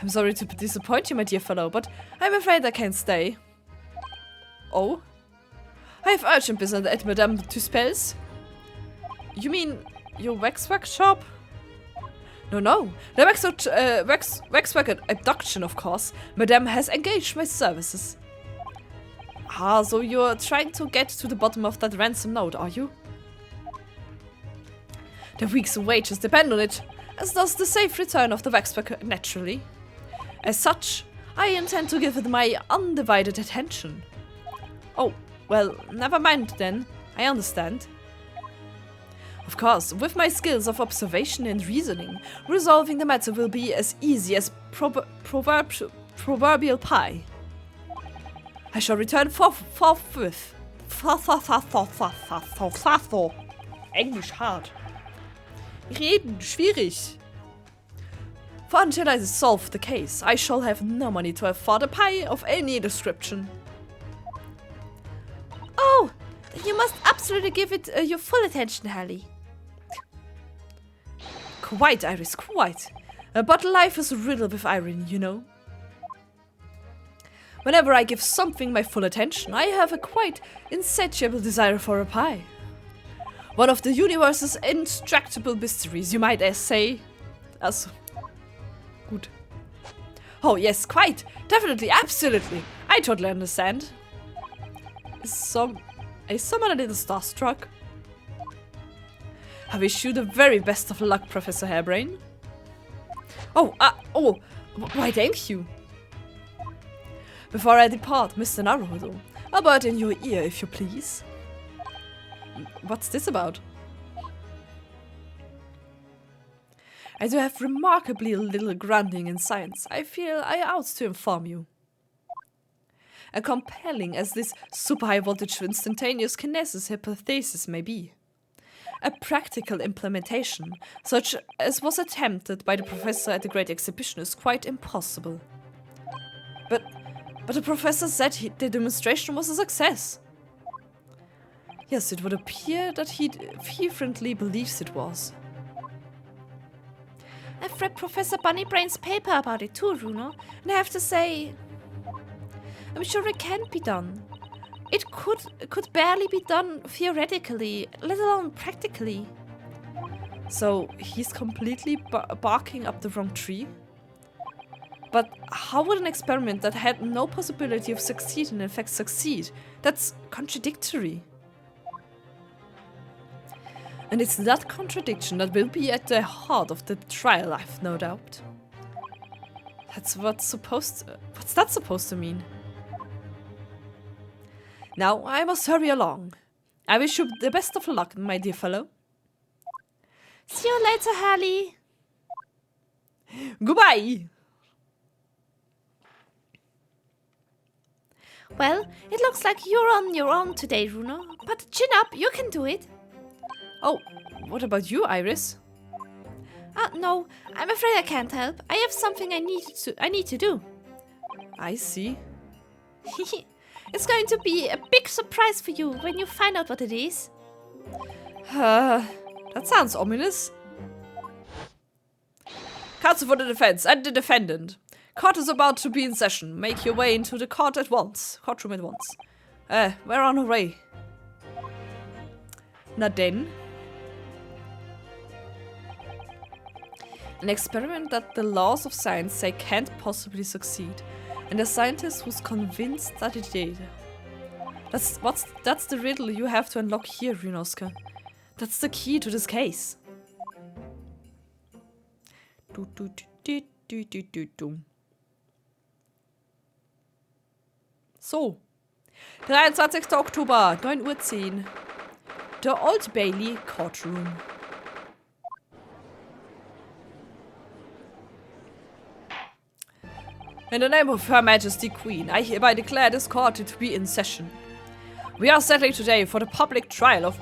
I'm sorry to disappoint you, my dear fellow, but I'm afraid I can't stay. Oh? I have urgent business at Madame Tuspel's. You mean your wax workshop? No. The waxwork abduction, of course. Madame has engaged my services. Ah, so you're trying to get to the bottom of that ransom note, are you? The week's wages depend on it, as does the safe return of the waxwork, naturally. As such, I intend to give it my undivided attention. Oh, well, never mind then. I understand. Of course, with my skills of observation and reasoning, resolving the matter will be as easy as proverbial pie. I shall return forthwith. Englisch hard. Reden schwierig. For until I solve the case, I shall have no money to afford a pie of any description. Oh, you must absolutely give it your full attention, Harley. Quite, Iris, quite. But life is riddled with irony, you know. Whenever I give something my full attention, I have a quite insatiable desire for a pie. One of the universe's intractable mysteries, you might say. Also, gut. Oh yes, quite. Definitely, absolutely. I totally understand. Is someone a little starstruck? I wish you the very best of luck, Professor Hairbrain. Why thank you. Before I depart, Mr. Naruhodo, a word in your ear, if you please. What's this about? I do have remarkably little grounding in science. I feel I ought to inform you. And compelling as this super high voltage instantaneous kinesis hypothesis may be, a practical implementation, such as was attempted by the professor at the Great Exhibition, is quite impossible. But the professor said the demonstration was a success. Yes, it would appear that he fervently believes it was. I've read Professor Bunnybrain's paper about it too, Runo, and I have to say, I'm sure it can be done. It could barely be done theoretically, let alone practically. So he's completely barking up the wrong tree? But how would an experiment that had no possibility of succeeding in fact succeed? That's contradictory. And it's that contradiction that will be at the heart of the trial, I've no doubt. That's what's that supposed to mean? Now, I must hurry along. I wish you the best of luck, my dear fellow. See you later, Harley. Goodbye! Well, it looks like you're on your own today, Runo. But chin up, you can do it. Oh, what about you, Iris? No, I'm afraid I can't help. I have something I need to do. I see. It's going to be a big surprise for you when you find out what it is. That sounds ominous. Counsel for the defense and the defendant. Court is about to be in session. Make your way into the courtroom at once. We're on our way. Na denn? An experiment that the laws of science say can't possibly succeed. And a scientist who's convinced that it did. That's the riddle you have to unlock here, Ryunosuke. That's the key to this case. So. 23. Oktober, 9:10 Uhr. The Old Bailey Courtroom. In the name of Her Majesty Queen, I hereby declare this court to be in session. We are settling today for the public trial of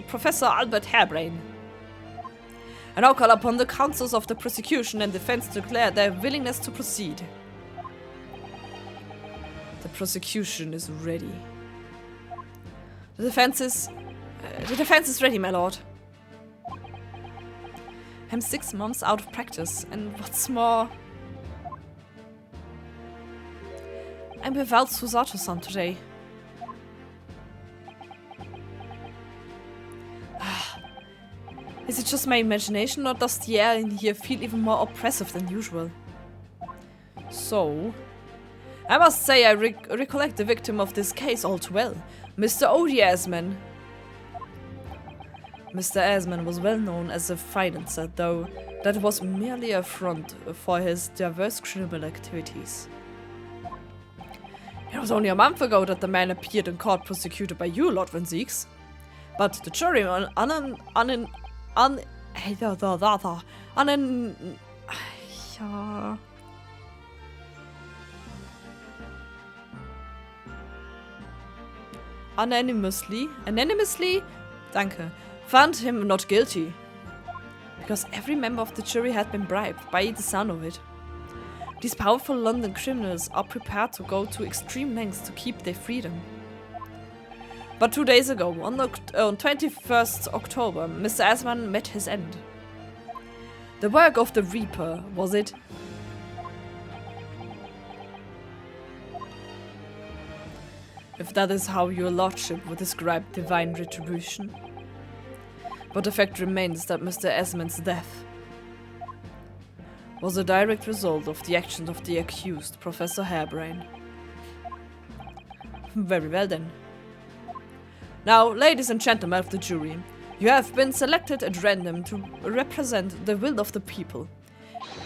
Professor Albert Harebrained. I now call upon the counsels of the prosecution and defense to declare their willingness to proceed. The prosecution is ready. The defense is ready, my lord. I'm 6 months out of practice, and what's more, I'm without Susato-san today. Is it just my imagination, or does the air in here feel even more oppressive than usual? So, I must say I recollect the victim of this case all too well, Mr. Odie Asman. Mr. Asman was well known as a financer, though that was merely a front for his diverse criminal activities. It was only a month ago that the man appeared in court prosecuted by you, Lord Van Zieks. But the jury unanimously, danke, found him not guilty. Because every member of the jury had been bribed, by the sound of it. These powerful London criminals are prepared to go to extreme lengths to keep their freedom. But 2 days ago, on 21st October, Mr. Asman met his end. The work of the Reaper, was it? If that is how your lordship would describe divine retribution. But the fact remains that Mr. Asman's death was a direct result of the actions of the accused, Professor Harebrained. Very well then. Now, ladies and gentlemen of the jury, you have been selected at random to represent the will of the people.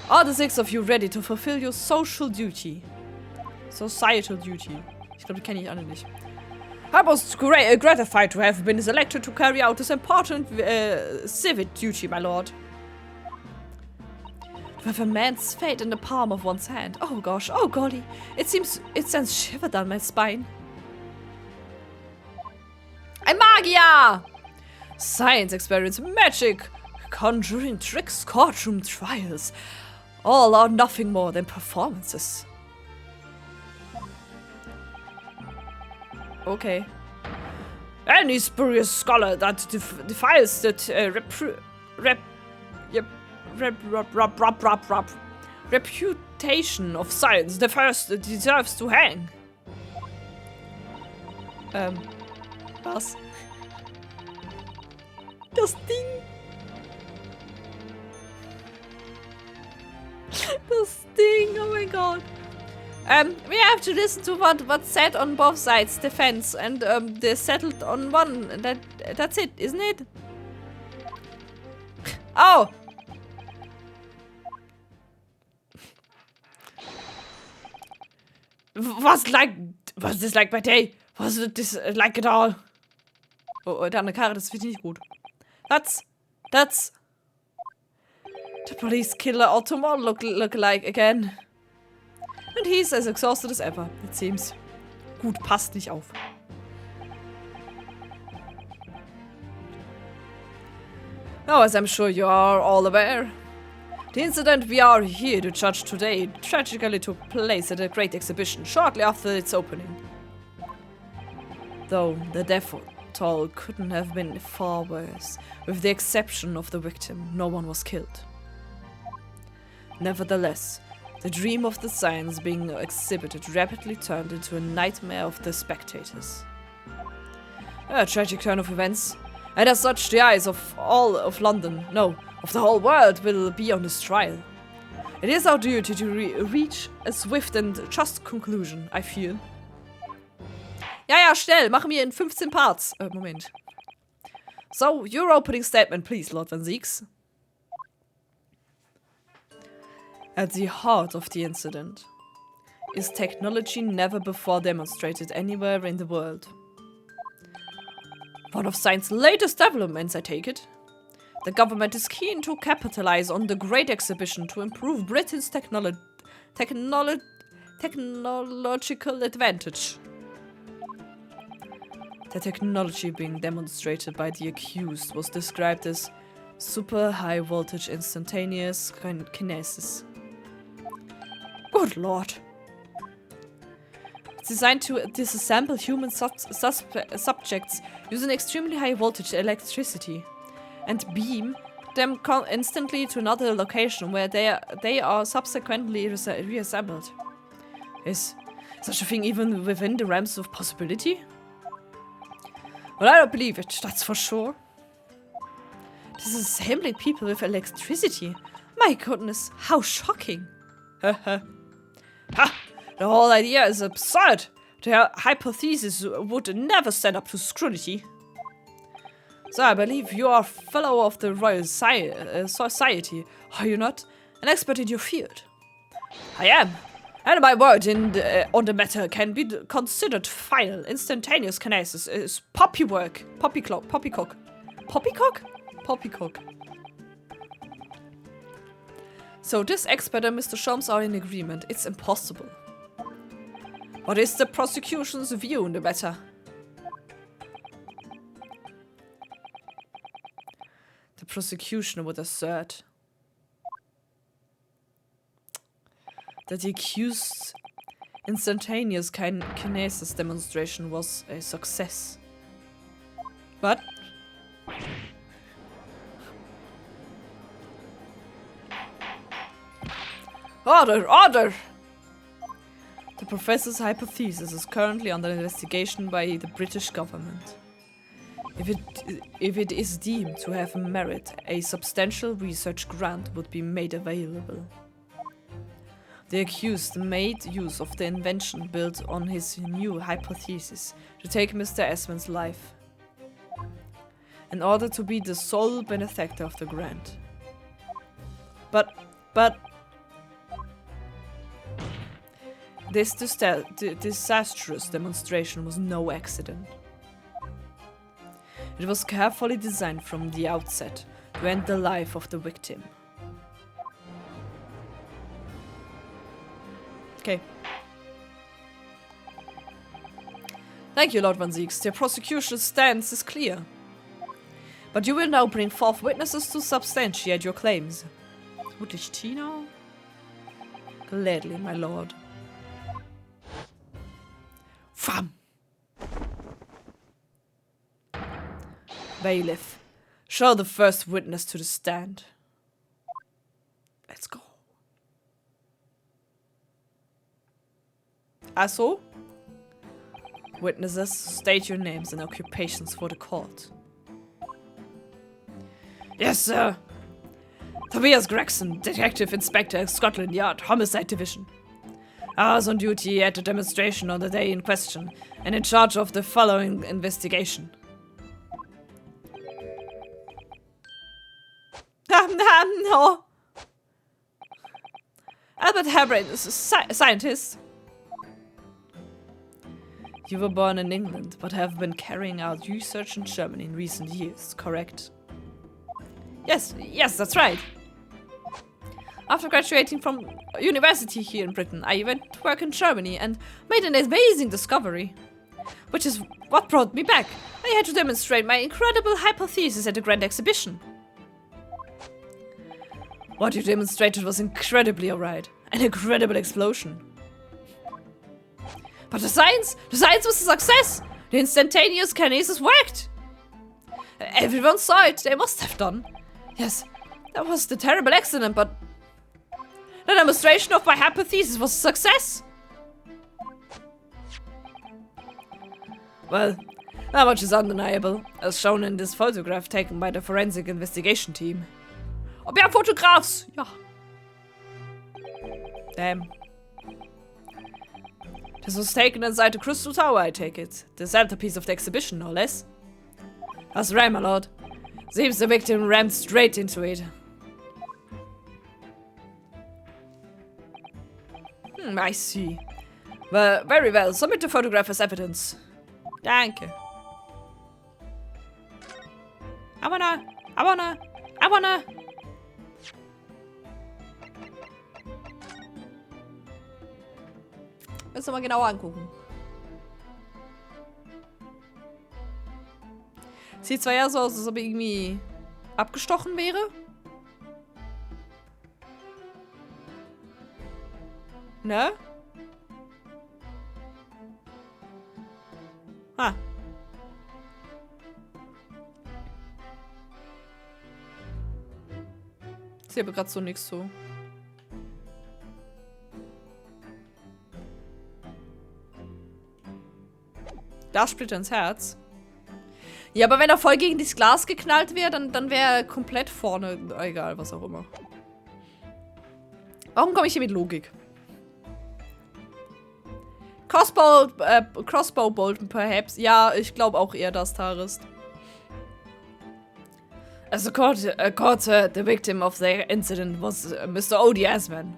Are the 6 of you ready to fulfill your social duty? Societal duty. Ich glaube, die kenne ich alle nicht. I was gratified to have been selected to carry out this important civic duty, my lord. With a man's fate in the palm of one's hand. Oh gosh, oh golly. It sends shiver down my spine. Ein Magier! Science experiments, magic, conjuring tricks, courtroom trials. All are nothing more than performances. Okay. Any spurious scholar that defies that reputation of science deserves to hang. Was? Das Ding. Das thing. Oh my god. We have to listen to what's said on both sides' defense, and they settled on one. That's it, isn't it? Oh. Was this like by day? Was this like at all? Oh, der andere Karre, das wird nicht gut. That's the police killer Ottoman look like again. And he's as exhausted as ever, it seems. Gut, passt nicht auf. Now, as I'm sure you are all aware, the incident we are here to judge today tragically took place at a great exhibition shortly after its opening. Though the death toll couldn't have been far worse. With the exception of the victim, no one was killed. Nevertheless, the dream of the science being exhibited rapidly turned into a nightmare of the spectators. A tragic turn of events, and as such the eyes of all of London, no, of the whole world will be on this trial. It is our duty to reach a swift and just conclusion, I feel. Ja, schnell, machen wir in 15 Parts. Moment. So, your opening statement, please, Lord Van Zieks. At the heart of the incident is technology never before demonstrated anywhere in the world. One of science's latest developments, I take it. The government is keen to capitalize on the great exhibition to improve Britain's technological advantage. The technology being demonstrated by the accused was described as super high voltage instantaneous kinesis. Good lord. It's designed to disassemble human subjects using extremely high voltage electricity and beam them instantly to another location where they are subsequently reassembled. Is such a thing even within the realms of possibility? Well, I don't believe it, that's for sure. This is assembling people with electricity. My goodness, how shocking. Ha! The whole idea is absurd. The hypothesis would never stand up to scrutiny. So I believe you are a fellow of the Royal Society, are you not? An expert in your field. I am. And my word on the matter can be considered final. Instantaneous kinesis is poppycock. Poppycock? Poppycock. So this expert and Mr. Sholmes are in agreement. It's impossible. What is the prosecution's view on the matter? The prosecution would assert that the accused's instantaneous kinesis demonstration was a success. But Order! The professor's hypothesis is currently under investigation by the British government. If it is deemed to have merit, a substantial research grant would be made available. The accused made use of the invention built on his new hypothesis to take Mr. Esmond's life, in order to be the sole benefactor of the grant. But this disastrous demonstration was no accident. It was carefully designed from the outset to end the life of the victim. Okay. Thank you, Lord Van Zieks. The prosecution's stance is clear. But you will now bring forth witnesses to substantiate your claims. Would ich Tino? Gladly, my lord. Fam! Bailiff, show the first witness to the stand. Let's go. Also, witnesses, state your names and occupations for the court. Yes, sir. Tobias Gregson, Detective Inspector, Scotland Yard, Homicide Division. I was on duty at the demonstration on the day in question, and in charge of the following investigation. No. Albert Harebrained is a scientist. You were born in England, but have been carrying out research in Germany in recent years, correct? Yes, that's right. After graduating from university here in Britain, I went to work in Germany and made an amazing discovery. Which is what brought me back. I had to demonstrate my incredible hypothesis at a grand exhibition. What you demonstrated was incredibly alright. An incredible explosion. But the science was a success! The instantaneous kinesis worked! Everyone saw it, they must have done. Yes, that was the terrible accident, but the demonstration of my hypothesis was a success! Well, that much is undeniable, as shown in this photograph taken by the forensic investigation team. Oh, wir haben Fotographs! Ja. Damn. This was taken inside the Crystal Tower, I take it. The centerpiece of the exhibition, no less. That's right, my lord. Seems the victim rammed straight into it. I see. Well, very well. Submit the photograph as evidence. Danke. I wanna. Müssen wir mal genauer angucken. Sieht zwar ja so aus, als ob er irgendwie abgestochen wäre. Ne? Ah. Ich sehe aber gerade so nichts so. Glassplitter ins Herz. Ja, aber wenn er voll gegen das Glas geknallt wäre, dann wäre er komplett vorne. Egal, was auch immer. Warum komme ich hier mit Logik? Crossbow Bolton, perhaps. Ja, ich glaube auch eher das, Tarist. As the court heard, the victim of the incident was Mr. O.D. Asman.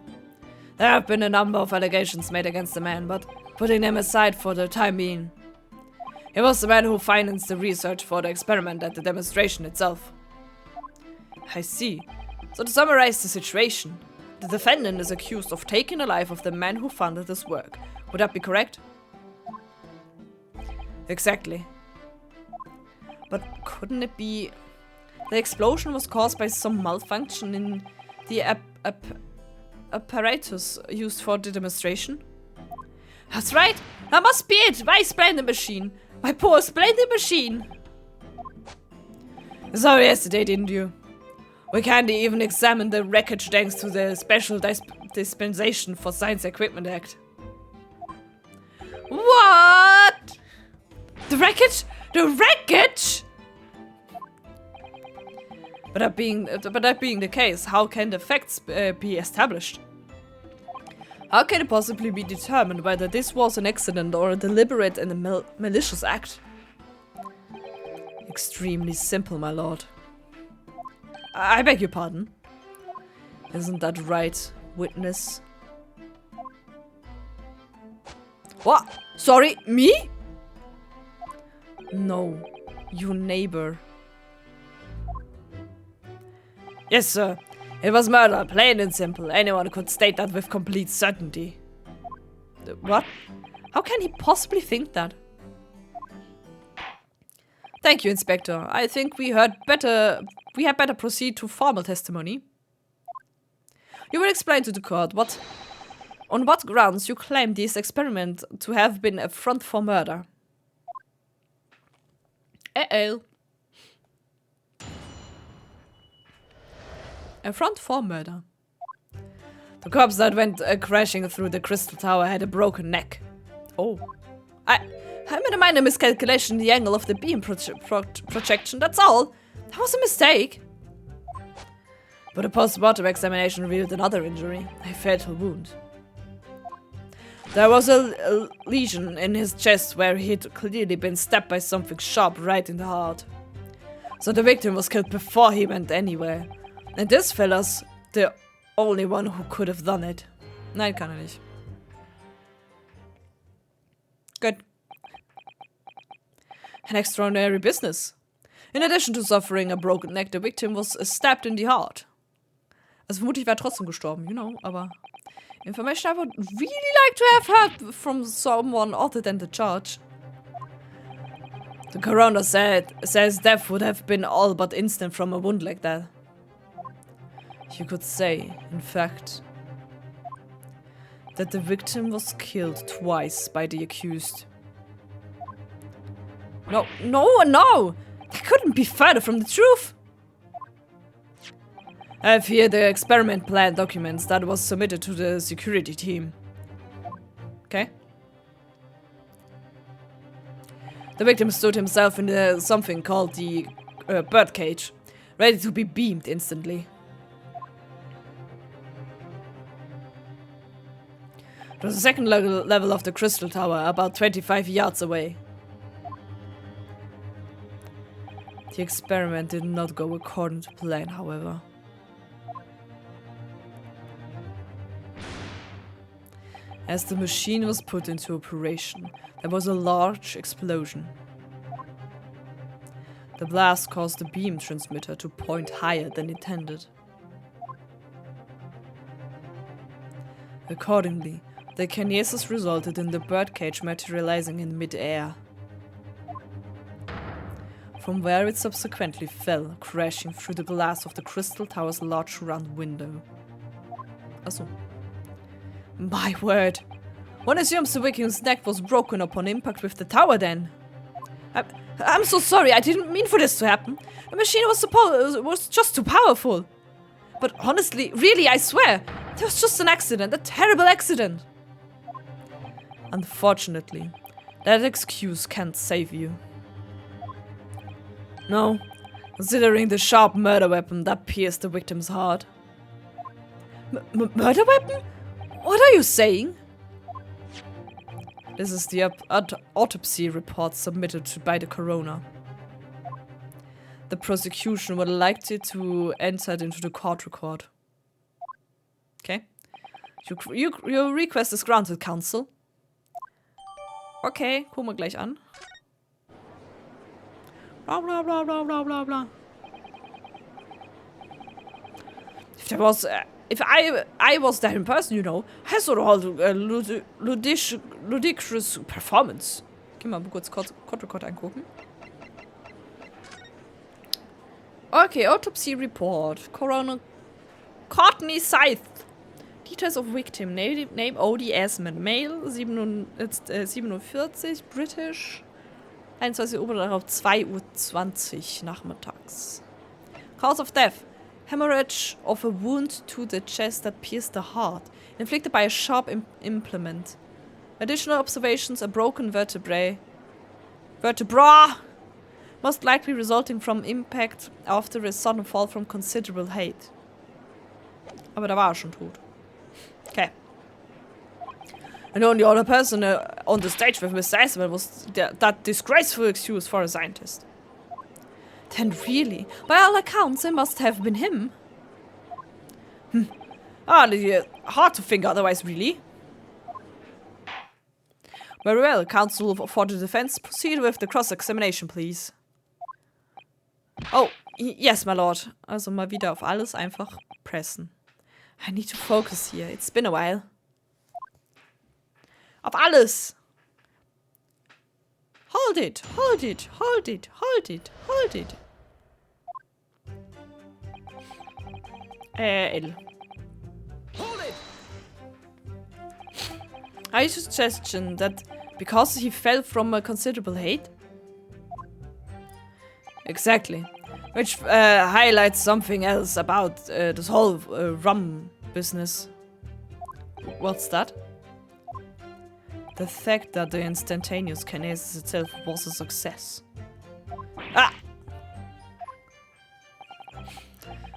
There have been a number of allegations made against the man, but putting them aside for the time being. He was the man who financed the research for the experiment and the demonstration itself. I see. So to summarize the situation, the defendant is accused of taking the life of the man who funded this work. Would that be correct? Exactly. But couldn't it be... The explosion was caused by some malfunction in the apparatus used for the demonstration? That's right! That must be it! My splendid machine! My poor splendid machine! You saw it yesterday, didn't you? We can't even examine the wreckage thanks to the Special Dispensation for Science Equipment Act. What? The wreckage? The wreckage? But that being the case, how can the facts be established? How can it possibly be determined whether this was an accident or a deliberate and a malicious act? Extremely simple, my lord. I beg your pardon. Isn't that right, witness? What? Sorry, me? No, your neighbor. Yes, sir. It was murder, plain and simple. Anyone could state that with complete certainty. What? How can he possibly think that? Thank you, Inspector. I think we had better proceed to formal testimony. You will explain to the court on what grounds you claim this experiment to have been a front for murder. Uh-oh. A front for murder. The corpse that went crashing through the Crystal Tower had a broken neck. Oh. I made a minor miscalculation in the angle of the beam projection, that's all. That was a mistake. But a post-mortem examination revealed another injury, a fatal wound. There was a lesion in his chest where he'd clearly been stabbed by something sharp right in the heart. So the victim was killed before he went anywhere. And this fella's the only one who could have done it. Nein, kann er nicht. Good. An extraordinary business. In addition to suffering a broken neck, the victim was stabbed in the heart. Also vermutlich wäre er trotzdem gestorben, you know, aber information I would really like to have heard from someone other than the judge. The coroner says death would have been all but instant from a wound like that. You could say, in fact, that the victim was killed twice by the accused. No! That couldn't be further from the truth! I have here the experiment plan documents that was submitted to the security team. Okay. The victim stood himself in something called the birdcage, ready to be beamed instantly. It was the second level of the crystal tower, about 25 yards away. The experiment did not go according to plan, however. As the machine was put into operation, there was a large explosion. The blast caused the beam transmitter to point higher than intended. Accordingly, the kinesis resulted in the birdcage materializing in mid-air, from where it subsequently fell, crashing through the glass of the crystal tower's large round window. Achso. My word! One assumes the victim's neck was broken upon impact with the tower then. I'm so sorry, I didn't mean for this to happen. The machine was just too powerful. But honestly, really, I swear, it was just an accident, a terrible accident. Unfortunately, that excuse can't save you. No, considering the sharp murder weapon that pierced the victim's heart. Murder weapon? What are you saying? This is the autopsy report submitted by the coroner. The prosecution would like it to enter it into the court record. Okay. Your request is granted, counsel. Okay, gucken wir gleich an. Blah blah blah blah blah blah blah. If I was there in person, you know, I saw a ludicrous performance. Geh mal kurz Court Record angucken. Okay, autopsy report. Coroner Courtney Scythe. Details of victim. Name O.D. Asman. Male, 47, British. 21 Uhr darauf 2:20 Uhr nachmittags. Cause of death. Hemorrhage of a wound to the chest that pierced the heart, inflicted by a sharp implement. Additional observations: a broken vertebra, most likely resulting from impact after a sudden fall from considerable height. Aber da war er schon tot. Okay. And the only other person on the stage with Mr. Asman was that disgraceful excuse for a scientist. Then really, by all accounts, it must have been him. Hard to think otherwise, really. Very well, counsel for the defense, proceed with the cross-examination, please. Oh, yes, my lord. Also mal wieder auf alles einfach pressen. I need to focus here. It's been a while. Auf alles! Hold it, hold it, hold it, hold it, hold it. L. Hold it! I suggestion that because he fell from a considerable height? Exactly. Which highlights something else about this whole rum business. What's that? The fact that the instantaneous kinesis itself was a success. Ah!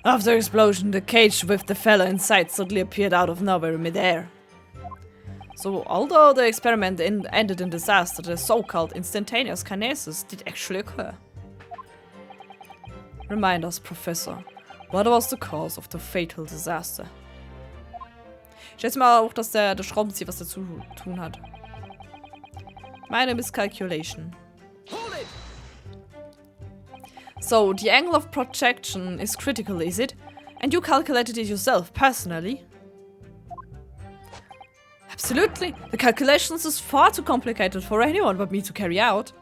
After explosion, the cage with the fella inside suddenly appeared out of nowhere in midair. So, although the experiment ended in disaster, the so-called instantaneous kinesis did actually occur. Remind us, Professor, what was the cause of the fatal disaster? Ich schätze mal auch, dass der Schraubenzieher was dazu tun hat. Meine miscalculation. So, the angle of projection is critical, is it? And you calculated it yourself, personally? Absolutely. The calculations is far too complicated for anyone but me to carry out.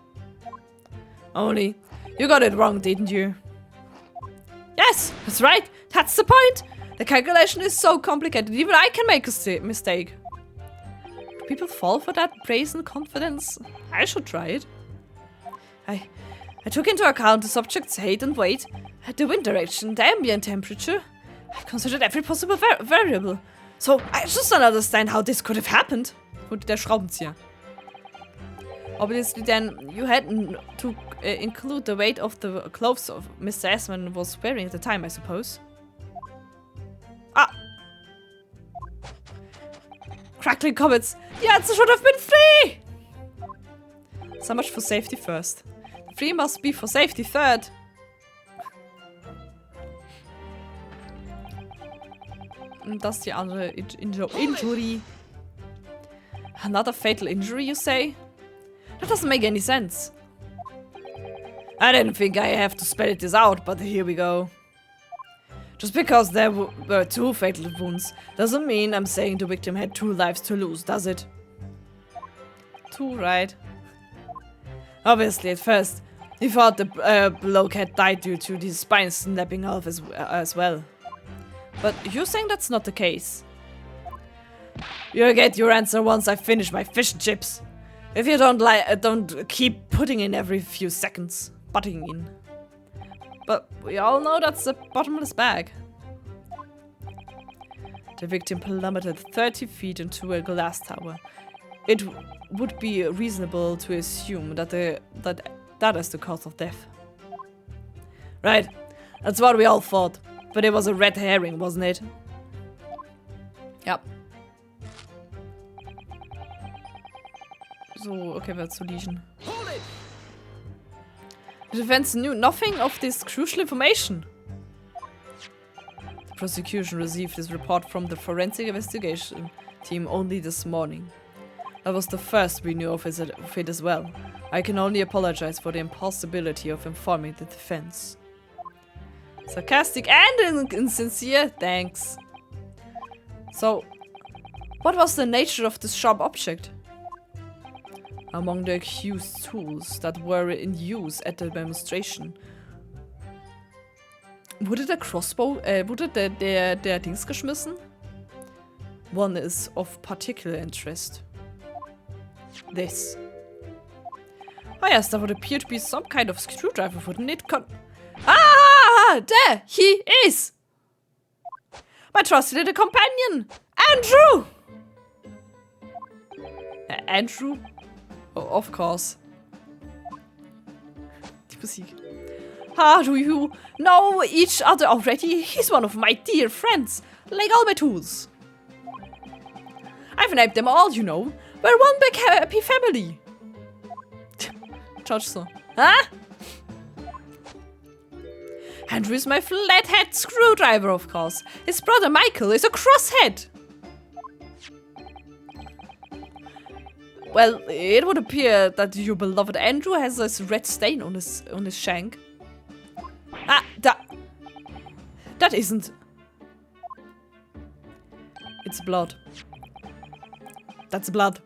Only, you got it wrong, didn't you? Yes, that's right. That's the point. The calculation is so complicated, even I can make a mistake. Do people fall for that brazen confidence? I should try it. I took into account the subject's height and weight, the wind direction, the ambient temperature. I considered every possible variable. So I just don't understand how this could have happened. Und der Schraubenzieher. Obviously then, you had to include the weight of the clothes of Mr. Esmond was wearing at the time, I suppose. Ah! Crackling comments. The answer should have been 3! So much for safety first. 3 must be for safety third. Und das ist die andere Injury. Another fatal injury, you say? That doesn't make any sense. I didn't think I have to spell this out, but here we go. Just because there were 2 fatal wounds doesn't mean I'm saying the victim had 2 lives to lose, does it? 2, right? Obviously, at first, he thought the bloke had died due to his spine snapping off as well. But you're saying that's not the case. You'll get your answer once I finish my fish and chips. If you don't keep putting in every few seconds. Butting in. But we all know that's a bottomless bag. The victim plummeted 30 feet into a glass tower. It would be reasonable to assume that that is the cause of death. Right, that's what we all thought. But it was a red herring, wasn't it? Yep. So, okay, wer zu liegen. The defense knew nothing of this crucial information. The prosecution received this report from the forensic investigation team only this morning. That was the first we knew of it as well. I can only apologize for the impossibility of informing the defense. Sarcastic and insincere, thanks. So, what was the nature of this sharp object? Among the accused tools that were in use at the demonstration. Wurde der Crossbow, wurde der Dings geschmissen? One is of particular interest. This. Oh yes, that would appear to be some kind of screwdriver, wouldn't it? Ah! There he is! My trusty little companion! Andrew! Andrew? Oh, of course. Die Musik. How do you know each other already? He's one of my dear friends, like all my tools. I've named them all, you know. We're one big happy family. Judge so. Huh? Andrew is my flathead screwdriver, of course. His brother Michael is a crosshead. Well, it would appear that your beloved Andrew has this red stain on his shank. Ah, that isn't. It's blood. That's blood.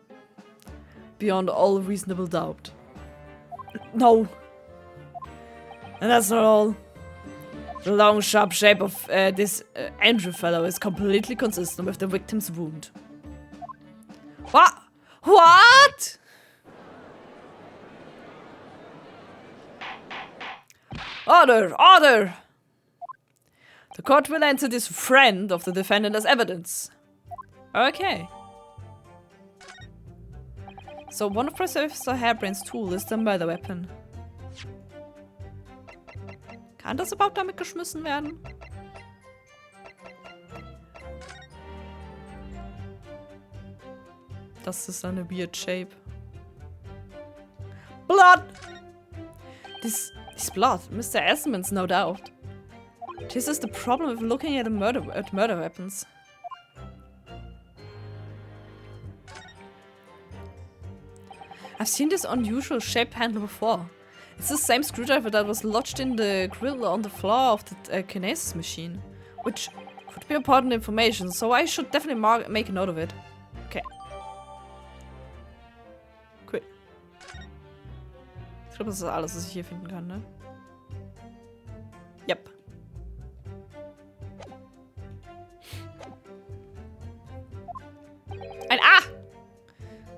Beyond all reasonable doubt. No. And that's not all. The long, sharp shape of this Andrew fellow is completely consistent with the victim's wound. What? What? Order! Order! The court will enter this friend of the defendant as evidence. Okay. So one of Professor Hairbrain's tools is the murder weapon. Kann das überhaupt damit geschmissen werden? Das ist eine weird shape. Blood! This blood, Mr. Esmond's, no doubt. This is the problem with looking at murder weapons. I've seen this unusual shaped handle before. It's the same screwdriver that was lodged in the grill on the floor of the kinesis machine, which could be important information, so I should definitely make a note of it. Okay. Cool. Ich glaube, das ist alles, was ich hier finden kann, ne? Yep. Ein A!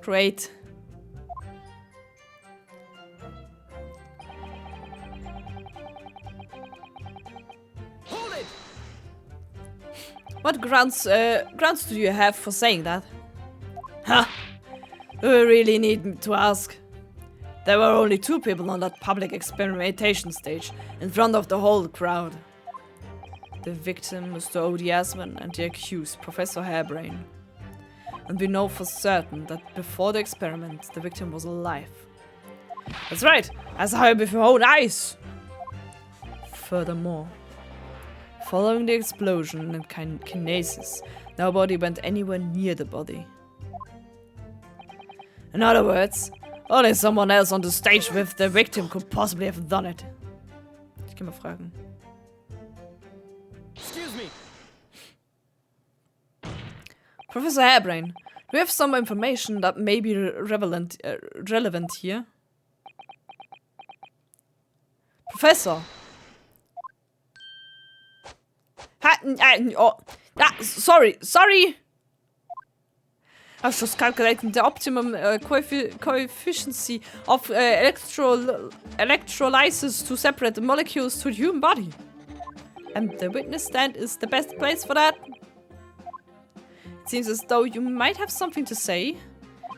Great. What grounds do you have for saying that? Huh? Do you really need me to ask? There were only 2 people on that public experimentation stage, in front of the whole crowd. The victim, Mr. O.D. Asman, and the accused, Professor Hairbrain. And we know for certain that before the experiment, the victim was alive. That's right, I saw her with my own eyes! Furthermore, following the explosion and kinesis, nobody went anywhere near the body. In other words, only someone else on the stage with the victim could possibly have done it. Ich kann mal fragen. Excuse me. Professor Hairbrain, do you have some information that may be relevant here? Professor! Sorry! I was just calculating the optimum coefficiency of electrolysis to separate the molecules to the human body. And the witness stand is the best place for that. It seems as though you might have something to say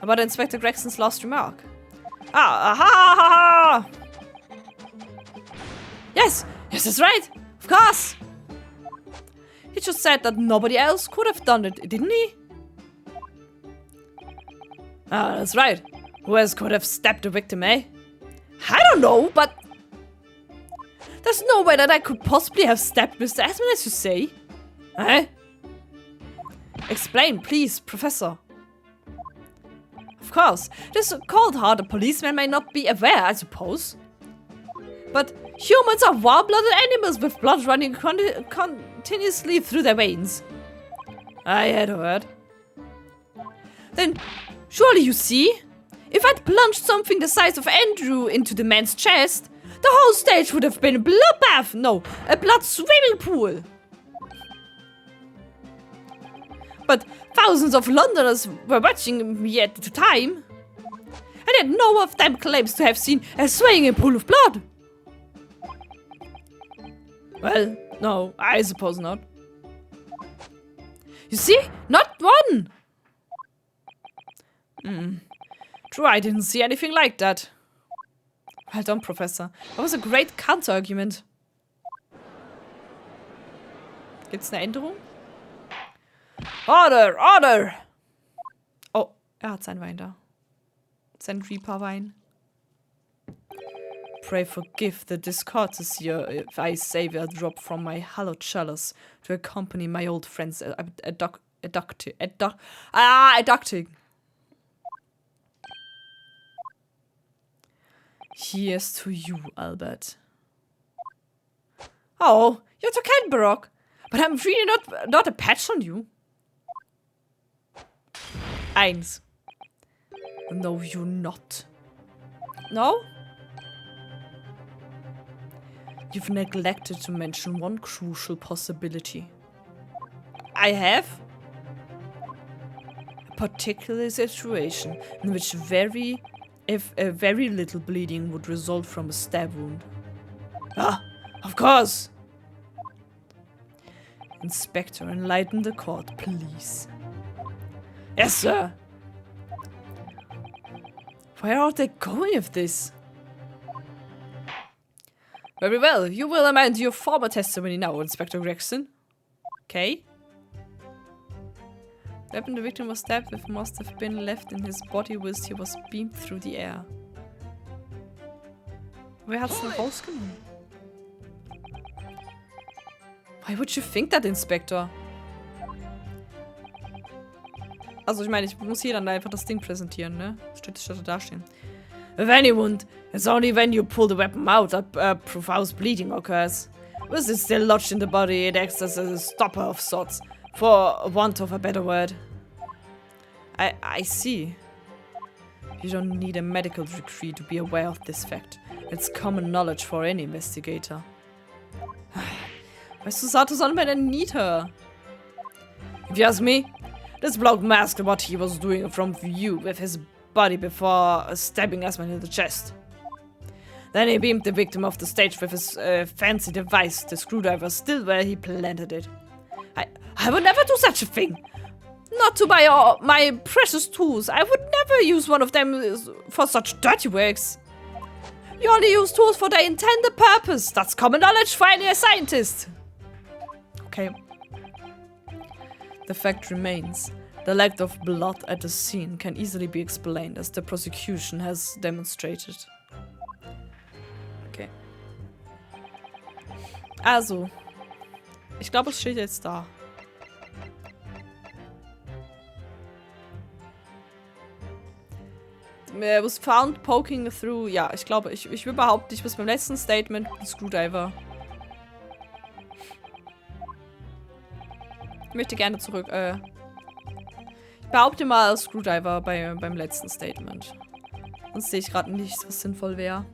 about Inspector Gregson's last remark. Aha! Yes, that's right. Of course. He just said that nobody else could have done it, didn't he? Ah, that's right. Who else could have stabbed the victim, eh? I don't know, but there's no way that I could possibly have stabbed Mr. Esmond, as you say. Eh? Explain, please, Professor. Of course, this cold-hearted policeman may not be aware, I suppose. But humans are warm-blooded animals with blood running continuously through their veins. I had heard. Then, surely you see? If I'd plunged something the size of Andrew into the man's chest, the whole stage would have been a bloodbath! No, a blood swimming pool! But thousands of Londoners were watching me at the time. And yet no one of them claims to have seen a swaying pool of blood. Well, no, I suppose not. You see? Not one! True, I didn't see anything like that. Well done, Professor. That was a great counter-argument. Gibt's eine Änderung? Order! Order! Oh, hat seinen Wein da. Sein Reaper-Wein. Pray forgive the discourtesy if I save a drop from my hallowed chalice to accompany my old friends adducting. Here's to you, Albert. Oh, you're to Cadbury, but I'm really not a patch on you. 1. No, you're not. No? You've neglected to mention one crucial possibility. I have? A particular situation in which very little bleeding would result from a stab wound. Ah, of course! Inspector, enlighten the court, please. Yes, sir! Where are they going with this? Very well, you will amend your former testimony now, Inspector Gregson. Okay. The weapon the victim was stabbed with must have been left in his body whilst he was beamed through the air. Wer hat's denn rausgenommen? Why would you think that, Inspector? Also ich meine, ich muss hier dann einfach das Ding präsentieren, ne? Statt da stehen. With any wound, it's only when you pull the weapon out that profuse bleeding occurs. With it still lodged in the body, it acts as a stopper of sorts, for want of a better word. I see. You don't need a medical degree to be aware of this fact. It's common knowledge for any investigator. Weißt du, Sato Sonnenbein need her. If you ask me, this bloke masked what he was doing from view with his body before stabbing Asman in the chest. Then he beamed the victim off the stage with his fancy device, the screwdriver still where he planted it. I would never do such a thing. Not to my precious tools. I would never use one of them for such dirty works. You only use tools for their intended purpose. That's common knowledge for any scientist. Okay. The fact remains. The lack of blood at the scene can easily be explained, as the prosecution has demonstrated. Okay. Also. Ich glaube, es steht jetzt da. Was found poking through. Ja, ich glaube, ich will behaupten, ich bis beim letzten Statement mit Screwdriver. Ich möchte gerne zurück. Ich behaupte mal Screwdriver beim letzten Statement. Sonst sehe ich gerade nichts, was sinnvoll wäre.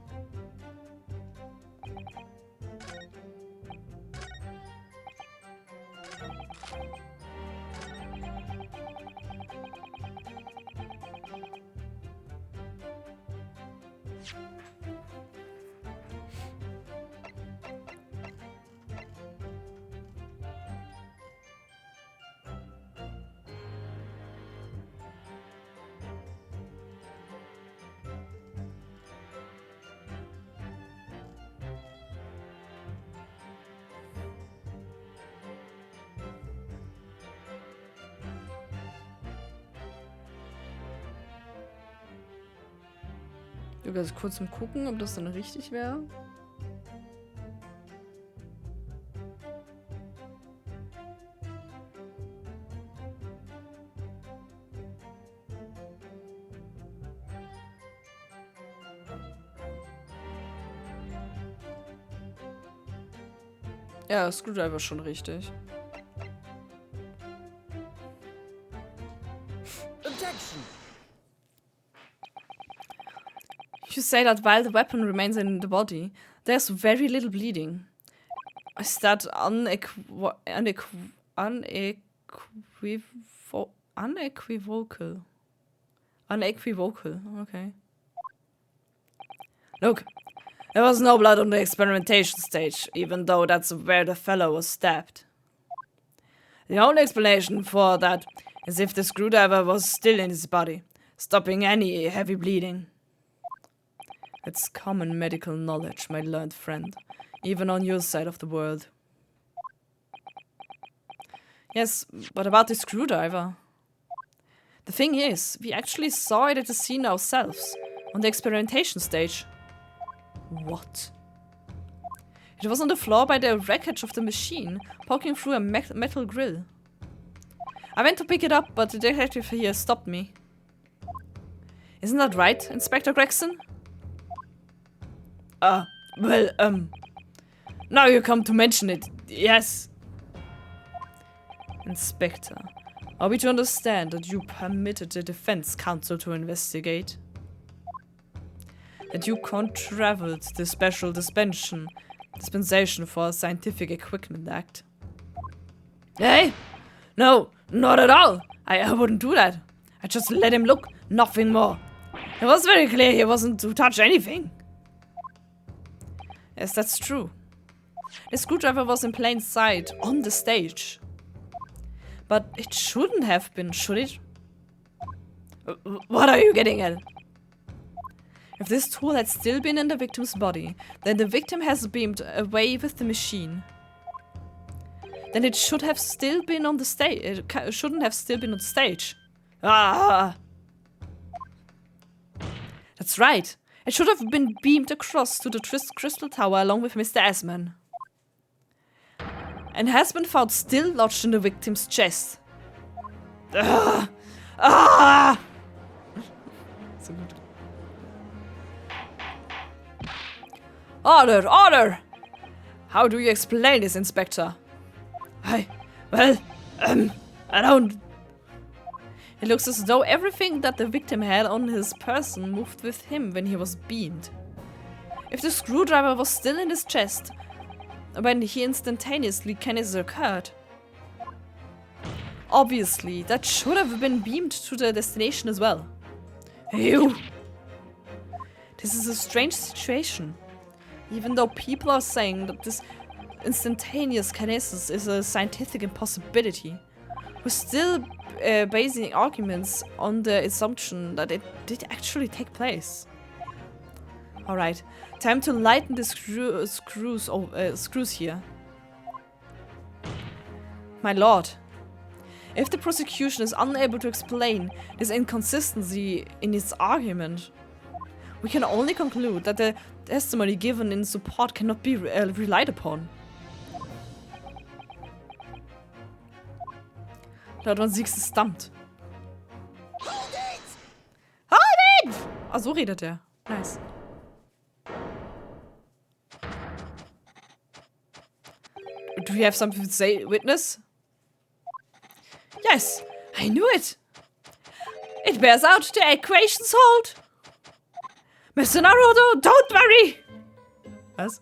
Ich will kurz mal gucken, ob das dann richtig wäre. Ja, Screwdriver ist schon richtig. You say that while the weapon remains in the body, there's very little bleeding. Is that unequivocal? Unequivocal, okay. Look, there was no blood on the experimentation stage, even though that's where the fellow was stabbed. The only explanation for that is if the screwdriver was still in his body, stopping any heavy bleeding. It's common medical knowledge, my learned friend, even on your side of the world. Yes, but about the screwdriver? The thing is, we actually saw it at the scene ourselves, on the experimentation stage. What? It was on the floor by the wreckage of the machine, poking through a metal grill. I went to pick it up, but the detective here stopped me. Isn't that right, Inspector Gregson? Now you come to mention it, yes. Inspector, are we to understand that you permitted the defense counsel to investigate? That you contravened the special dispensation for Scientific Equipment Act? Hey? No, not at all. I wouldn't do that. I just let him look, nothing more. It was very clear he wasn't to touch anything. Yes, that's true. The screwdriver was in plain sight, on the stage. But it shouldn't have been, should it? What are you getting at? If this tool had still been in the victim's body, then the victim has beamed away with the machine. then it should have still been on the stage. It shouldn't have still been on stage. Ah! That's right. It should have been beamed across to the Crystal Tower along with Mr. Asman. And has been found still lodged in the victim's chest. Ah! Ah! So gut. Order! Order! How do you explain this, Inspector? I don't... It looks as though everything that the victim had on his person moved with him when he was beamed. If the screwdriver was still in his chest when he instantaneously kinesis occurred, obviously that should have been beamed to the destination as well. Ew! This is a strange situation. Even though people are saying that this instantaneous kinesis is a scientific impossibility, we're still basing arguments on the assumption that it did actually take place. Alright, time to lighten the screws here. My lord, if the prosecution is unable to explain this inconsistency in its argument, we can only conclude that the testimony given in support cannot be relied upon. Da hat man sich gestumpt. Hold it! Hold it! Ah, so redet er. Nice. Do you have something to say, witness? Yes, I knew it. It bears out the equations hold. Mr. Naruto, don't worry! Was?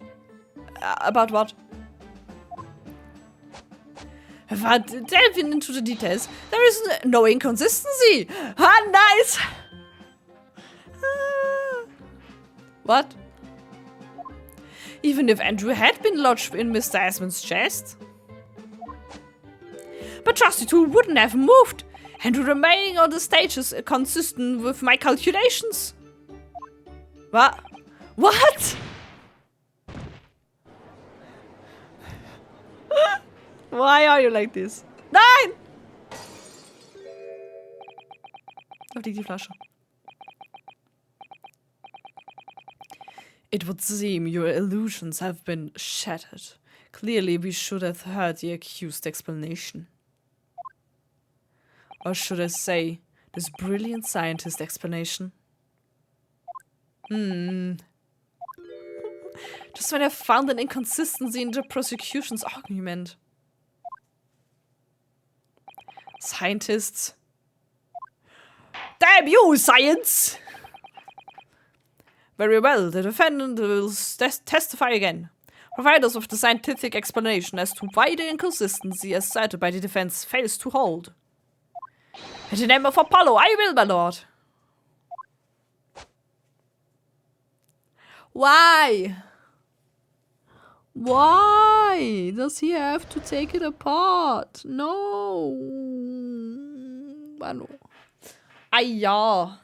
About what? But delving into the details, there is no inconsistency. Ah, nice! What? Even if Andrew had been lodged in Mr. Asman's chest? But just the two wouldn't have moved. Andrew remaining on the stage is consistent with my calculations. What? What? Why are you like this? Nein! Da liegt die Flasche. It would seem your illusions have been shattered. Clearly, we should have heard the accused's explanation. Or should I say, this brilliant scientist's explanation? Just when I found an inconsistency in the prosecution's argument. Scientists. Damn you, science! Very well, the defendant will testify again. Provide us with the scientific explanation as to why the inconsistency asserted by the defense fails to hold. In the name of Apollo, I will, my lord. Why? Why does he have to take it apart? No. Mano. Ah ja.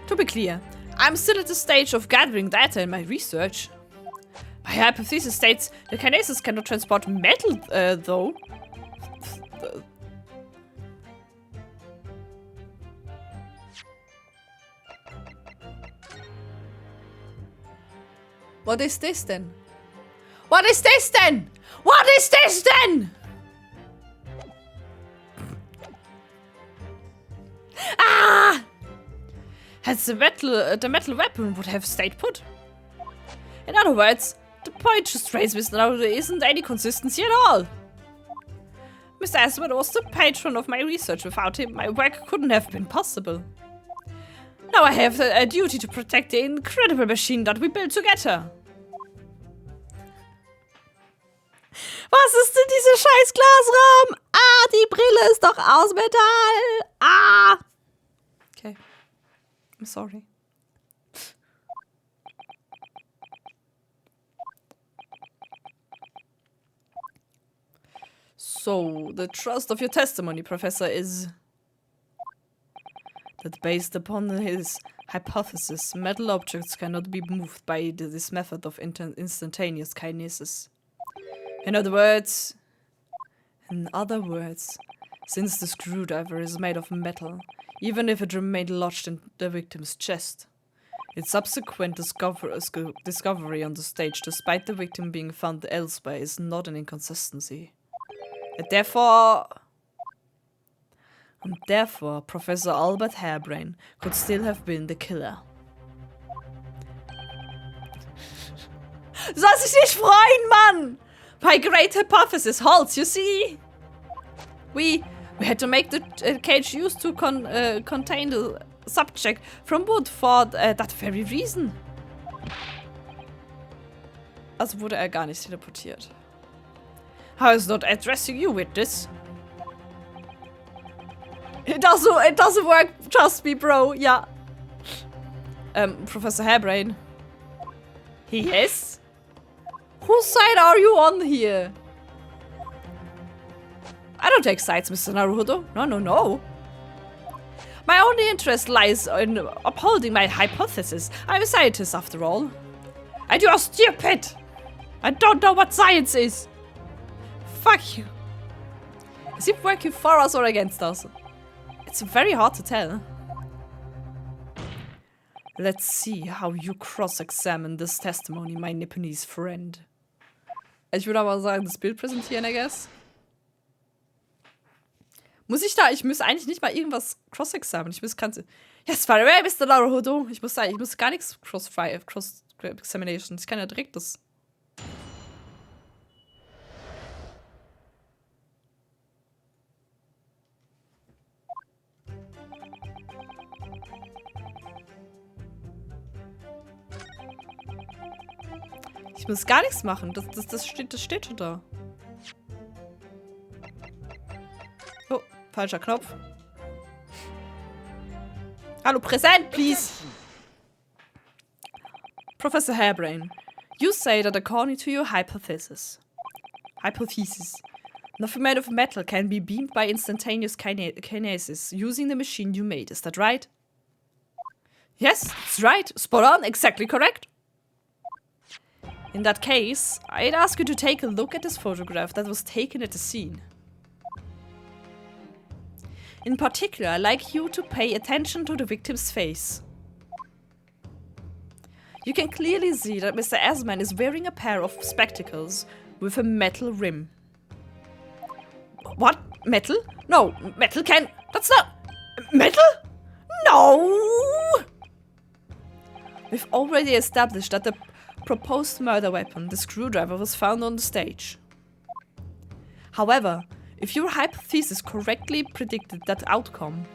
To be clear, I'm still at the stage of gathering data in my research. My hypothesis states the kinesis cannot transport metal, though. What is this then? What is this then? What is this then? Ah! As the metal weapon would have stayed put. In other words, the point just raised with now there isn't any consistency at all. Mr. Asman was the patron of my research. Without him, my work couldn't have been possible. Now I have a duty to protect the incredible machine that we built together. Was ist denn dieser scheiß Glasraum? Ah, die Brille ist doch aus Metall. Ah. Okay. I'm sorry. So, the thrust of your testimony, Professor, is that based upon his hypothesis, metal objects cannot be moved by this method of instantaneous kinesis. In other words, since the screwdriver is made of metal, even if it remained lodged in the victim's chest, its subsequent discovery on the stage, despite the victim being found elsewhere, is not an inconsistency. And therefore, Professor Albert Harebrain could still have been the killer. Soll sich nicht freuen, Mann! My great hypothesis holds, you see? We had to make the cage used to contain the subject from wood for that very reason. Also wurde gar nicht teleportiert. I was not addressing you with this. It doesn't work, trust me, bro, yeah. Professor Harebrain. Yes? Whose side are you on here? I don't take sides, Mr. Naruhodo. No. My only interest lies in upholding my hypothesis. I'm a scientist, after all. And you're stupid! I don't know what science is! Fuck you. Is he working for us or against us? It's very hard to tell. Let's see how you cross-examine this testimony, my Nipponese friend. Ich würde aber sagen, das Bild präsentieren, I guess. Ich muss eigentlich nicht mal irgendwas cross-examinen. Ich muss Yes, far away, Mr. Naruhodo. Ich muss gar nichts cross-examination. Ich kann ja direkt das. Ich muss gar nichts machen. Das steht schon da. Oh, falscher Knopf. Hallo, präsent, please. Professor Harebrain, you say that according to your hypothesis, nothing made of metal can be beamed by instantaneous kinesis using the machine you made. Is that right? Yes, that's right. Spot on. Exactly correct. In that case, I'd ask you to take a look at this photograph that was taken at the scene. In particular, I'd like you to pay attention to the victim's face. You can clearly see that Mr. Asman is wearing a pair of spectacles with a metal rim. What? Metal? No, metal can... That's not... Metal? No! We've already established that the proposed murder weapon, the screwdriver, was found on the stage. However, if your hypothesis correctly predicted that outcome,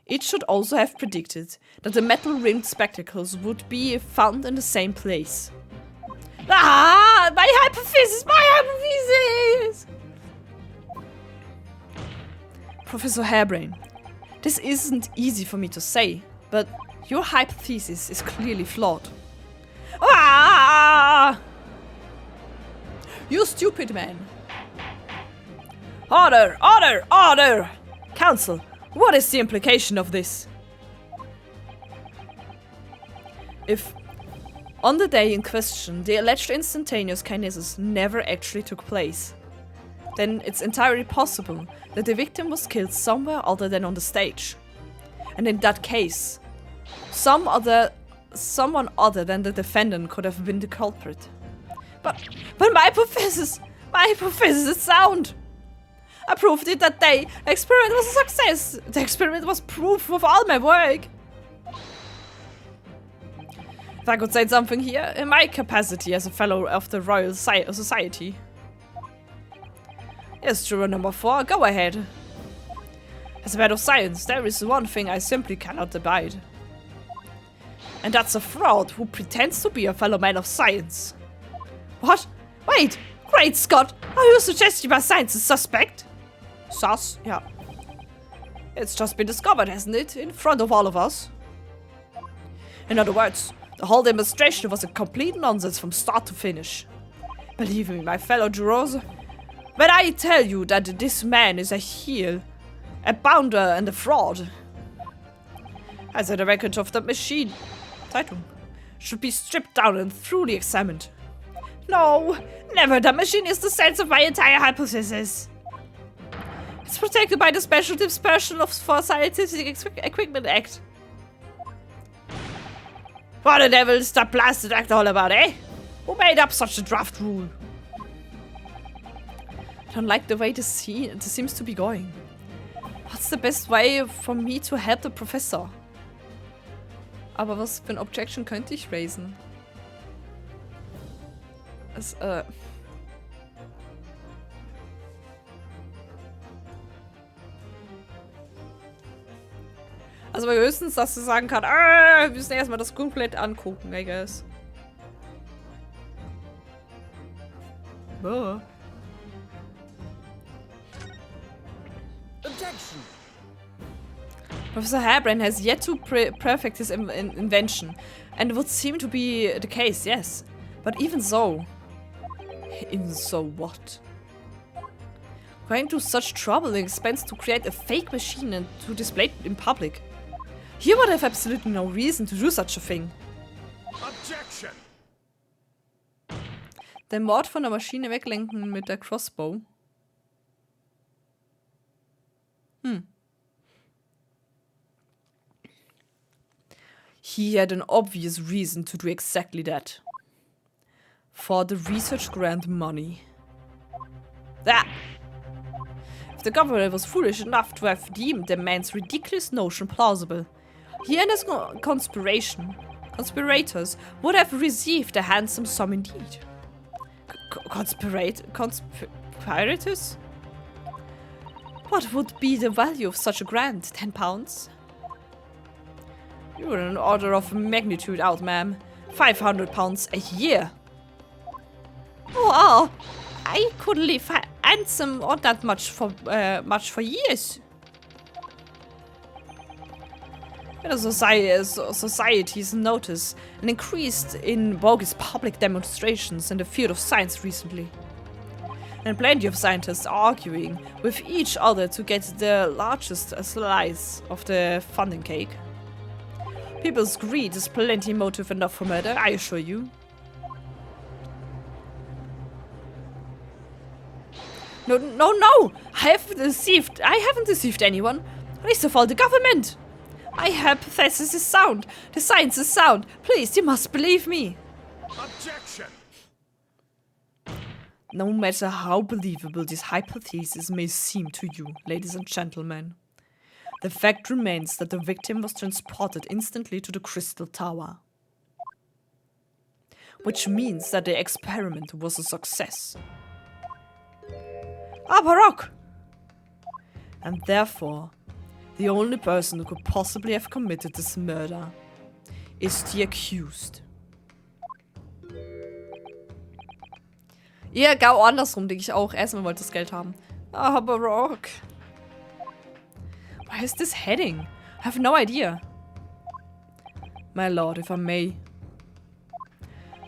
it should also have predicted that the metal-rimmed spectacles would be found in the same place. Ah! My hypothesis! Professor Harebrain, this isn't easy for me to say, but your hypothesis is clearly flawed. Ah! You stupid man. Order! Order! Order! Council, what is the implication of this? If, on the day in question, the alleged instantaneous kinesis never actually took place, then it's entirely possible that the victim was killed somewhere other than on the stage. And in that case, someone other than the defendant could have been the culprit. But my hypothesis is sound. I proved it that day. The experiment was a success. The experiment was proof of all my work. If I could say something here, in my capacity as a fellow of the Royal Society. Yes, juror number 4, go ahead. As a matter of science, there is one thing I simply cannot abide. And that's a fraud who pretends to be a fellow man of science. What? Wait! Great Scott! Are you suggesting my science is suspect? Sus? Yeah. It's just been discovered, hasn't it? In front of all of us. In other words, the whole demonstration was a complete nonsense from start to finish. Believe me, my fellow jurors, When I tell you that this man is a heel, a bounder and a fraud, I said the record of the machine, Zeitung, should be stripped down and thoroughly examined. No, never. The machine is the sense of my entire hypothesis. It's protected by the Special Dispersion for Scientific Equipment Act. What the devil is that blasted act all about, eh? Who made up such a draft rule? I don't like the way this seems to be going. What's the best way for me to help the professor? Aber was für ein Objection könnte ich raisen? Es, Also höchstens, dass du sagen kann, wir müssen erstmal das komplett angucken, I guess. Oh. Objection. Professor Harebrant has yet to perfect his invention, and it would seem to be the case, yes. But even so what? Going to such trouble and expense to create a fake machine and to display it in public. He would have absolutely no reason to do such a thing. Objection. Den Mord von der Maschine weglenken mit der Crossbow. He had an obvious reason to do exactly that. For the research grant money. Ah! If the government was foolish enough to have deemed the man's ridiculous notion plausible, he and his conspirators would have received a handsome sum indeed. Conspirators? What would be the value of such a grant? 10 pounds? You're an order of magnitude out, ma'am. 500 pounds a year. Oh, I could live handsome on that much for years. The society's notice and increased in bogus public demonstrations in the field of science recently. And plenty of scientists arguing with each other to get the largest slice of the funding cake. People's greed is plenty motive enough for murder, I assure you. No! I haven't deceived anyone. Least of all the government. My hypothesis is sound. The science is sound. Please, you must believe me. Objection. No matter how believable this hypothesis may seem to you, ladies and gentlemen, the fact remains that the victim was transported instantly to the Crystal Tower. Which means that the experiment was a success. Baroque! And therefore, the only person who could possibly have committed this murder is the accused. Ja, genau andersrum, denke ich auch. Erstmal wollte das Geld haben. Baroque. Where is this heading? I have no idea. My lord, if I may.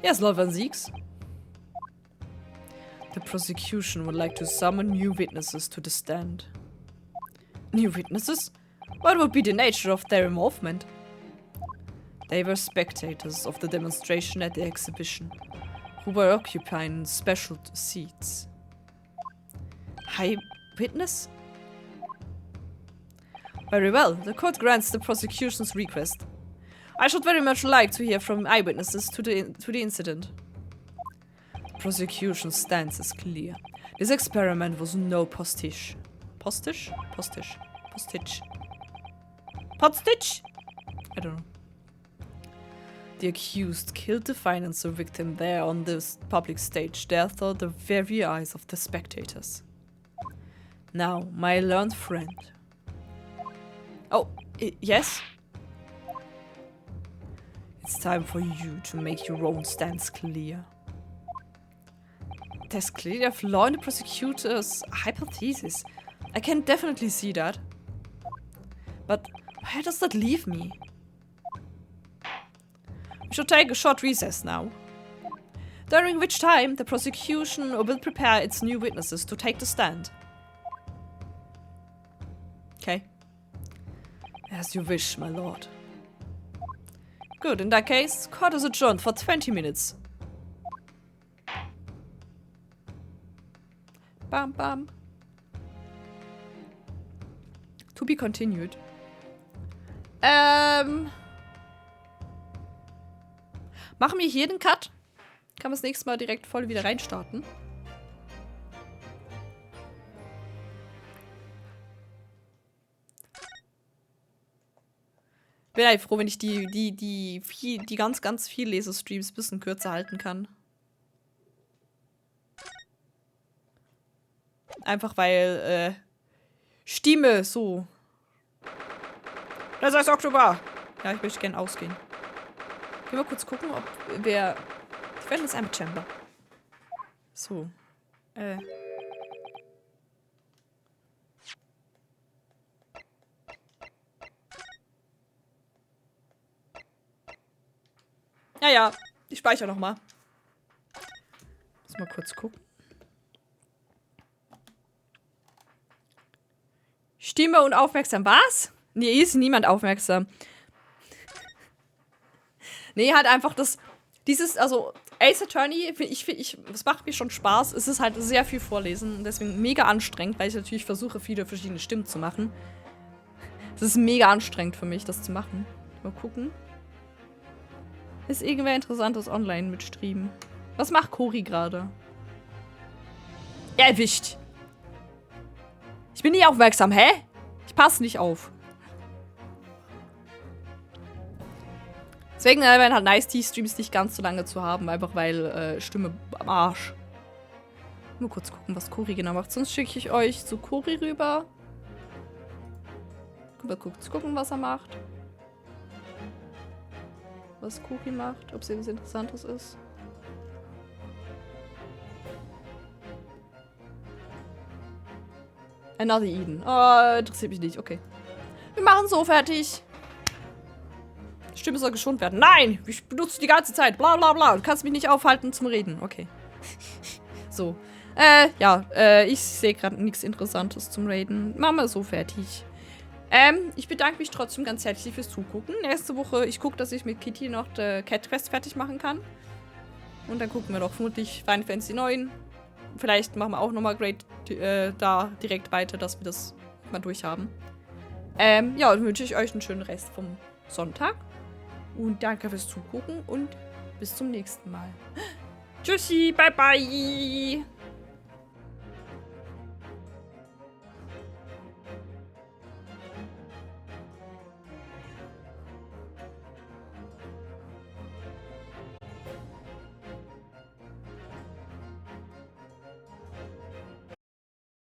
Yes, Lord Van Zieks. The prosecution would like to summon new witnesses to the stand. New witnesses? What would be the nature of their involvement? They were spectators of the demonstration at the exhibition, who were occupying special seats. High witness? Very well, the court grants the prosecution's request. I should very much like to hear from eyewitnesses to the incident. The prosecution's stance is clear. This experiment was no postage. Postage? Postage. Postage. Postage? I don't know. The accused killed the financer victim there on this public stage, therefore the very eyes of the spectators. Now, my learned friend. Oh, yes? It's time for you to make your own stance clear. There's clearly a flaw in the prosecutor's hypothesis. I can definitely see that. But where does that leave me? We should take a short recess now. During which time the prosecution will prepare its new witnesses to take the stand. Okay. As you wish, my lord. Good, in that case, court is adjourned for 20 minutes. Bam, bam. To be continued. Machen wir hier den Cut? Kann man das nächste Mal direkt voll wieder reinstarten? Bin halt froh, wenn ich die ganz viel Lesestreams ein bisschen kürzer halten kann. Einfach weil, Stimme, so. Das heißt Oktober. Ja, ich möchte gerne ausgehen. Können wir kurz gucken, ob wer... Defenders Amp Chamber. So. Ja, ich speichere noch mal. Muss mal kurz gucken. Stimme und aufmerksam. Was? Nee, ist niemand aufmerksam. Nee, halt einfach also Ace Attorney, das macht mir schon Spaß. Es ist halt sehr viel Vorlesen und deswegen mega anstrengend, weil ich natürlich versuche, viele verschiedene Stimmen zu machen. Es ist mega anstrengend für mich, das zu machen. Mal gucken. Ist irgendwer Interessantes online mit Stream? Was macht Cory gerade? Erwischt. Ich bin nie aufmerksam, hä? Ich passe nicht auf. Deswegen wären halt Nice-Tea-Streams nicht ganz so lange zu haben, einfach weil Stimme am Arsch. Nur kurz gucken, was Cory genau macht. Sonst schicke ich euch zu Cory rüber. Mal kurz gucken, was er macht. Was Cory macht, ob es irgendwas Interessantes ist. Another Eden. Oh, interessiert mich nicht. Okay. Wir machen so fertig. Die Stimme soll geschont werden. Nein! Ich benutze die ganze Zeit. Bla bla bla. Du kannst mich nicht aufhalten zum Reden. Okay. So. Ich sehe gerade nichts Interessantes zum Reden. Machen wir so fertig. Ich bedanke mich trotzdem ganz herzlich fürs Zugucken. Nächste Woche, ich gucke, dass ich mit Kitty noch die Cat Quest fertig machen kann. Und dann gucken wir doch vermutlich Final Fantasy 9. Vielleicht machen wir auch nochmal Great da direkt weiter, dass wir das mal durchhaben. Dann wünsche ich euch einen schönen Rest vom Sonntag. Und danke fürs Zugucken und bis zum nächsten Mal. Tschüssi, bye bye.